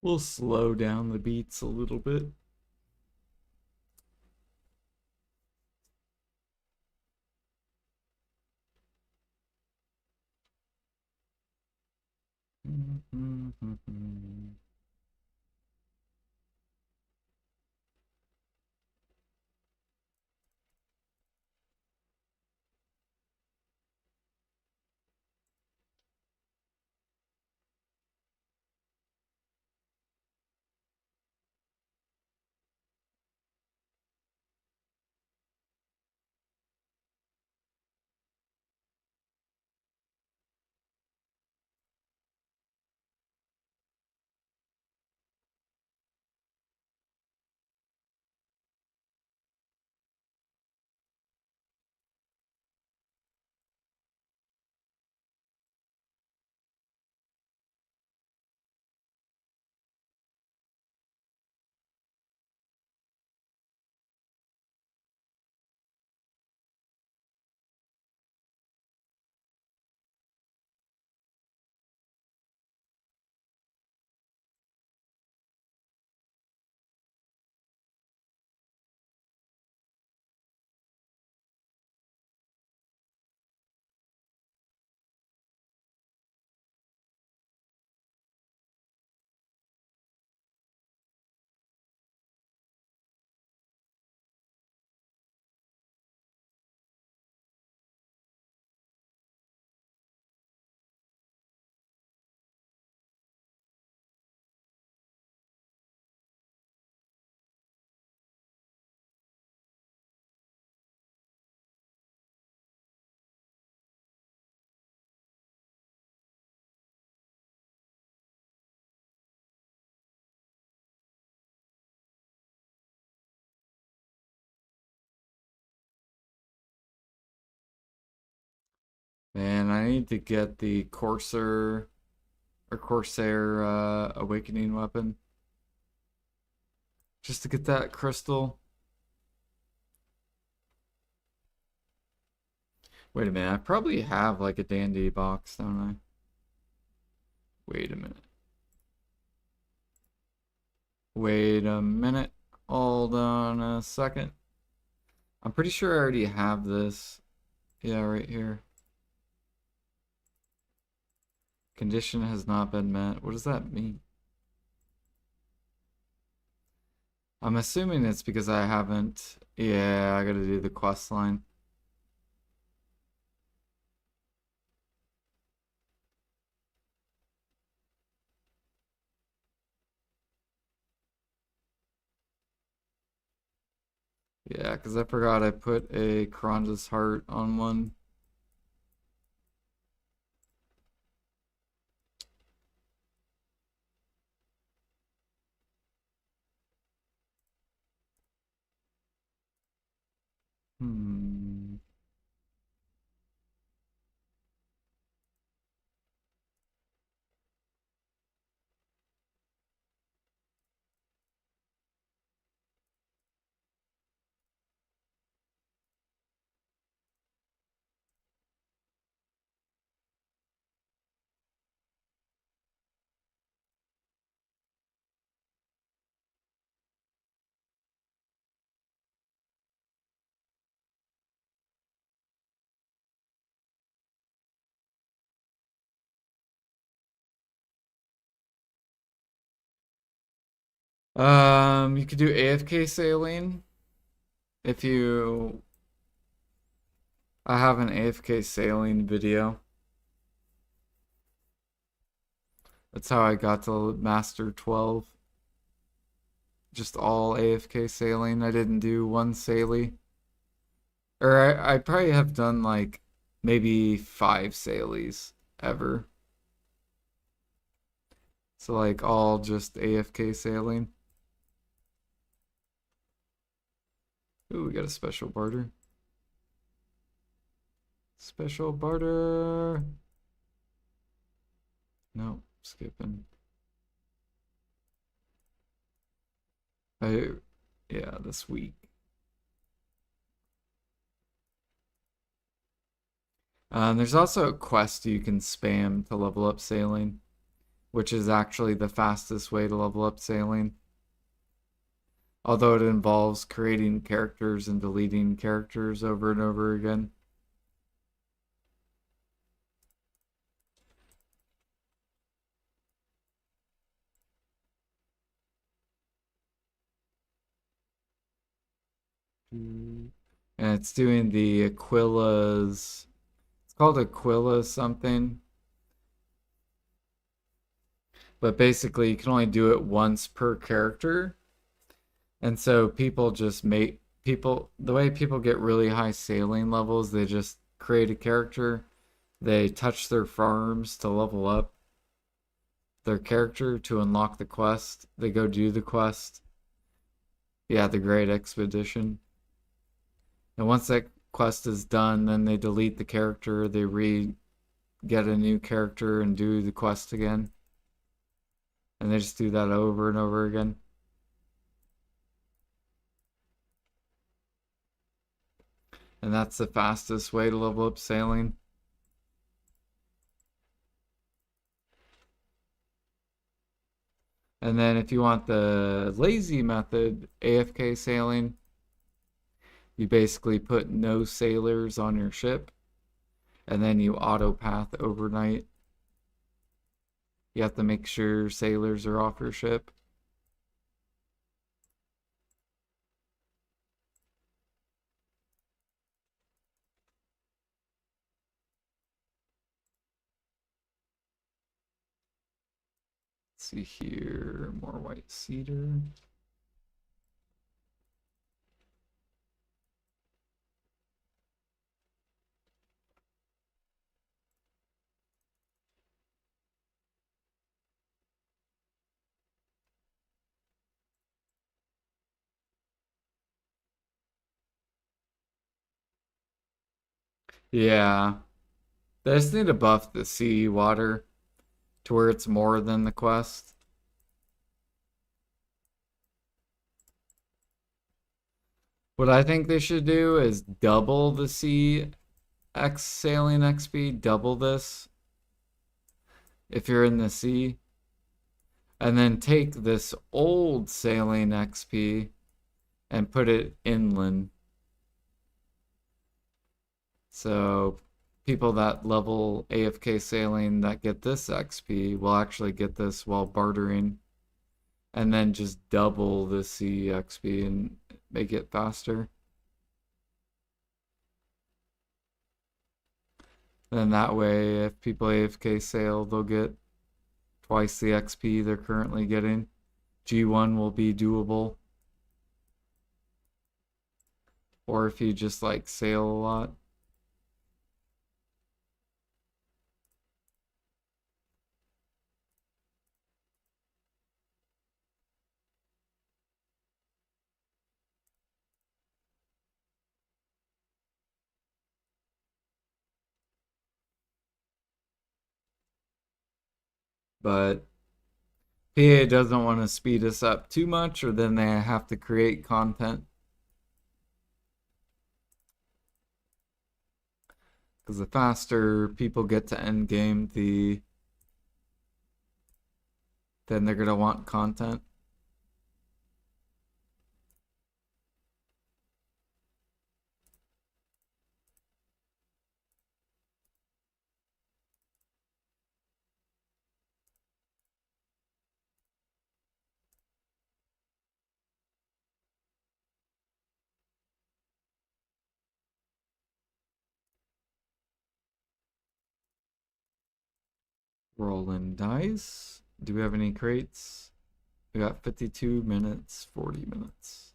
We'll slow down the beats a little bit. Man, I need to get the Corsair awakening weapon. Just to get that crystal. Wait a minute, I probably have like a dandy box, don't I? Wait a minute. Wait a minute. Hold on a second. I'm pretty sure I already have this. Yeah, right here. Condition has not been met. What does that mean? I'm assuming it's because I haven't. Yeah, I gotta do the quest line. Yeah, because I forgot I put a Karanda's heart on one. Hmm. You could do AFK sailing if you. I have an AFK sailing video. That's how I got to Master 12. Just all AFK sailing. I didn't do one sailie. Or I probably have done like maybe 5 sailies ever. So like all just AFK sailing. Ooh, we got a special barter. Special barter. No, skipping. I, yeah, this week. There's also a quest you can spam to level up sailing, which is actually the fastest way to level up sailing. Although it involves creating characters and deleting characters over and over again. And it's doing the Aquila's. It's called Aquila something. But basically, you can only do it once per character. And so people just make people the way people get really high sailing levels, they just create a character, they touch their farms to level up their character to unlock the quest. They go do the quest. Yeah, the Great Expedition. And once that quest is done, then they delete the character, they get a new character and do the quest again. And they just do that over and over again. And that's the fastest way to level up sailing. And then if you want the lazy method, AFK sailing, you basically put no sailors on your ship, and then you auto path overnight. You have to make sure sailors are off your ship. Let's see here, more white cedar. Yeah, they just need to buff the sea water to where it's more than the quest. What I think they should do is double the sea X sailing XP, double this if you're in the sea, and then take this old sailing XP and put it inland. So people that level AFK sailing that get this XP will actually get this while bartering, and then just double the sea XP and make it faster. Then that way, if people AFK sail, they'll get twice the XP they're currently getting. G1 will be doable. Or if you just like sail a lot. But PA doesn't want to speed us up too much, or then they have to create content. Because the faster people get to end game, then they're gonna want content. Rolling dice. Do we have any crates? We got 52 minutes, 40 minutes.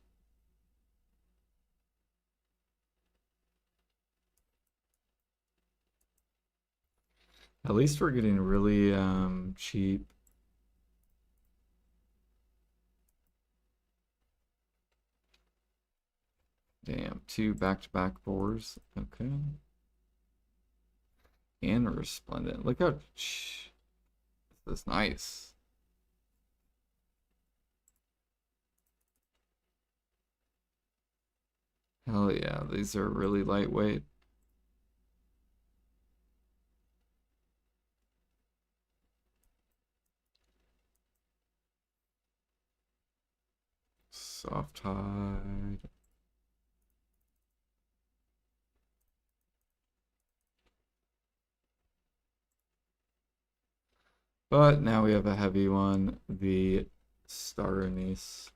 At least we're getting really cheap. Damn, 2 back-to-back fours. Okay. And resplendent. Look how this is nice. Hell yeah, these are really lightweight. Soft hide. But now we have a heavy one, the star anise.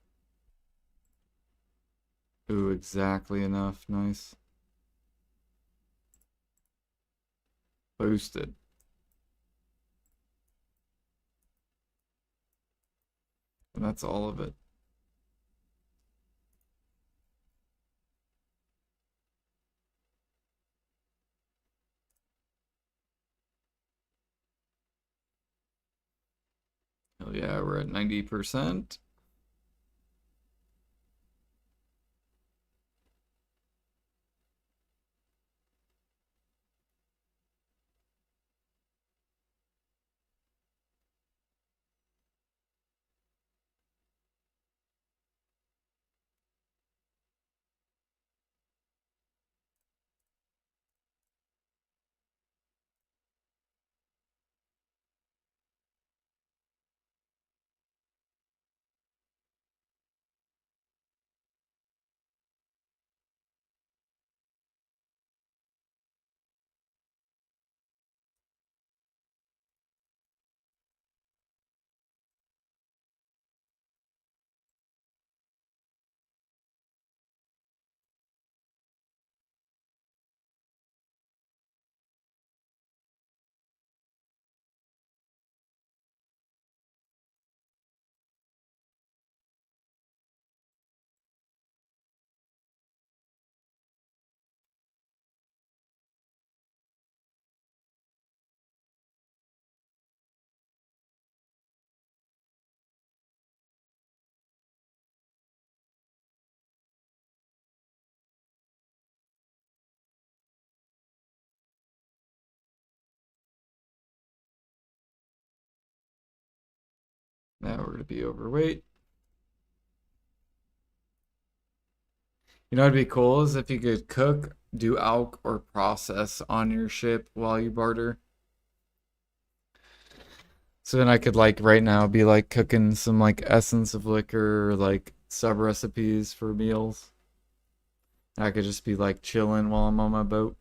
Ooh, exactly enough. Nice. Boosted. And that's all of it. Hell yeah, we're at 90%. Now we're gonna be overweight. You know what'd be cool is if you could cook, do alk, or process on your ship while you barter. So then I could like right now be like cooking some like essence of liquor or like sub recipes for meals. And I could just be like chilling while I'm on my boat.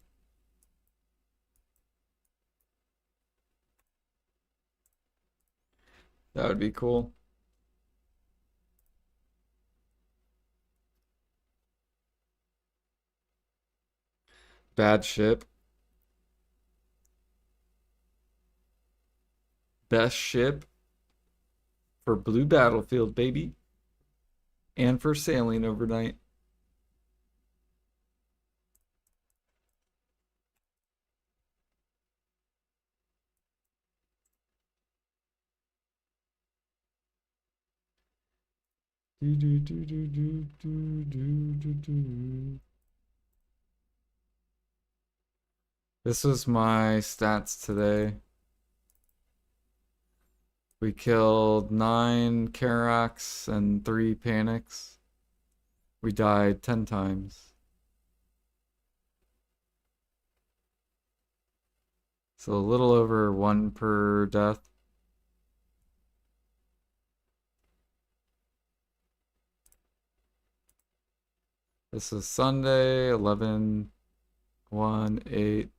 That would be cool. Bad ship. Best ship for Blue Battlefield, baby. And for sailing overnight. Do, do, do, do, do, do, do, do, do. This was my stats today. We killed 9 Karaks and 3 Panics. We died 10 times. So a little over 1 per death. This is Sunday, 11/1/8.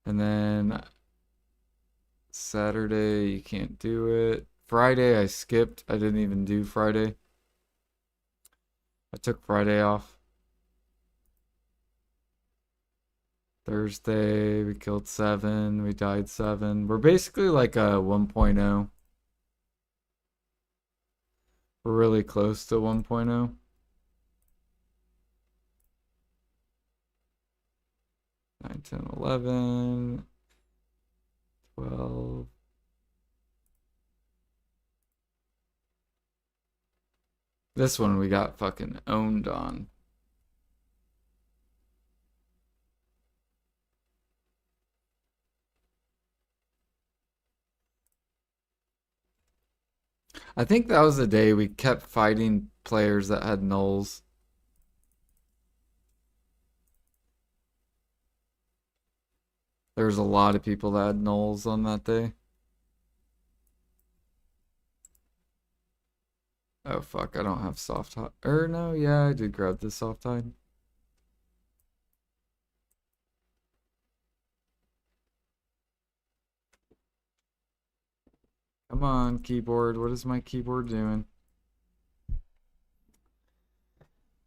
And then Saturday, you can't do it. Friday, I skipped. I didn't even do Friday. I took Friday off. Thursday, we killed 7. We died 7. We're basically like a 1.0. We're really close to 1.0. 9, 10, 11, 12. This one we got fucking owned on. I think that was the day we kept fighting players that had nulls. There's a lot of people that had nulls on that day. Oh fuck, I don't have soft hide. No, yeah, I did grab the soft hide. Come on, keyboard. What is my keyboard doing?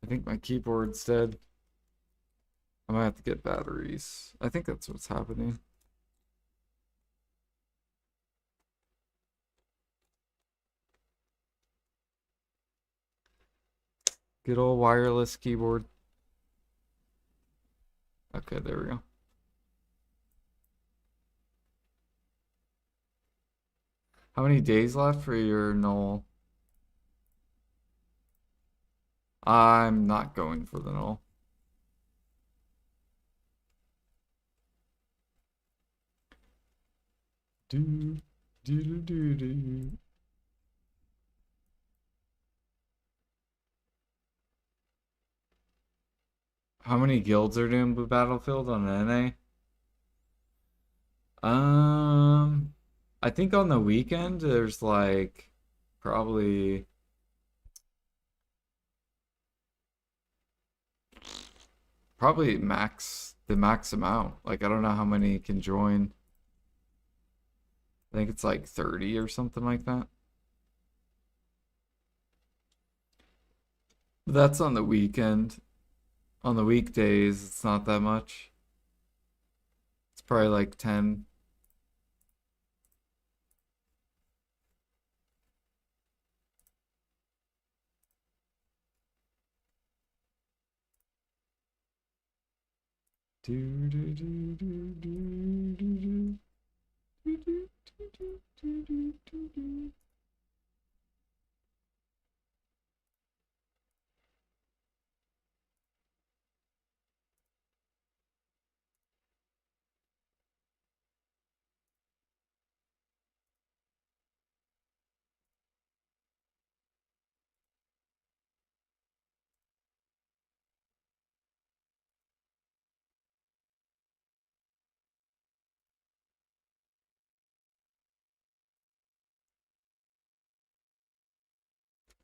I think my keyboard's dead. I might have to get batteries. I think that's what's happening. Good old wireless keyboard. Okay, there we go. How many days left for your null? I'm not going for the null. Do, do, do, do, do. How many guilds are doing Blue Battlefield on NA? I think on the weekend there's like probably the max amount. Like I don't know how many can join. I think it's like 30 or something like that. But that's on the weekend. On the weekdays, it's not that much. It's probably like 10. Do, do, do, do, do, do, do. Do, do, do, do, do, do, do, do.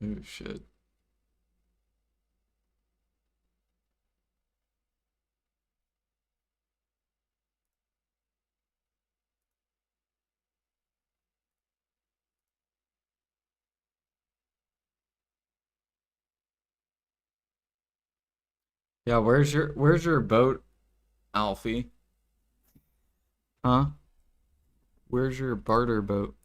Oh shit. Yeah, where's your boat, Alfie? Huh? Where's your barter boat?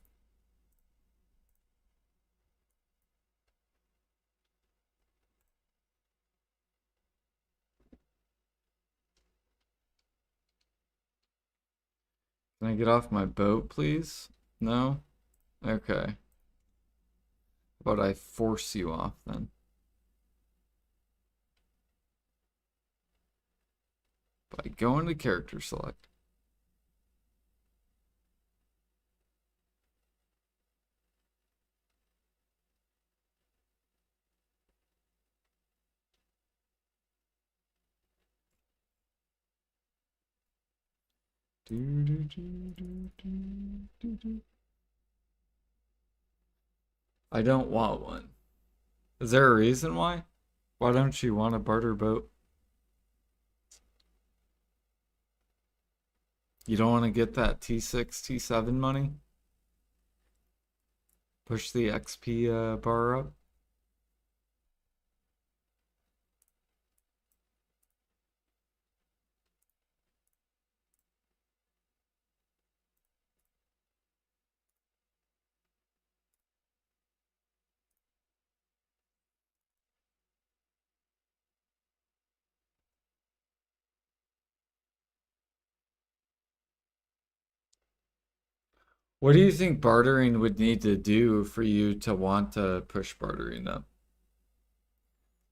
Can I get off my boat, please? No? Okay. How about I force you off then? By going to character select. Do, do, do, do, do, do, do. I don't want one. Is there a reason why? Why don't you want a barter boat? You don't want to get that T6, T7 money? Push the XP bar up? What do you think bartering would need to do for you to want to push bartering up?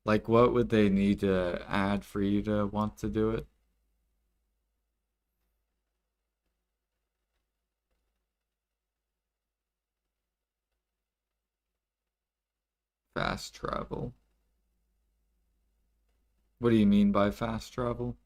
Like, what would they need to add for you to want to do it? Fast travel. What do you mean by fast travel?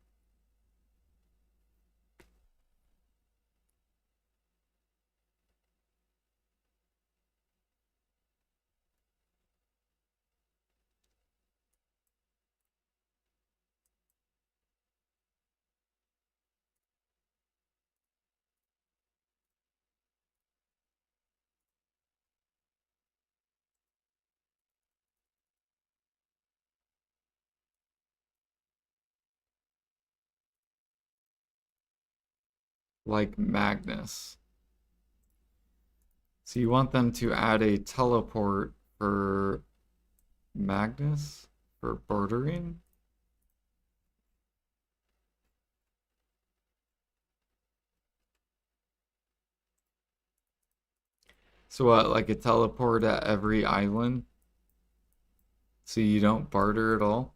Like Magnus. So you want them to add a teleport for Magnus? For bartering? So what, like a teleport at every island? So you don't barter at all?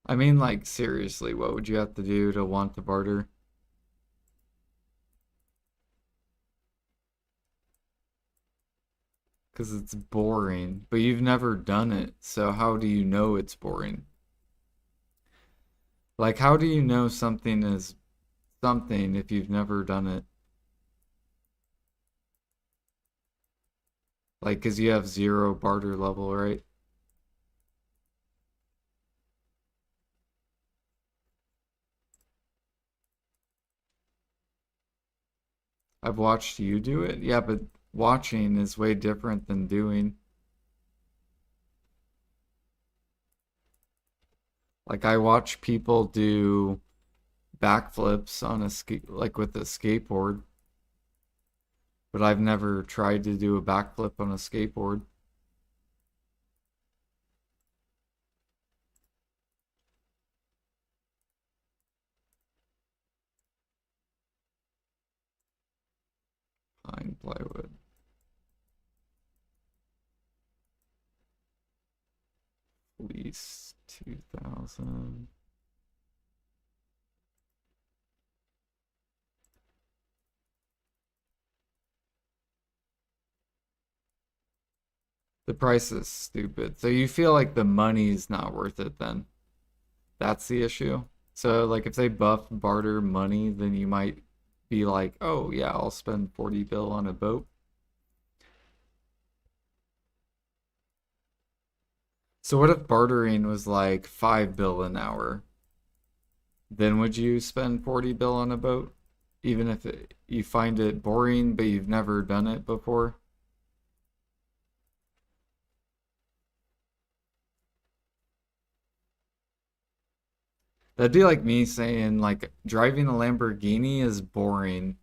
I mean, like, seriously, what would you have to do to want to barter? Because it's boring, but you've never done it, so how do you know it's boring? Like, how do you know something is something if you've never done it? Like, because you have zero barter level, right? I've watched you do it. Yeah, but watching is way different than doing. Like, I watch people do backflips on a like with a skateboard, but I've never tried to do a backflip on a skateboard. Pine plywood. Police 2000. The price is stupid. So you feel like the money's not worth it then. That's the issue. So like if they buff barter money, then you might be like, "Oh yeah, I'll spend 40 bill on a boat." So what if bartering was like 5 bill an hour? Then would you spend 40 bill on a boat? Even if you find it boring, but you've never done it before? That'd be like me saying like driving a Lamborghini is boring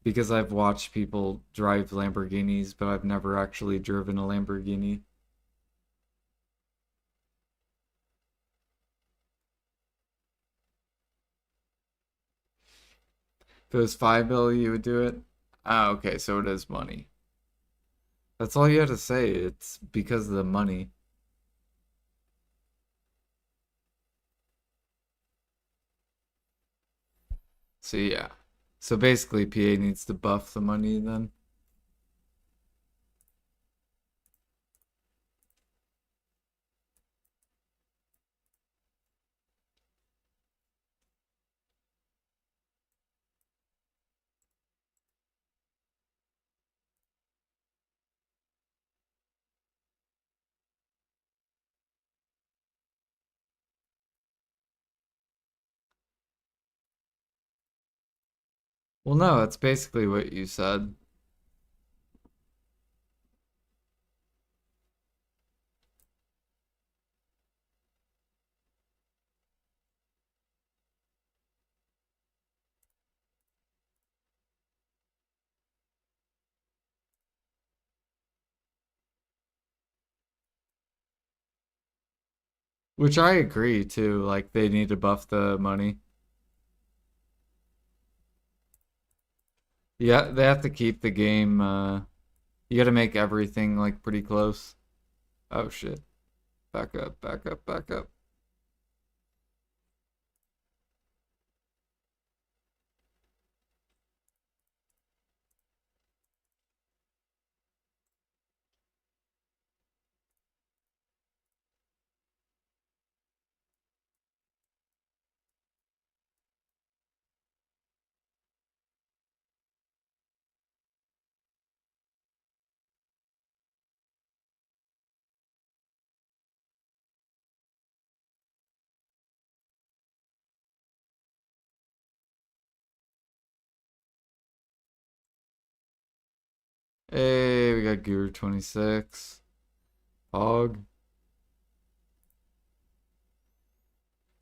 because I've watched people drive Lamborghinis, but I've never actually driven a Lamborghini. If it was 5 bill, you would do it? Ah, okay, so it is money. That's all you had to say. It's because of the money. So yeah. So basically PA needs to buff the money then. Well, no, it's basically what you said. Which I agree too. Like they need to buff the money. Yeah, they have to keep the game. You got to make everything like pretty close. Oh shit! Back up! Back up! Back up! Hey, we got Gear 26. Hog.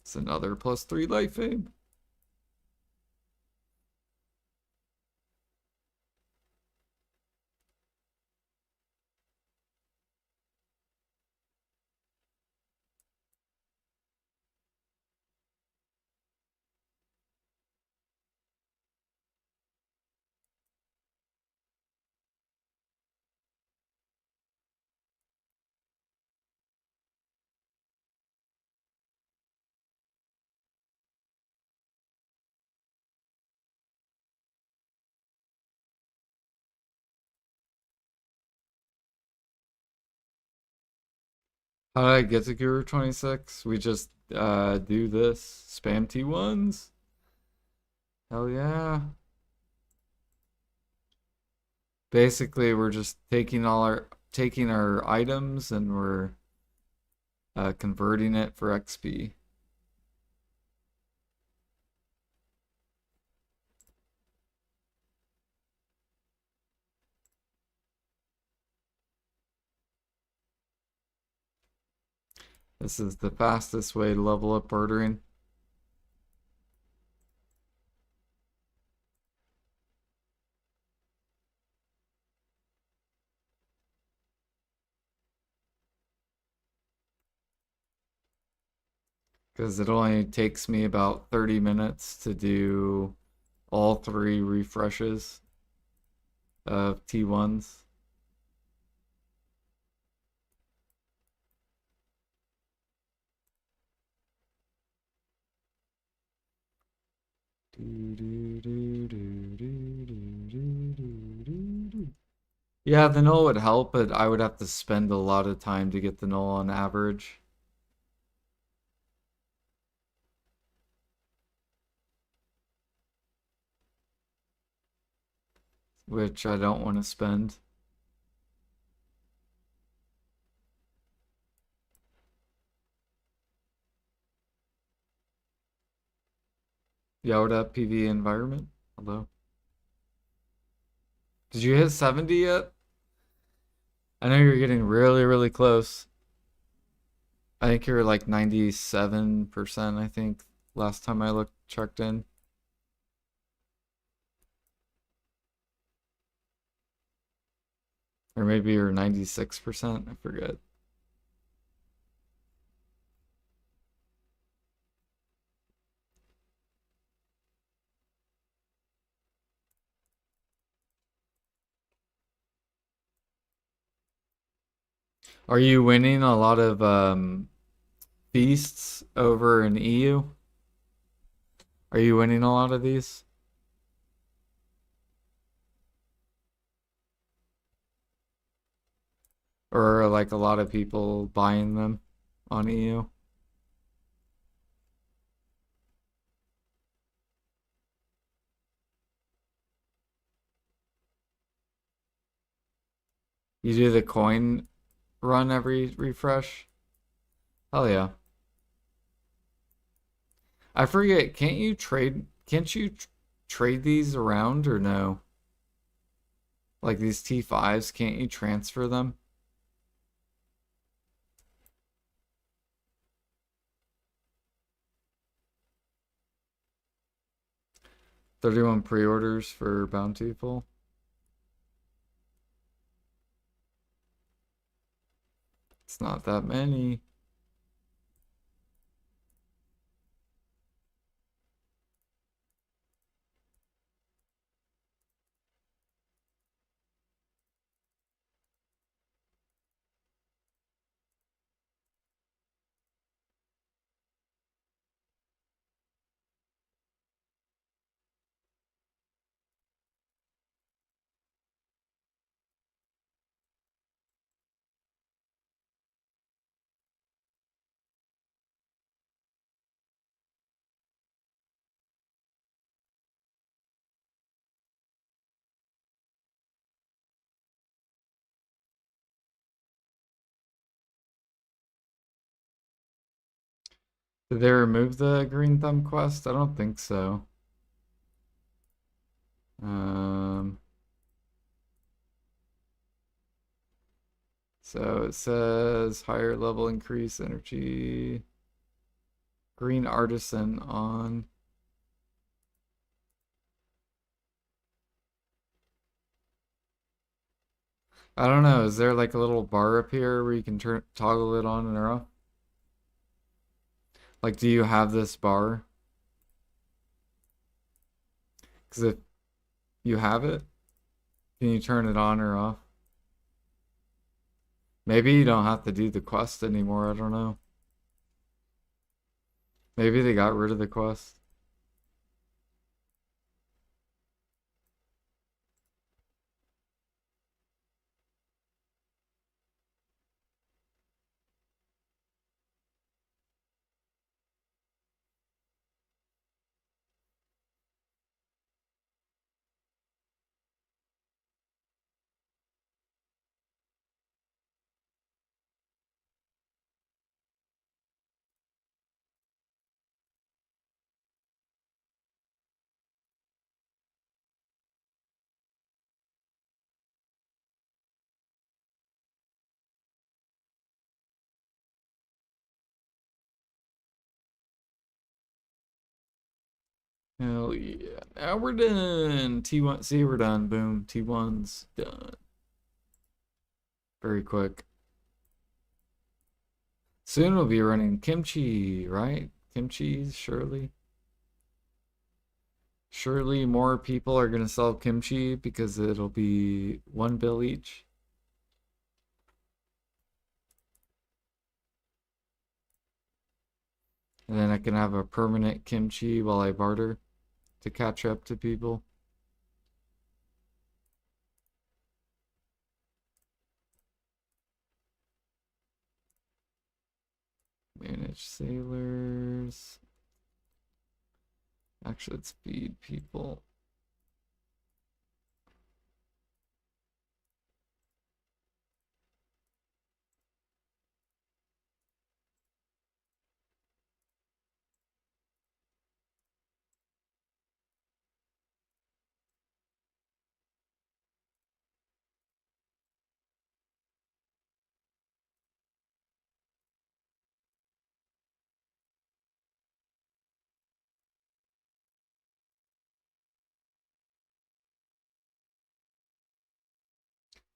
It's another +3 life aim. How did I get to Gear 26? We just do this. Spam T1s. Hell yeah. Basically, we're just taking our items and we're converting it for XP. This is the fastest way to level up bartering. Because it only takes me about 30 minutes to do all 3 refreshes of T1s. Yeah, the null would help, but I would have to spend a lot of time to get the null on average. Which I don't want to spend. Yoda PV environment. Hello. Did you hit 70 yet? I know you're getting really, really close. I think you're like 97%, I think, last time I looked, checked in. Or maybe you're 96%, I forget. Are you winning a lot of feasts over in EU? Are you winning a lot of these? Or are like a lot of people buying them on EU? You do the coin run every refresh? Hell yeah. I forget, can't you trade these around or no? Like these T5s, can't you transfer them? 31 pre-orders for Bountiful. It's not that many. Did they remove the green thumb quest? I don't think so. Um, so it says higher level increase energy. Green artisan on. I don't know. Is there like a little bar up here where you can turn toggle it on and off? Like, do you have this bar? Because if you have it, can you turn it on or off? Maybe you don't have to do the quest anymore. I don't know. Maybe they got rid of the quest. Hell yeah. Now we're done. T1, see, we're done. Boom. T1's done. Very quick. Soon we'll be running kimchi, right? Kimchi, surely. Surely more people are gonna sell kimchi because it'll be 1 bill each. And then I can have a permanent kimchi while I barter to catch up to people. Manage sailors. Actually, let's feed people.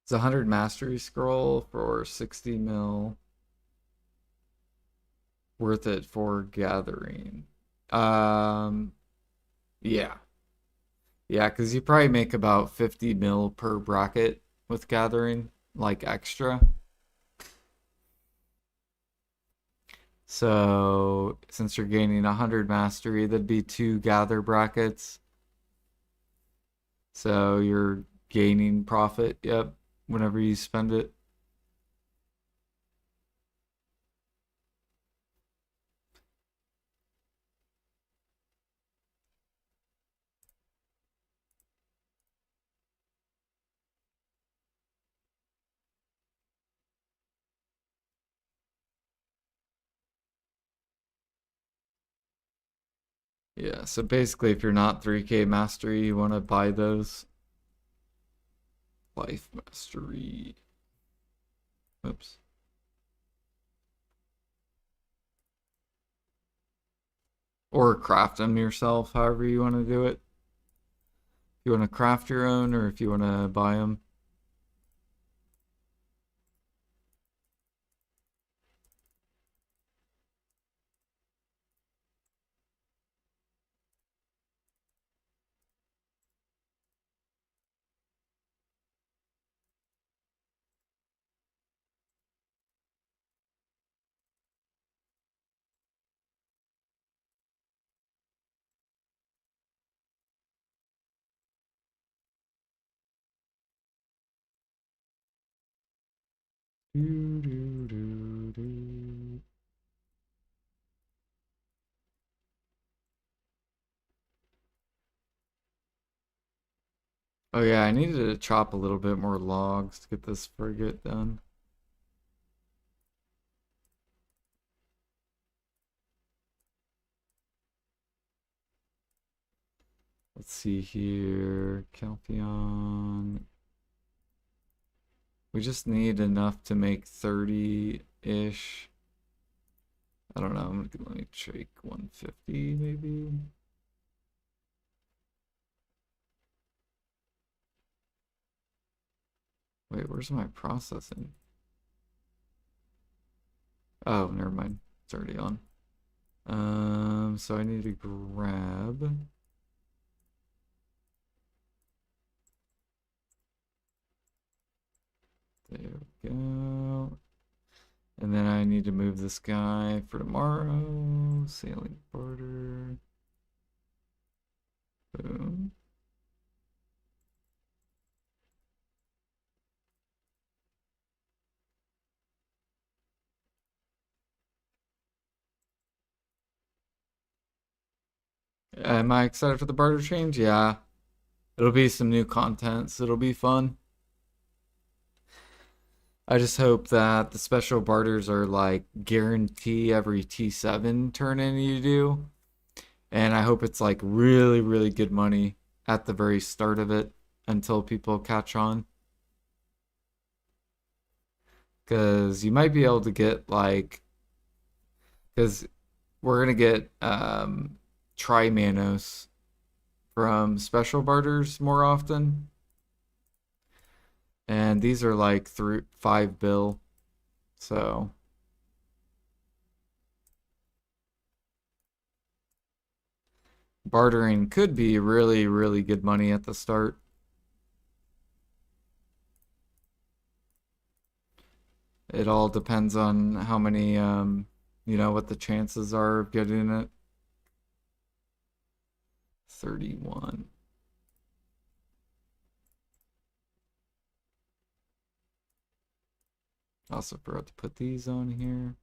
It's 100 mastery scroll for 60 mil. Worth it for gathering. Um, yeah. Yeah, because you probably make about 50 mil per bracket with gathering, like extra. So since you're gaining 100 mastery, that'd be 2 gather brackets. So you're gaining profit, yep, whenever you spend it. Yeah, so basically if you're not 3K mastery, you want to buy those. Life mastery. Oops. Or craft them yourself, however you want to do it. If you want to craft your own or if you want to buy them. Do, do, do, do. Oh yeah, I needed to chop a little bit more logs to get this frigate done. Let's see here. Calpheon. We just need enough to make 30-ish. I don't know. Let me take 150 maybe. Wait, where's my processing? Oh, never mind. It's already on. So I need to grab. There we go. And then I need to move this guy for tomorrow. Sailing border. Boom. Am I excited for the barter change? Yeah. It'll be some new content, so it'll be fun. I just hope that the special barters are like guarantee every T7 turn in you do. And I hope it's like really, really good money at the very start of it until people catch on. Because you might be able to get like, because we're going to get Tri-Manos from special barters more often. And these are like 5 bill. So bartering could be really, really good money at the start. It all depends on how many, what the chances are of getting it. 31. Also forgot to put these on here.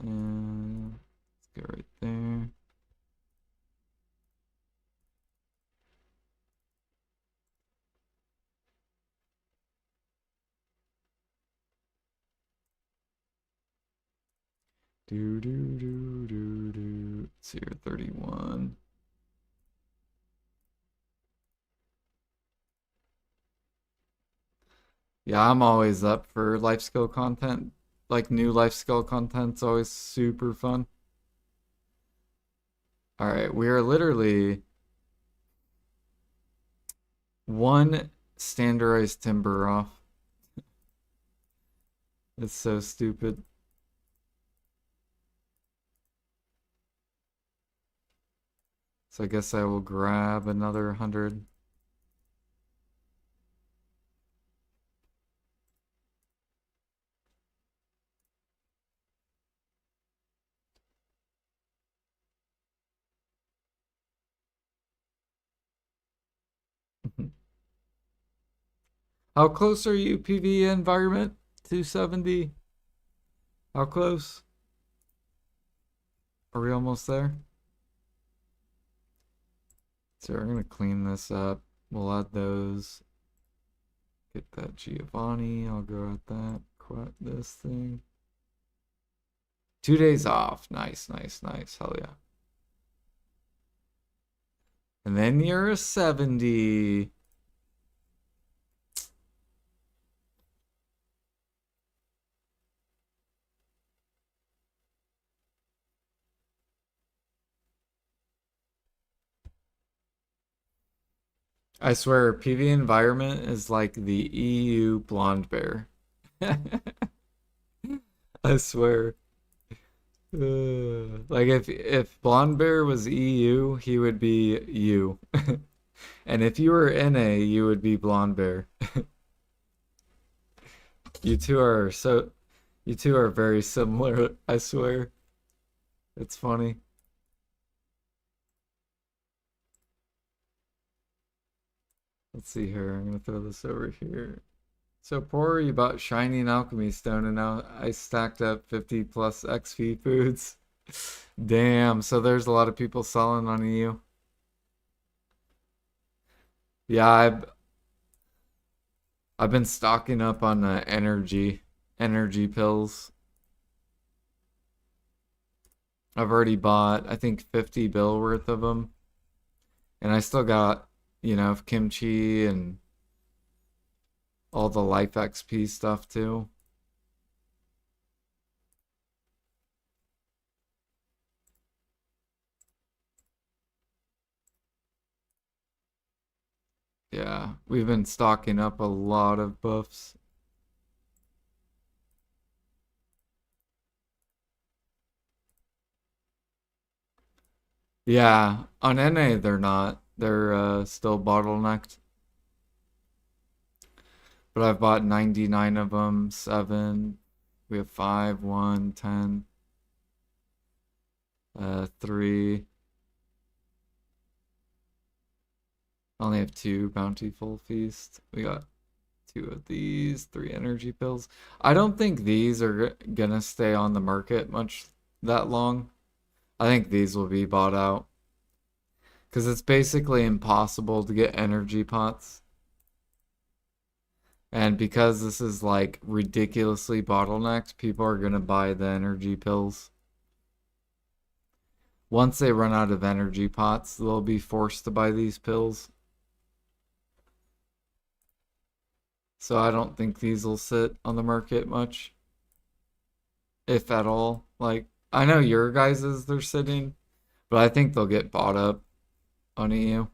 And let's go right there. Do do do do do. It's here, 31. Yeah, I'm always up for life skill content. Like new life skill content's always super fun. All right, we are literally one standardized timber off. It's so stupid. So I guess I will grab another 100. How close are you, PV environment? 270? How close? Are we almost there? So we're gonna clean this up. We'll add those. Get that Giovanni. I'll go at that. Quit this thing. 2 days off. Nice, nice, nice. Hell yeah. And then you're a 70. I swear, PV environment is like the EU blonde bear. I swear. Like if blonde bear was EU, he would be you. And if you were NA, you would be blonde bear. You two are so you two are very similar, I swear. It's funny. Let's see here. I'm gonna throw this over here. So poor you bought Shining Alchemy Stone and now I stacked up 50 plus XP foods. Damn, so there's a lot of people selling on you. Yeah, I've been stocking up on energy pills. I've already bought, I think, 50 bill worth of them. And I still got, kimchi and all the Life XP stuff too. Yeah, we've been stocking up a lot of buffs. Yeah, on NA they're not. They're still bottlenecked. But I've bought 99 of them, 7. We have 5, 1, 10, 3. I only have 2 Bountiful Feast. We got 2 of these, 3 energy pills. I don't think these are gonna stay on the market much that long. I think these will be bought out. Because it's basically impossible to get energy pots. And because this is like ridiculously bottlenecked, people are gonna buy the energy pills. Once they run out of energy pots, they'll be forced to buy these pills. So I don't think these will sit on the market much, if at all. Like, I know your guys's they're sitting, but I think they'll get bought up on EU.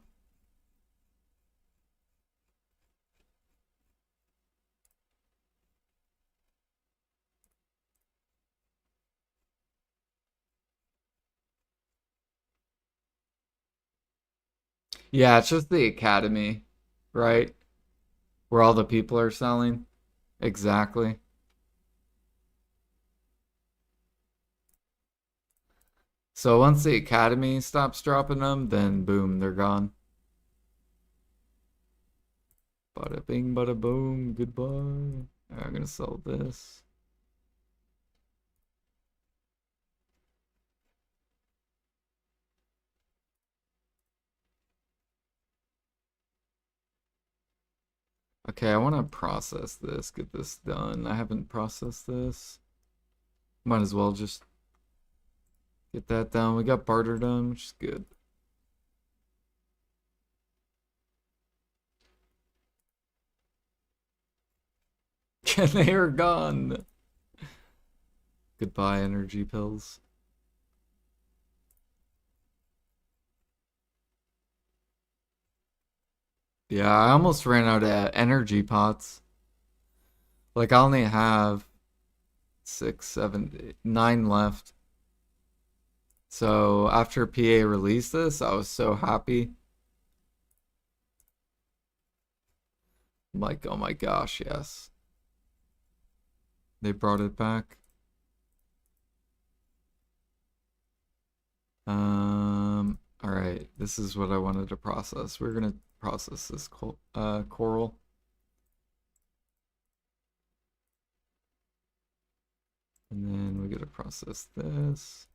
Yeah, it's just the academy, right? Where all the people are selling. Exactly. So once the academy stops dropping them, then boom, they're gone. Bada bing, bada boom, goodbye. I'm gonna sell this. Okay, I want to process this, get this done. I haven't processed this. Might as well just get that done. We got barter done, which is good. They are gone. Goodbye, energy pills. Yeah, I almost ran out of energy pots. Like, I only have 6, 7, 9 left. So after PA released this, I was so happy. I'm like, oh my gosh, yes. They brought it back. All right, this is what I wanted to process. We're gonna process this coral. And then we gotta process this.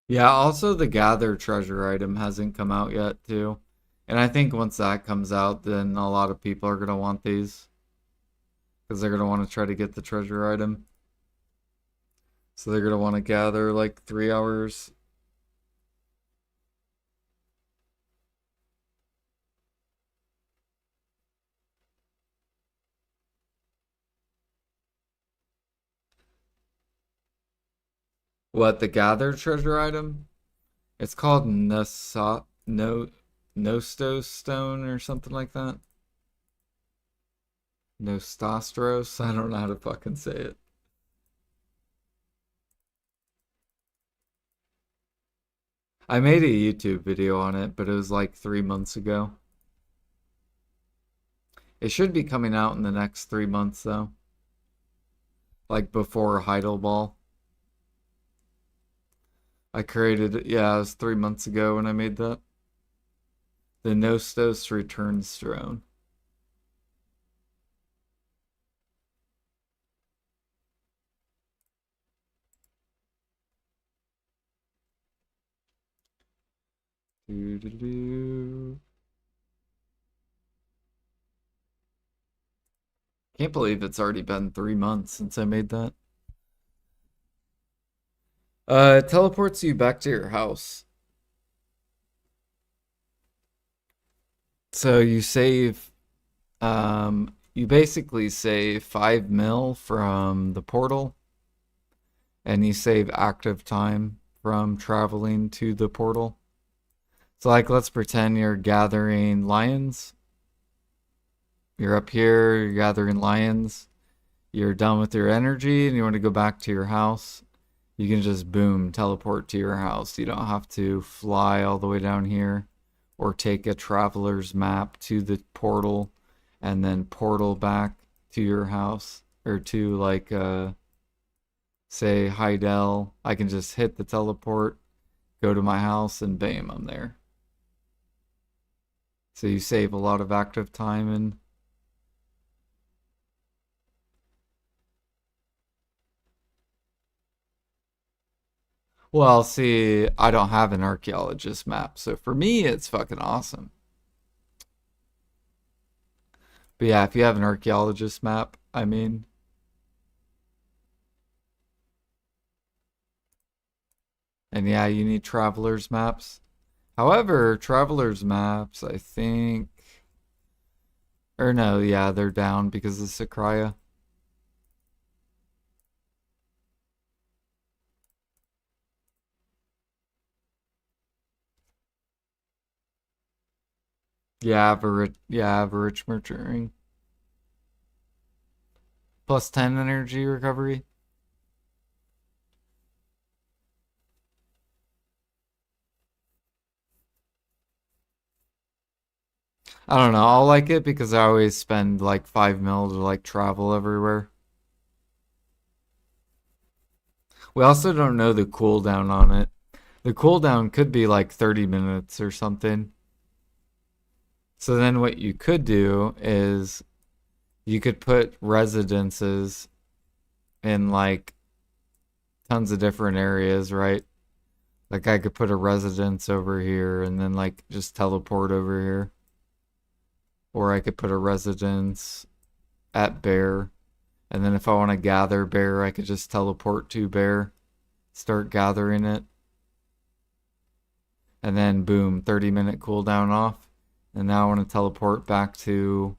Yeah, also the gather treasure item hasn't come out yet too. And I think once that comes out, then a lot of people are gonna want these because they're gonna want to try to get the treasure item. So they're gonna want to gather like 3 hours. What, the gather treasure item? It's called no Nosto Stone or something like that. Nostastros? I don't know how to fucking say it. I made a YouTube video on it, but it was like 3 months ago. It should be coming out in the next 3 months, though. Like before Heidelball. I created it, yeah, it was 3 months ago when I made that. The Nostos Returns drone. Doo -doo -doo. Can't believe it's already been 3 months since I made that. It teleports you back to your house. So you basically save 5 mil from the portal, and you save active time from traveling to the portal. So like, let's pretend you're gathering lions. You're up here, you're gathering lions. You're done with your energy and you want to go back to your house. You can just boom, teleport to your house. You don't have to fly all the way down here or take a traveler's map to the portal and then portal back to your house or to like say Heidel. I can just hit the teleport, go to my house, and bam, I'm there. So you save a lot of active time. And well, see, I don't have an archaeologist map, so for me it's fucking awesome. But yeah, if you have an archaeologist map, I mean, and yeah, you need travelers maps. However, travelers maps, I think, or no, yeah, they're down because of Sakraya. Yeah, I have a rich merchant ring. Plus 10 energy recovery. I don't know. I'll like it because I always spend like 5 mil to like travel everywhere. We also don't know the cooldown on it. The cooldown could be like 30 minutes or something. So then what you could do is you could put residences in like tons of different areas, right? Like I could put a residence over here and then like just teleport over here. Or I could put a residence at Bear. And then if I want to gather Bear, I could just teleport to Bear, start gathering it. And then boom, 30-minute cooldown off. And now I want to teleport back to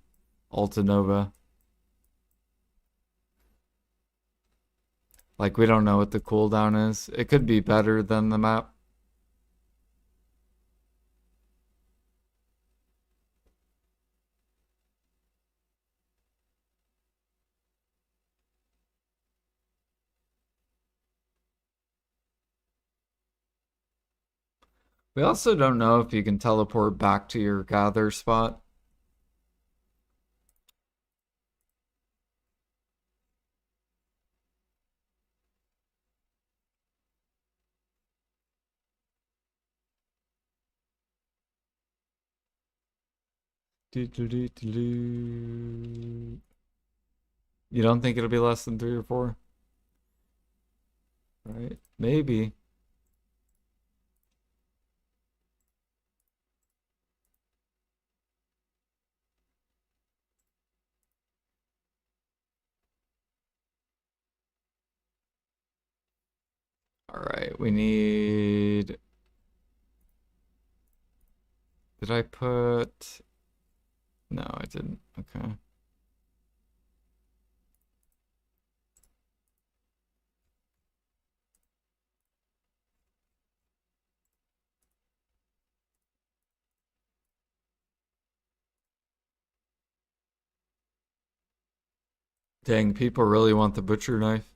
Altanova. Like we don't know what the cooldown is. It could be better than the map. We also don't know if you can teleport back to your gather spot. You don't think it'll be less than 3 or 4? Right? Maybe. All right, we need. Did I put? No, I didn't. Okay. Dang, people really want the butcher knife.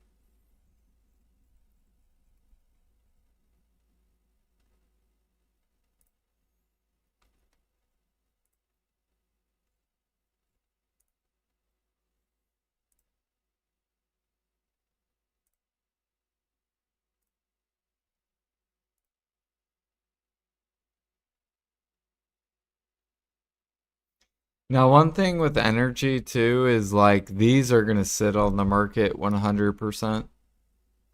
Now, one thing with energy too is like these are gonna sit on the market 100%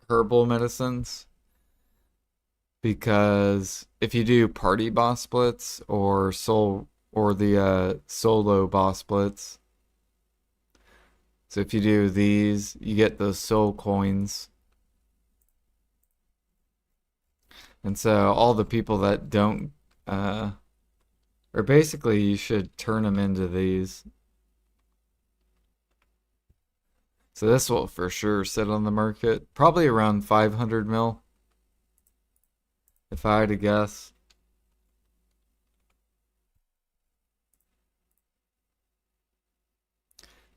herbal medicines because if you do party boss splits or soul or the solo boss splits, so if you do these, you get those soul coins. And so all the people that don't uh or basically you should turn them into these. So this will for sure sit on the market probably around 500 mil if I had to guess.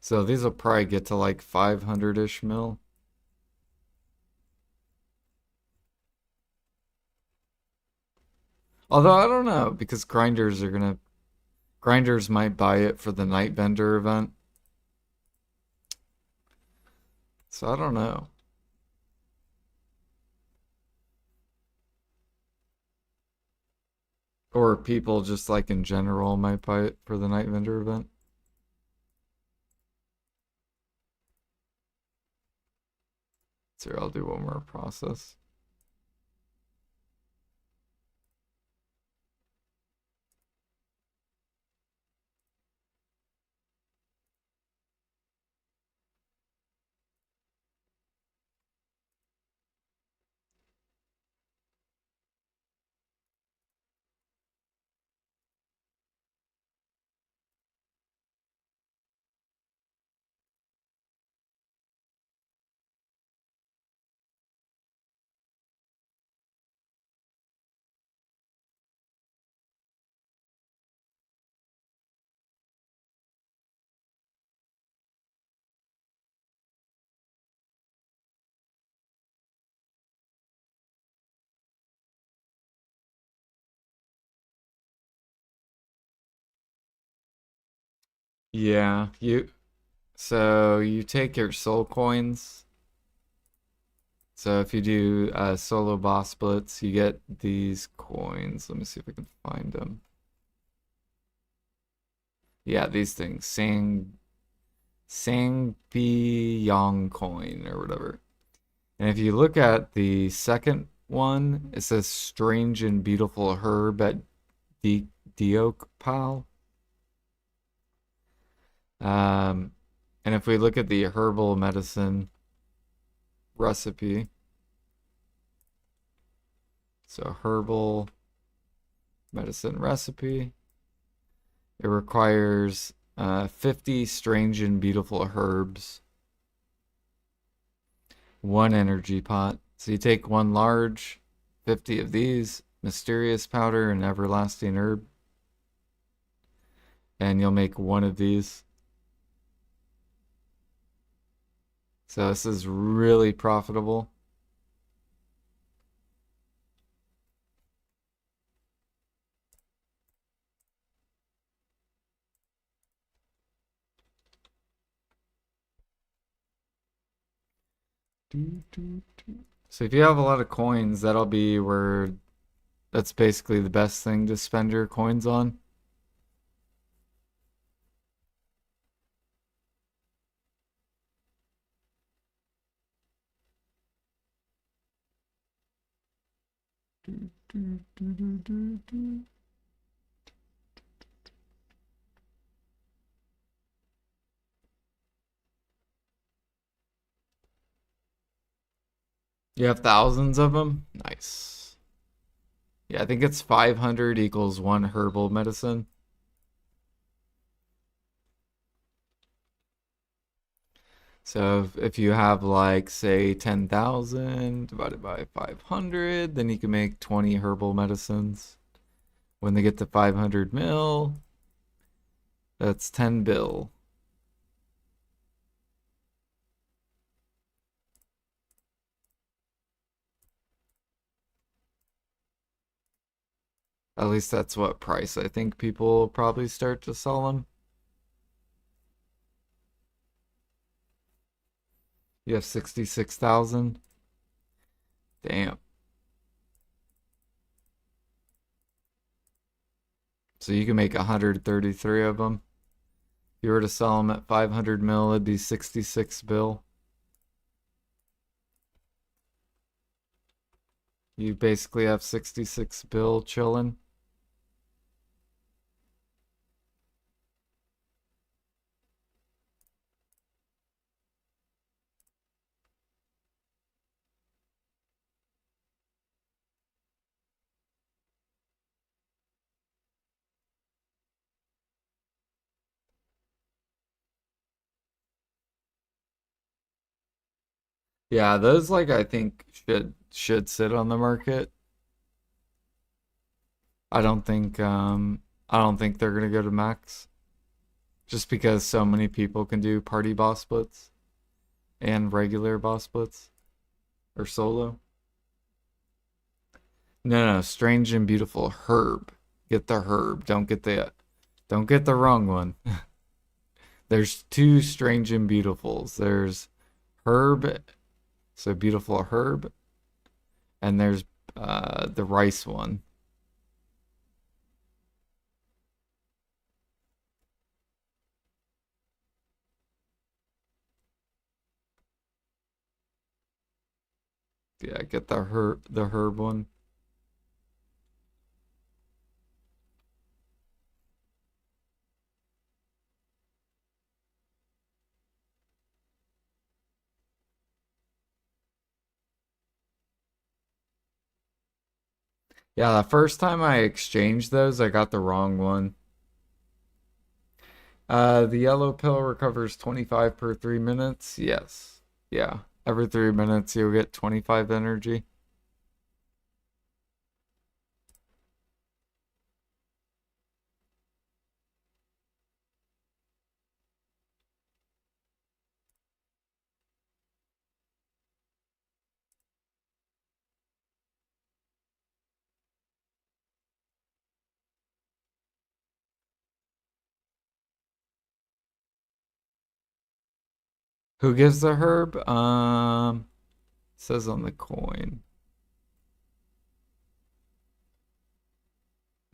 So these will probably get to like 500-ish mil. Although I don't know because grinders might buy it for the Nightbender event. So I don't know. Or people just like in general might buy it for the Nightbender event. So I'll do one more process. Yeah, you take your soul coins. So if you do solo boss splits, you get these coins. Let me see if I can find them. Yeah, these things. Sang Yang coin or whatever. And if you look at the second one, it says strange and beautiful herb at Diok Pal. Um, and if we look at the herbal medicine recipe, so herbal medicine recipe, it requires 50 strange and beautiful herbs, one energy pot. So you take one large, 50 of these, mysterious powder and everlasting herb, and you'll make one of these. So this is really profitable. So if you have a lot of coins, that'll be where that's basically the best thing to spend your coins on. You have thousands of them? Nice. Yeah, I think it's 500 equals one herbal medicine. So if you have like say 10,000 divided by 500, then you can make 20 herbal medicines. When they get to 500 mil, that's 10 bill. At least that's what price I think people will probably start to sell them. You have 66,000. Damn. So you can make 133 of them. If you were to sell them at 500 mil, it'd be 66 bill. You basically have 66 bill chilling. Yeah, those like I think should sit on the market. I don't think they're gonna go to max just because so many people can do party boss splits and regular boss splits or solo. No, Strange and Beautiful Herb. Get the herb. Don't get the wrong one. There's two Strange and Beautifuls. There's Herb, so Beautiful Herb, and there's the rice one. Yeah, get the herb one. Yeah, the first time I exchanged those, I got the wrong one. The yellow pill recovers 25 per 3 minutes. Yes. Yeah. Every 3 minutes you'll get 25 energy. Who gives the herb? Says on the coin.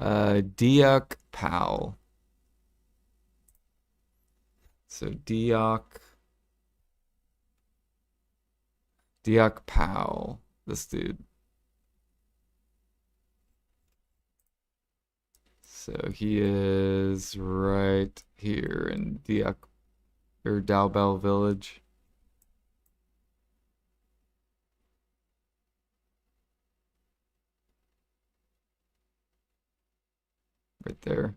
Diak Pal. So Diak Pal. This dude. So he is right here in Diak or Dalbel Village. Right there.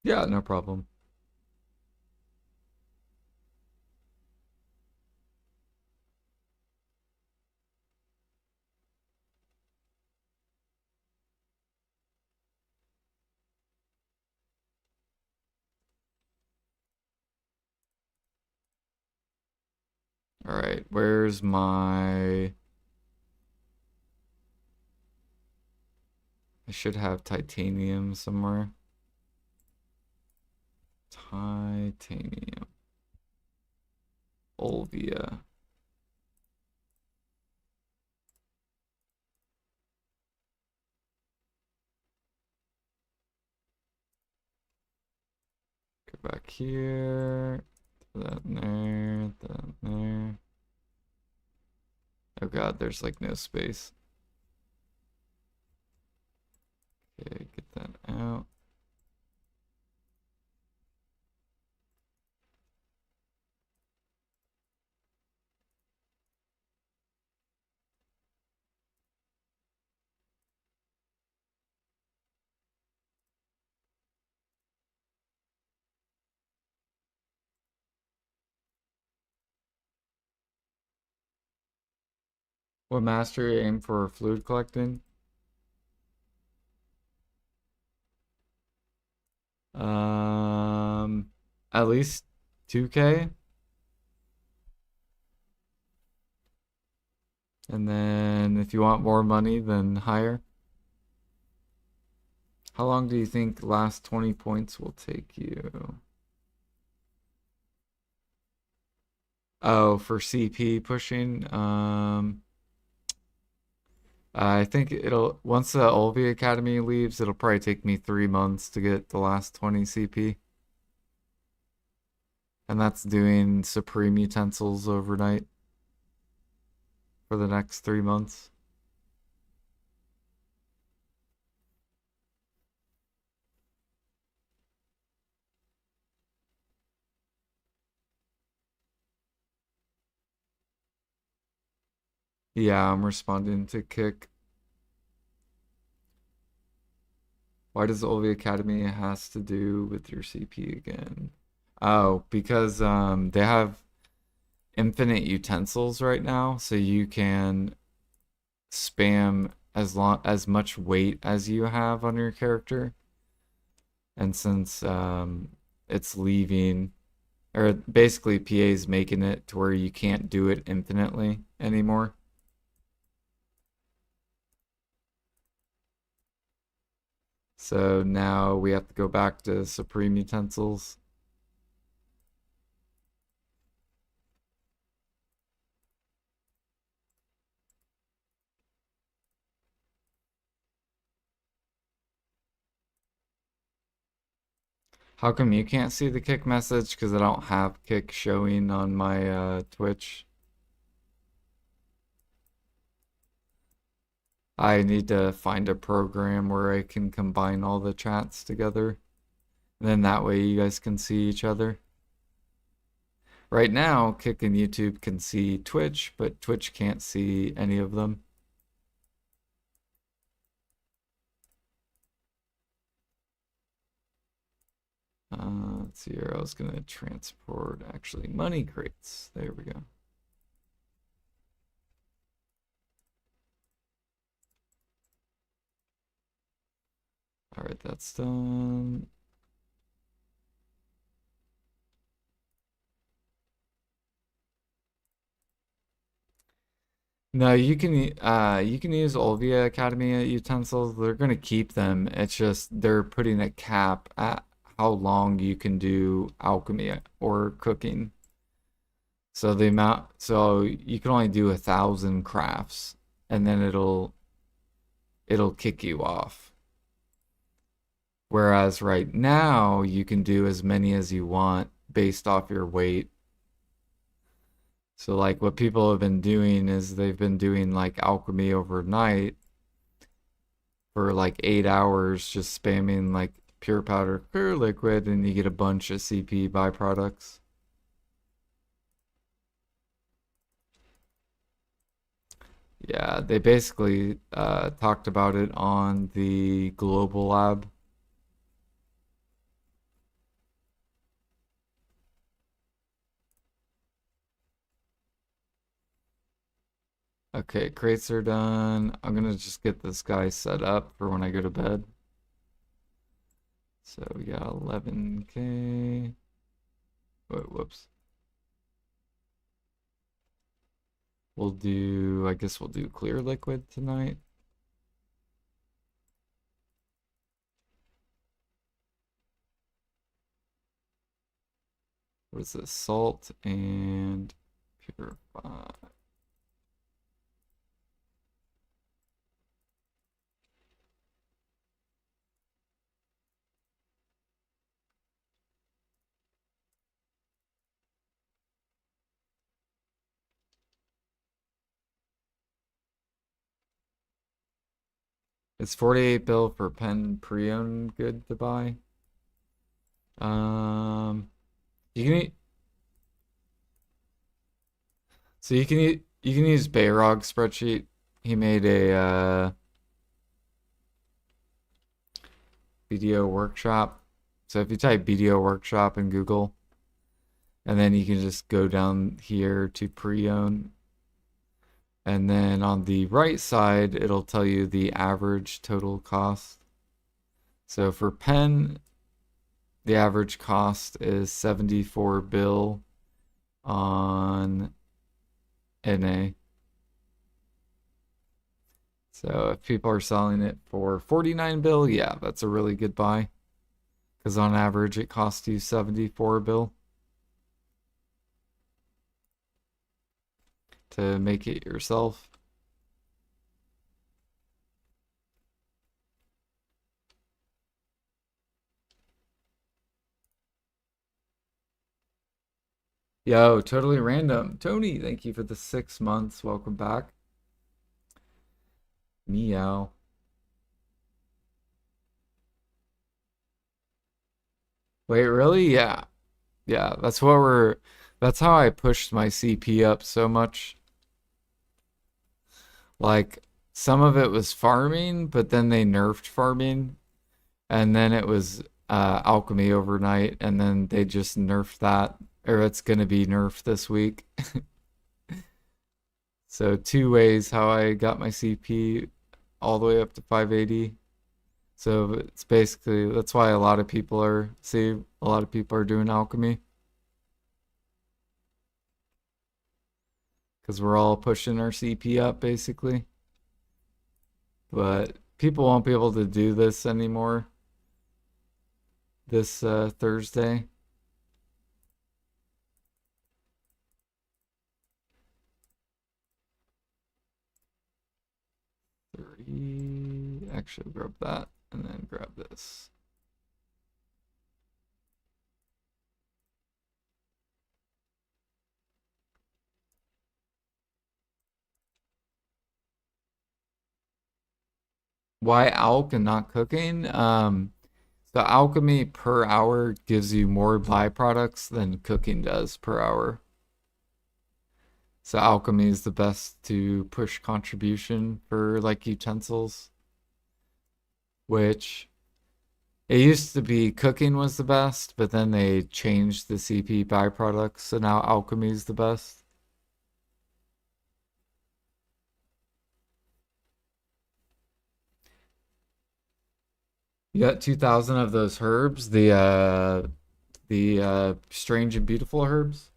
Yeah, no problem. All right, where's my... I should have titanium somewhere. Titanium. Olvia. Go back here. Throw that in there. That in there. Oh god, there's like no space. Okay, get that out. What mastery aim for fluid collecting? Um, at least 2K. And then if you want more money, then higher. How long do you think last 20 points will take you? Oh, for CP pushing. I think it'll once the Olvi Academy leaves, it'll probably take me 3 months to get the last 20 CP. And that's doing Supreme utensils overnight for the next 3 months. Yeah, I'm responding to Kick. Why does Olvi Academy has to do with your CP again? Oh, because they have infinite utensils right now, so you can spam as much weight as you have on your character. And since it's leaving, or basically PA's making it to where you can't do it infinitely anymore. So now we have to go back to Supreme Utensils. How come you can't see the Kick message? Because I don't have Kick showing on my Twitch. I need to find a program where I can combine all the chats together. And then that way you guys can see each other. Right now, Kick and YouTube can see Twitch, but Twitch can't see any of them. Let's see here. I was going to transport actually money crates. There we go. All right, that's done. No, you can use Olvia Academy utensils. They're gonna keep them. It's just they're putting a cap at how long you can do alchemy or cooking. So you can only do 1,000 crafts, and then it'll kick you off. Whereas right now you can do as many as you want based off your weight. So like what people have been doing is they've been doing like alchemy overnight for like 8 hours, just spamming like pure powder, clear liquid, and you get a bunch of CP byproducts. Yeah, they basically talked about it on the global lab. Okay, crates are done. I'm gonna just get this guy set up for when I go to bed. So we got 11K. Whoops. I guess we'll do clear liquid tonight. What is this? Salt and purify. Is 48 bill for pen pre-owned good to buy? Um, you can so you can use Bayrog spreadsheet. He made a BDO workshop. So if you type BDO workshop in Google, and then you can just go down here to pre-own. And then on the right side, it'll tell you the average total cost. So for pen, the average cost is 74 bill on NA. So if people are selling it for 49 bill, yeah, that's a really good buy. Because on average, it costs you 74 bill to make it yourself. Yo, totally random. Tony, thank you for the 6 months. Welcome back. Meow. Wait, really? Yeah. Yeah, that's how I pushed my CP up so much. Like, some of it was farming, but then they nerfed farming, and then it was alchemy overnight, and then they just nerfed that, or it's gonna be nerfed this week. So two ways how I got my CP all the way up to 580. So it's basically that's why a lot of people are doing alchemy because we're all pushing our CP up basically. But people won't be able to do this anymore this Thursday. Three. Actually, grab that and then grab this. Why alch and not cooking? So alchemy per hour gives you more byproducts than cooking does per hour. So alchemy is the best to push contribution for like utensils, which it used to be cooking was the best, but then they changed the CP byproducts, so now alchemy is the best. You got 2,000 of those herbs, the strange and beautiful herbs.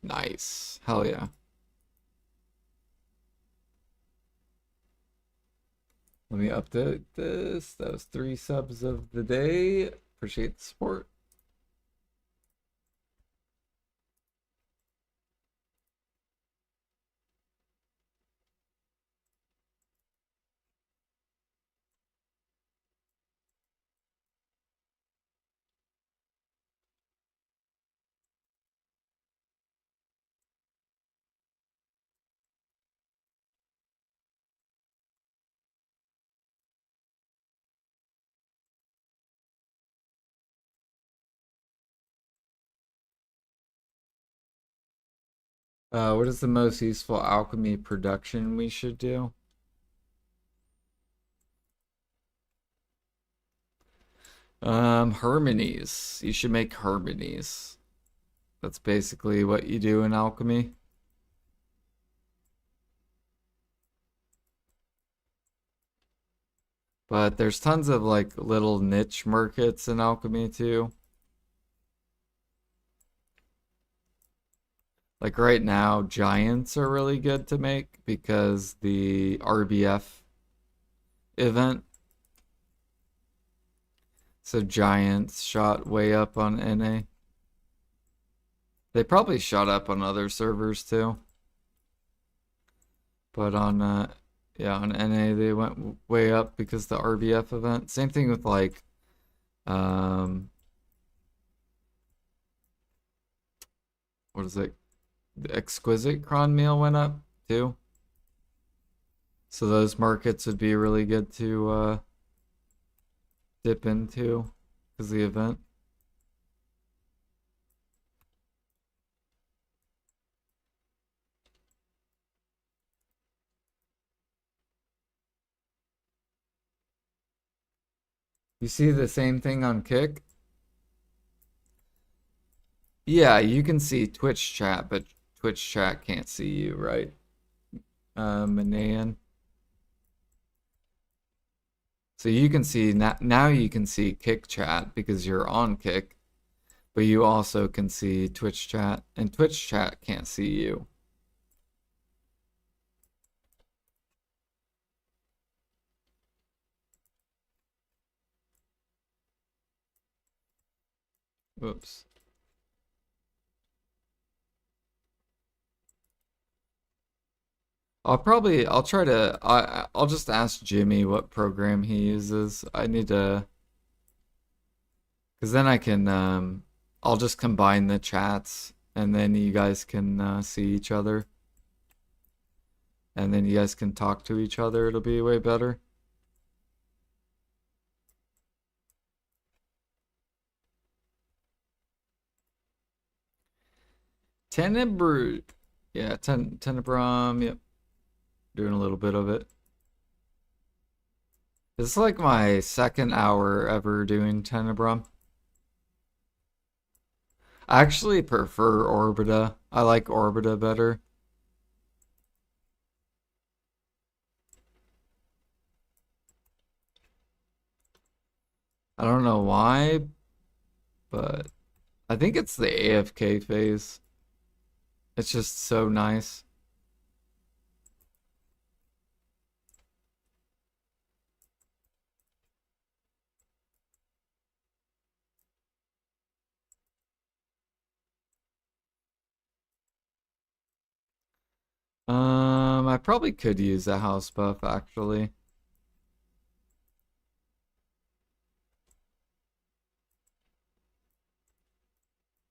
Nice. Hell yeah. Let me update this. That was 3 subs of the day. Appreciate the support. What is the most useful alchemy production we should do? Harmonies. You should make harmonies. That's basically what you do in alchemy. But there's tons of like little niche markets in alchemy too. Like right now, giants are really good to make because the RBF event. So giants shot way up on NA. They probably shot up on other servers too. But on yeah, on NA they went way up because the RBF event. Same thing with like what is it? The exquisite cron meal went up too. So those markets would be really good to dip into because the event. You see the same thing on Kick? Yeah, you can see Twitch chat, but Twitch chat can't see you, right? Manan. So you can see now you can see Kick chat because you're on Kick, but you also can see Twitch chat, and Twitch chat can't see you. Whoops. I'll try to I'll just ask Jimmy what program he uses. I need to, because then I can I'll just combine the chats and then you guys can see each other and then you guys can talk to each other. It'll be way better. Tenebru, yeah, Tenebrum, yep, doing a little bit of it. This is like my second hour ever doing Tenebrum. I actually prefer Orbita. I like Orbita better. I don't know why, but I think it's the AFK phase. It's just so nice. I probably could use a house buff actually.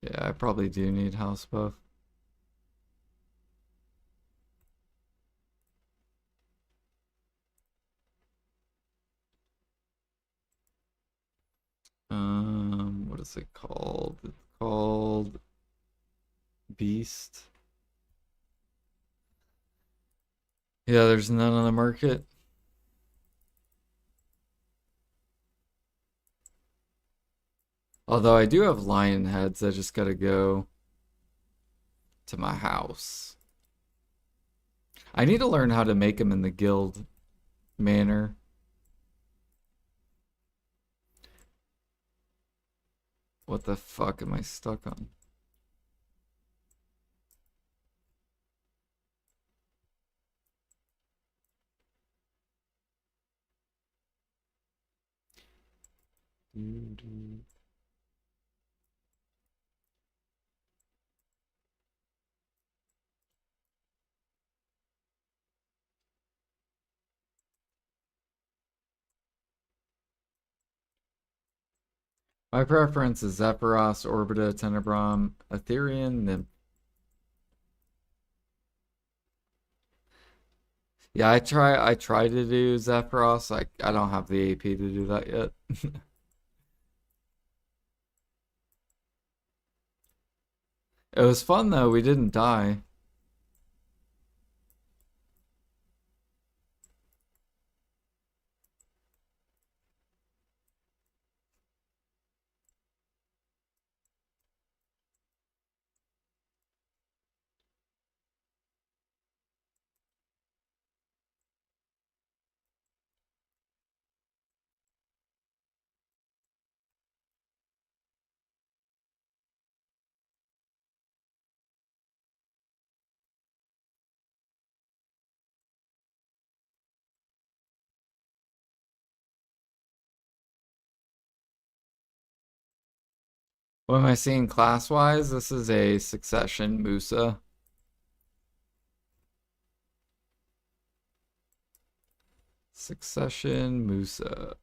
Yeah, I probably do need house buff. What is it called? It's called Beast. Yeah, there's none on the market. Although I do have lion heads, I just gotta go to my house. I need to learn how to make them in the guild manner. What the fuck am I stuck on? My preference is Zephyros, Orbita, Tenebrum, Ethereum, Nymph. Yeah, I try to do Zephyros. I don't have the AP to do that yet. It was fun though, we didn't die. What am I seeing class-wise? This is a Succession Musa. Succession Musa.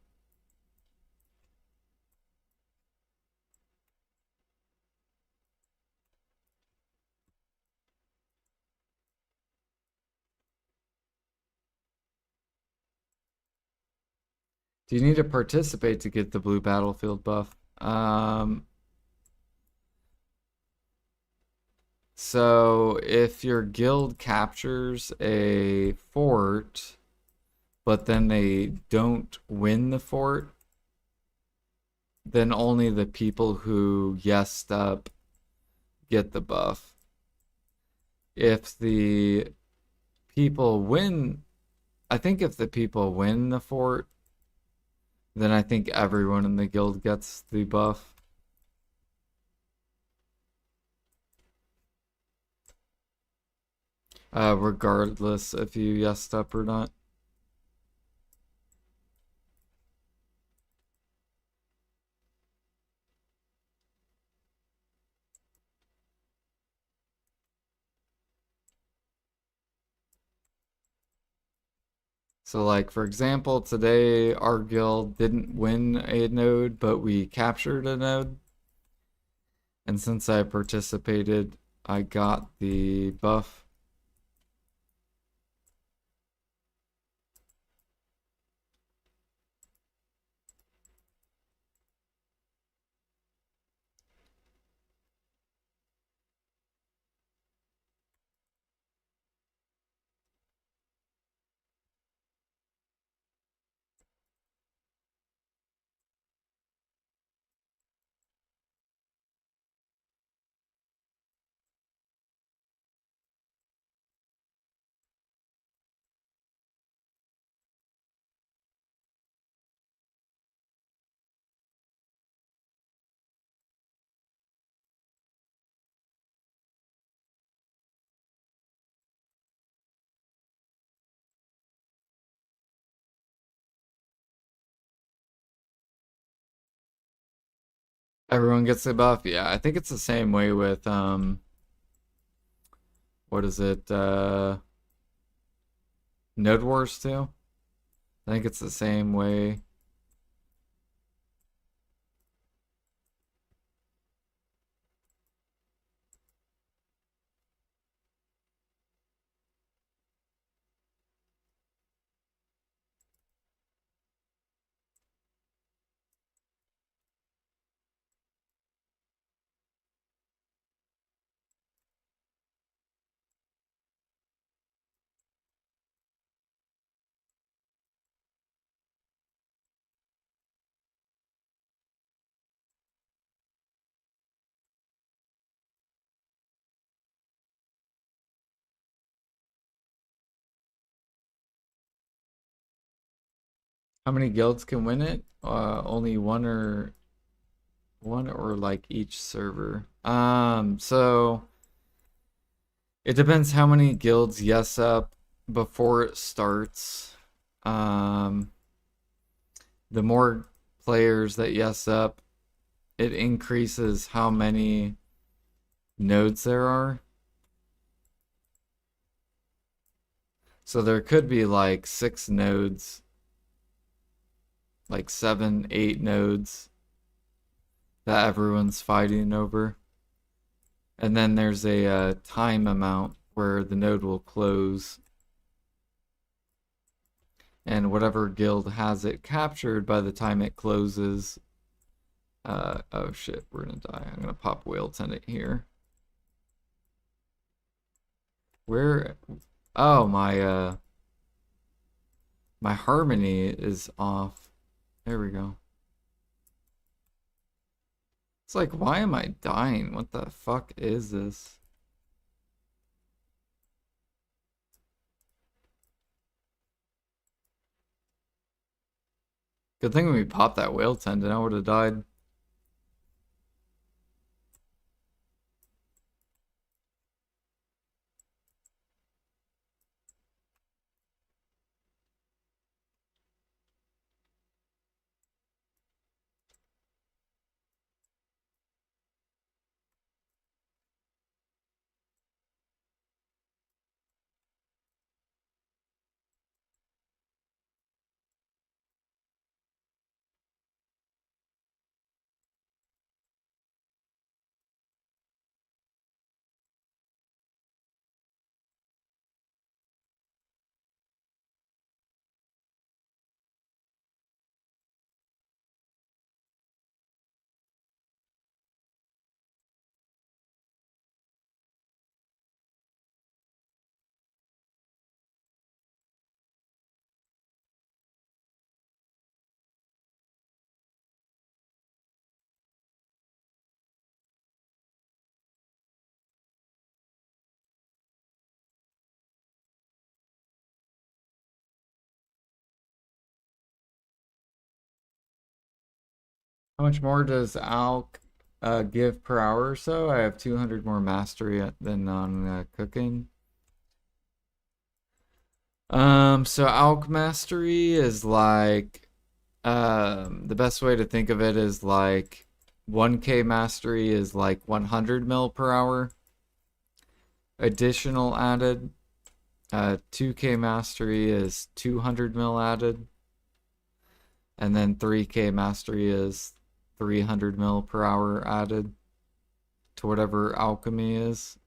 Do you need to participate to get the blue battlefield buff? So if your guild captures a fort, but then they don't win the fort, then only the people who yesed up get the buff. If the people win, I think if the people win the fort, then I think everyone in the guild gets the buff. Regardless if you yesed up or not. So like for example, today our guild didn't win a node, but we captured a node. And since I participated, I got the buff. Everyone gets the buff. Yeah, I think it's the same way with what is it? Node Wars too. I think it's the same way. How many guilds can win it? Only one or like each server. So it depends how many guilds yes up before it starts. Um, the more players that yes up, it increases how many nodes there are. So there could be like 6 nodes, like 7, 8 nodes that everyone's fighting over. And then there's a time amount where the node will close. And whatever guild has it captured by the time it closes. Oh shit, we're gonna die. I'm gonna pop whale tenant here. Where? Oh, my harmony is off. There we go. It's like, why am I dying? What the fuck is this? Good thing when we popped that whale tendon, I would have died. How much more does Alk give per hour or so? I have 200 more mastery than on cooking. So Alk mastery is like the best way to think of it is like 1K mastery is like 100 mil per hour. Additional added. 2K mastery is 200 mil added. And then 3K mastery is 300 mil per hour added to whatever alchemy is.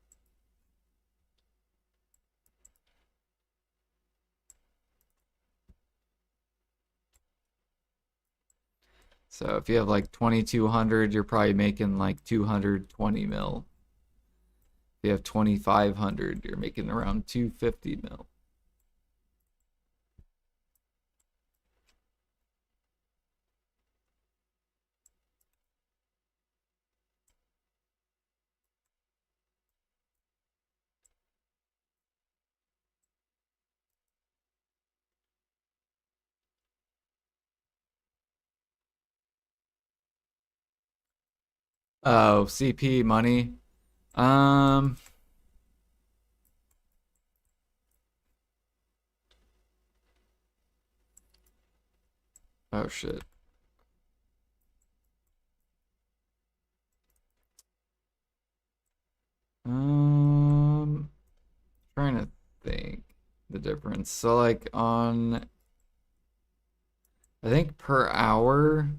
So if you have like 2200, you're probably making like 220 mil. If you have 2500, you're making around 250 mil. Oh, CP money. Um, oh shit. Trying to think the difference. So like on, I think per hour,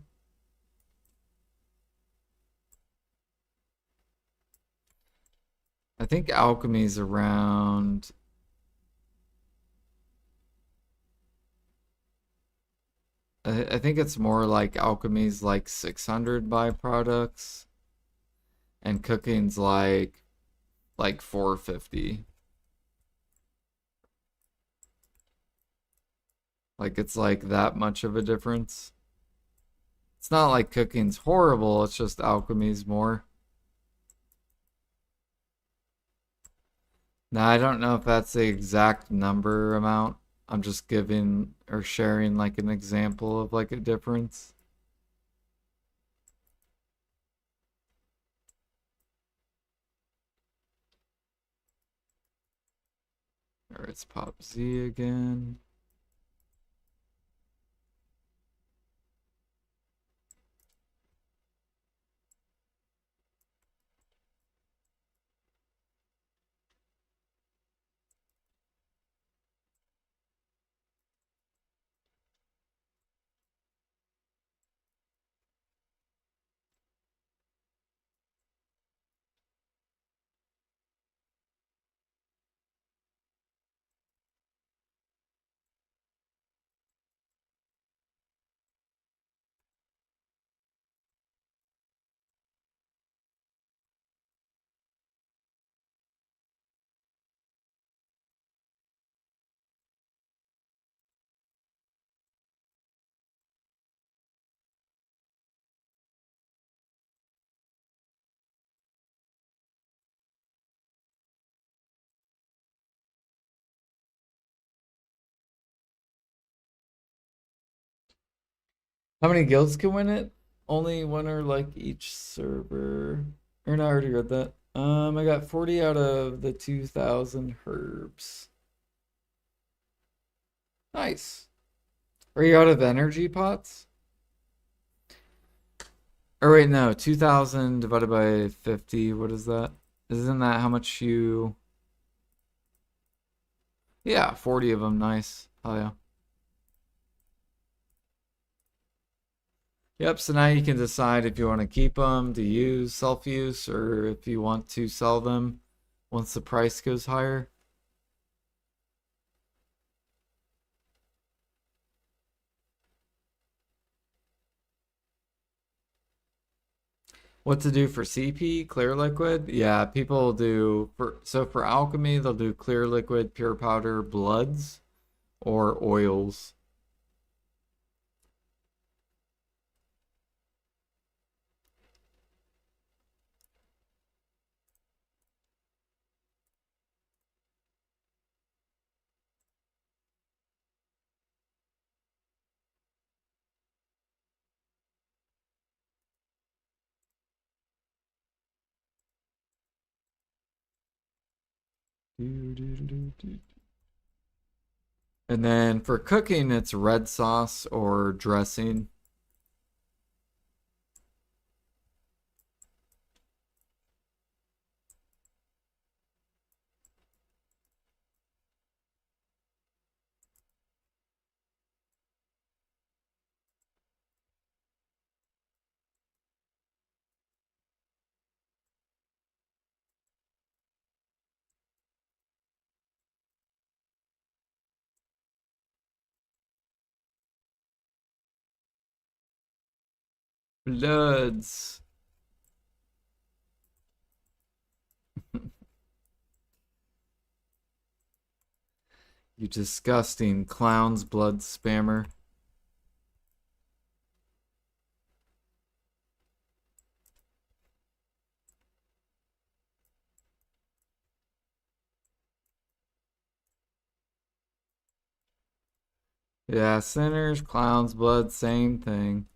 I think alchemy's around, I think it's more like alchemy's like 600 byproducts and cooking's like 450. Like it's like that much of a difference. It's not like cooking's horrible, it's just alchemy's more. Now I don't know if that's the exact number amount. I'm just giving or sharing like an example of like a difference. Or it's Pop Z again. How many guilds can win it? Only one or like each server. Or no, I already read that. I got 40 out of the 2000 herbs. Nice. Are you out of energy pots? Or wait, no, 2000 divided by 50. What is that? Isn't that how much you? Yeah, 40 of them. Nice. Oh yeah. Yep, so now you can decide if you want to keep them to use self-use or if you want to sell them once the price goes higher. What to do for CP, clear liquid? Yeah, people do for alchemy, they'll do clear liquid, pure powder, bloods, or oils. And then for cooking, it's red sauce or dressing. Bloods. You disgusting clown's blood spammer. Yeah, sinners, clown's blood, same thing.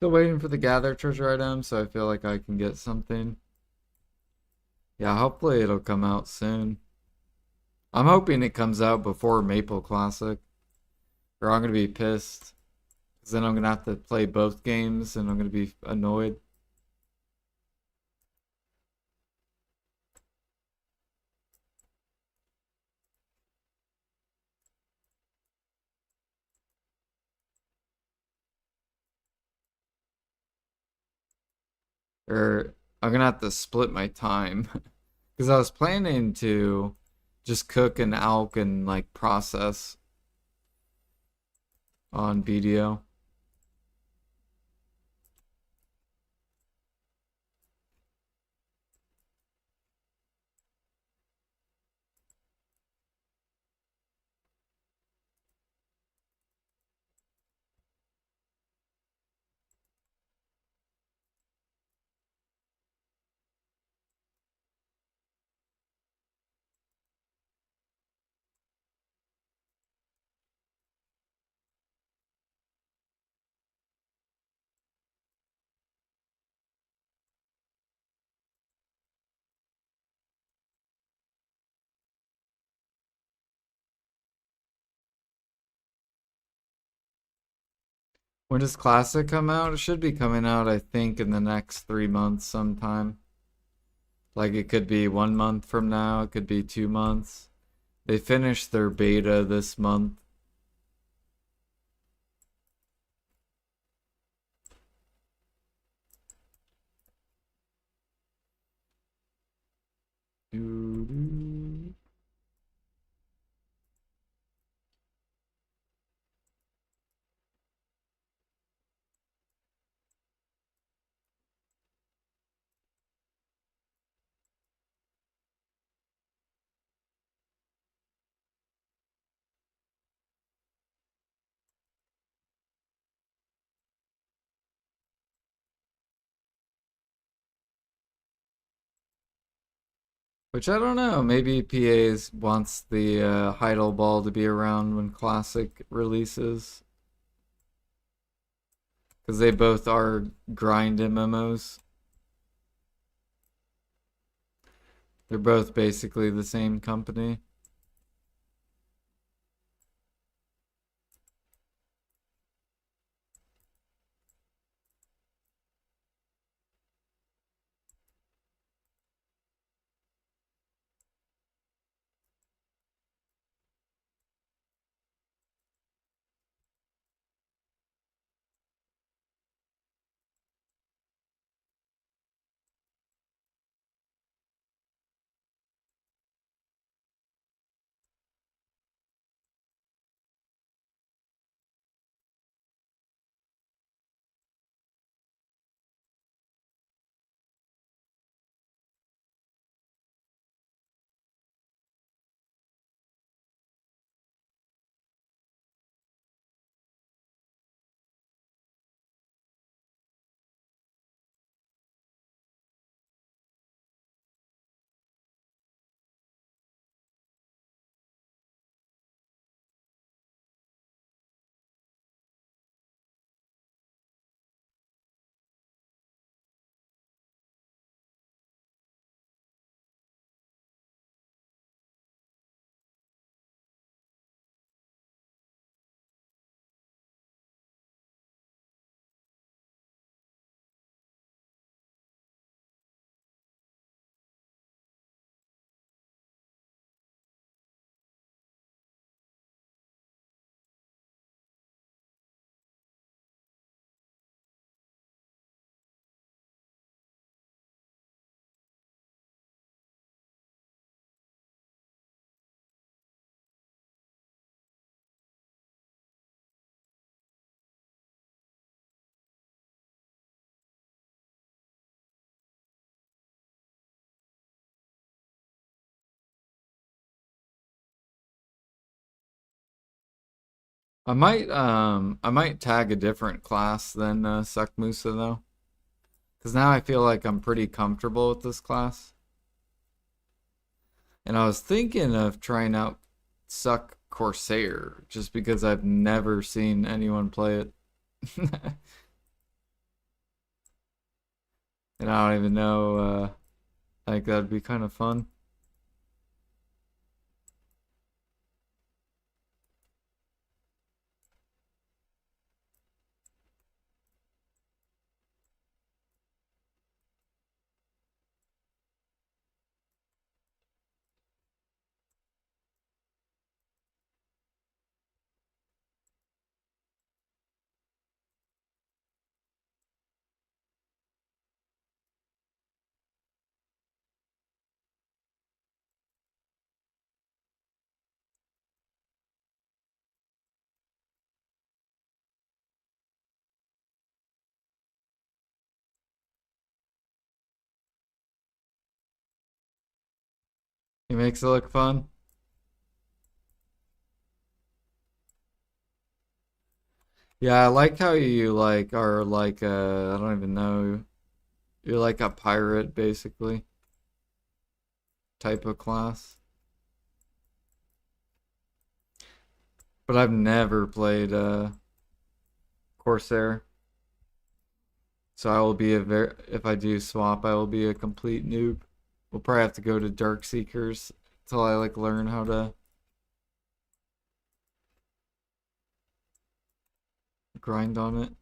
Still waiting for the gather treasure item, so I feel like I can get something. Yeah, hopefully it'll come out soon. I'm hoping it comes out before Maple Classic, or I'm gonna be pissed. Because then I'm gonna have to play both games and I'm gonna be annoyed. Or I'm gonna have to split my time. Because I was planning to just cook an elk and like process on video. When does Classic come out? It should be coming out, I think, in the next 3 months sometime. Like it could be 1 month from now, it could be 2 months. They finished their beta this month. Doo-doo. Which I don't know. Maybe PA's wants the Heidel Ball to be around when Classic releases. Because they both are grind MMOs. They're both basically the same company. I might tag a different class than Suck Musa though. Because now I feel like I'm pretty comfortable with this class. And I was thinking of trying out Suck Corsair just because I've never seen anyone play it. And I don't even know, like that'd be kind of fun. He makes it look fun. Yeah, I like how you like are like I don't even know. You're like a pirate basically type of class. But I've never played Corsair. So I will be a very if I do swap, I will be a complete noob. We'll probably have to go to Dark Seekers till I like learn how to grind on it.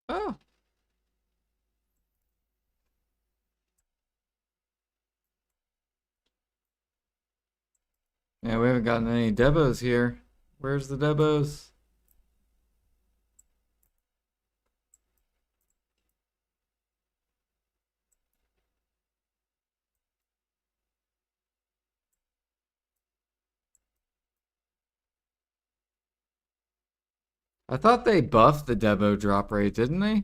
Oh, yeah, we haven't gotten any Devos here. Where's the Devos? I thought they buffed the Devo drop rate, didn't they?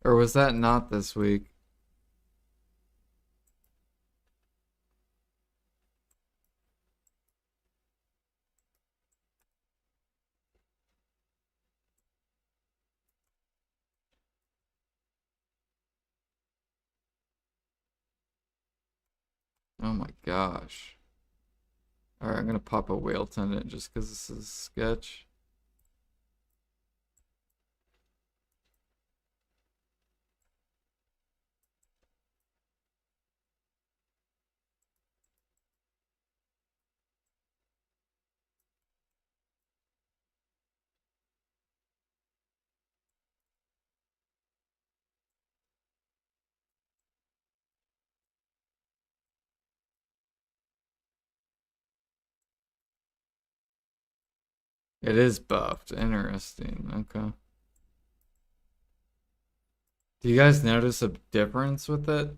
Or was that not this week? Oh my gosh. Alright, I'm gonna pop a whale tendon just because this is sketch. It is buffed. Interesting. Okay. Do you guys notice a difference with it?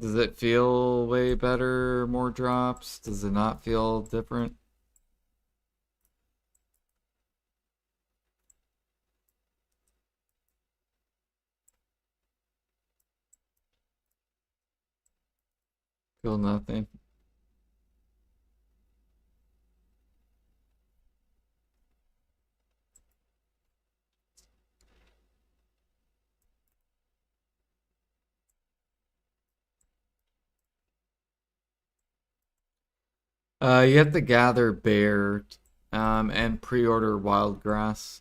Does it feel way better, more drops? Does it not feel different? Feel nothing. You have to gather bear, and pre-order wild grass.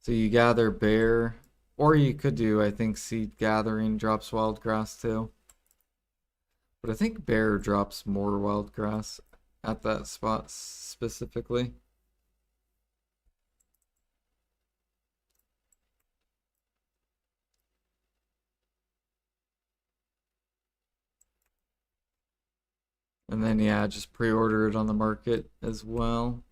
So you gather bear, or you could do, I think, seed gathering drops wild grass too. But I think bear drops more wild grass at that spot specifically. And then yeah, just pre-order it on the market as well.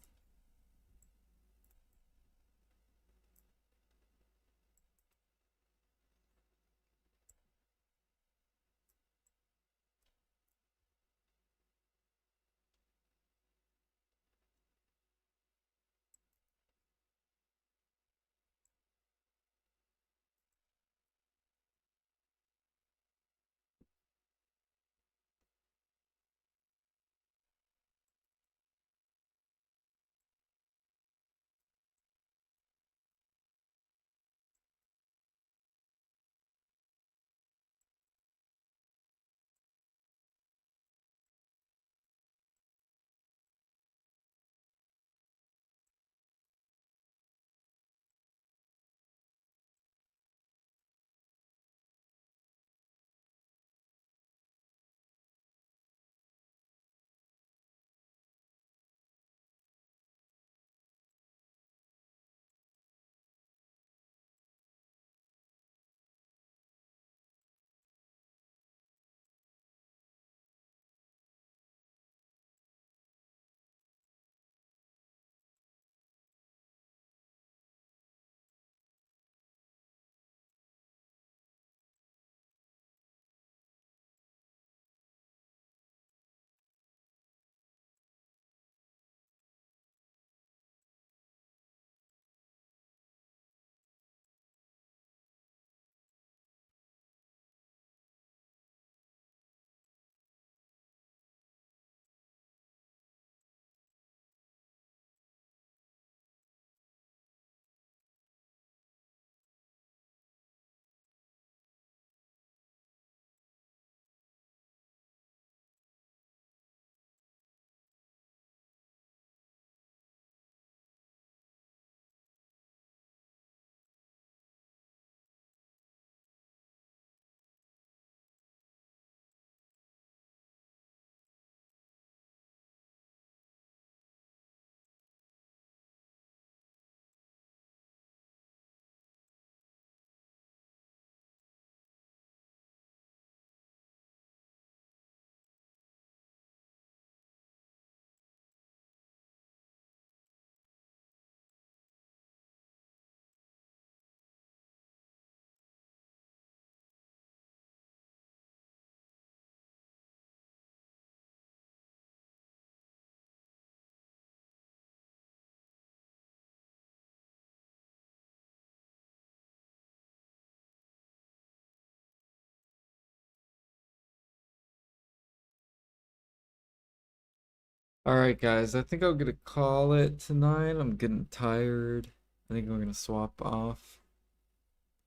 All right, guys, I think I'm gonna call it tonight. I'm getting tired. I think I'm gonna swap off.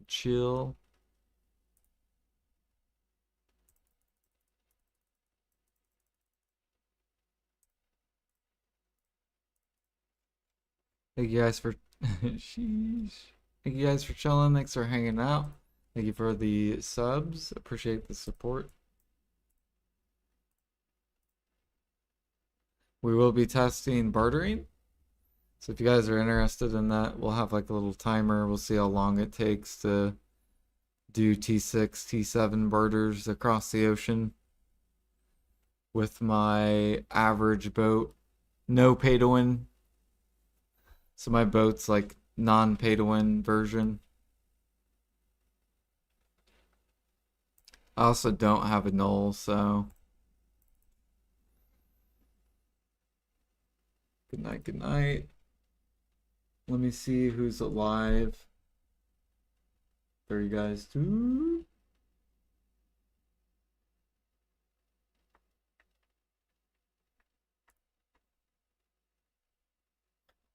Chill. Thank you guys for sheesh. Thank you guys for chilling. Thanks for hanging out. Thank you for the subs. Appreciate the support. We will be testing bartering. So if you guys are interested in that, we'll have like a little timer. We'll see how long it takes to do T6, T7 barters across the ocean with my average boat. No pay to win. So my boat's like non-pay to win version. I also don't have a null, so good night, good night. Let me see who's alive. There you guys.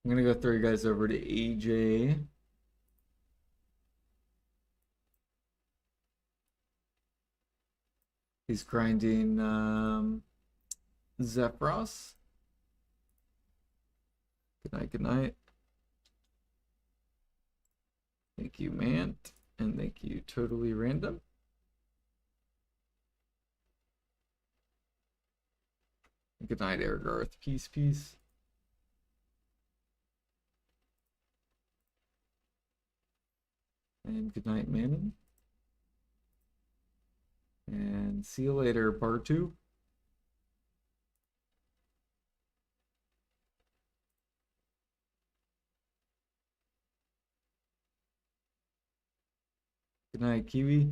I'm gonna go throw you guys over to AJ. He's grinding Zephyros. Good night, good night. Thank you, Mant. And thank you, Totally Random. Good night, Airgarth. Peace, peace. And good night, Manning. And see you later, Bartu. Good night, Kiwi.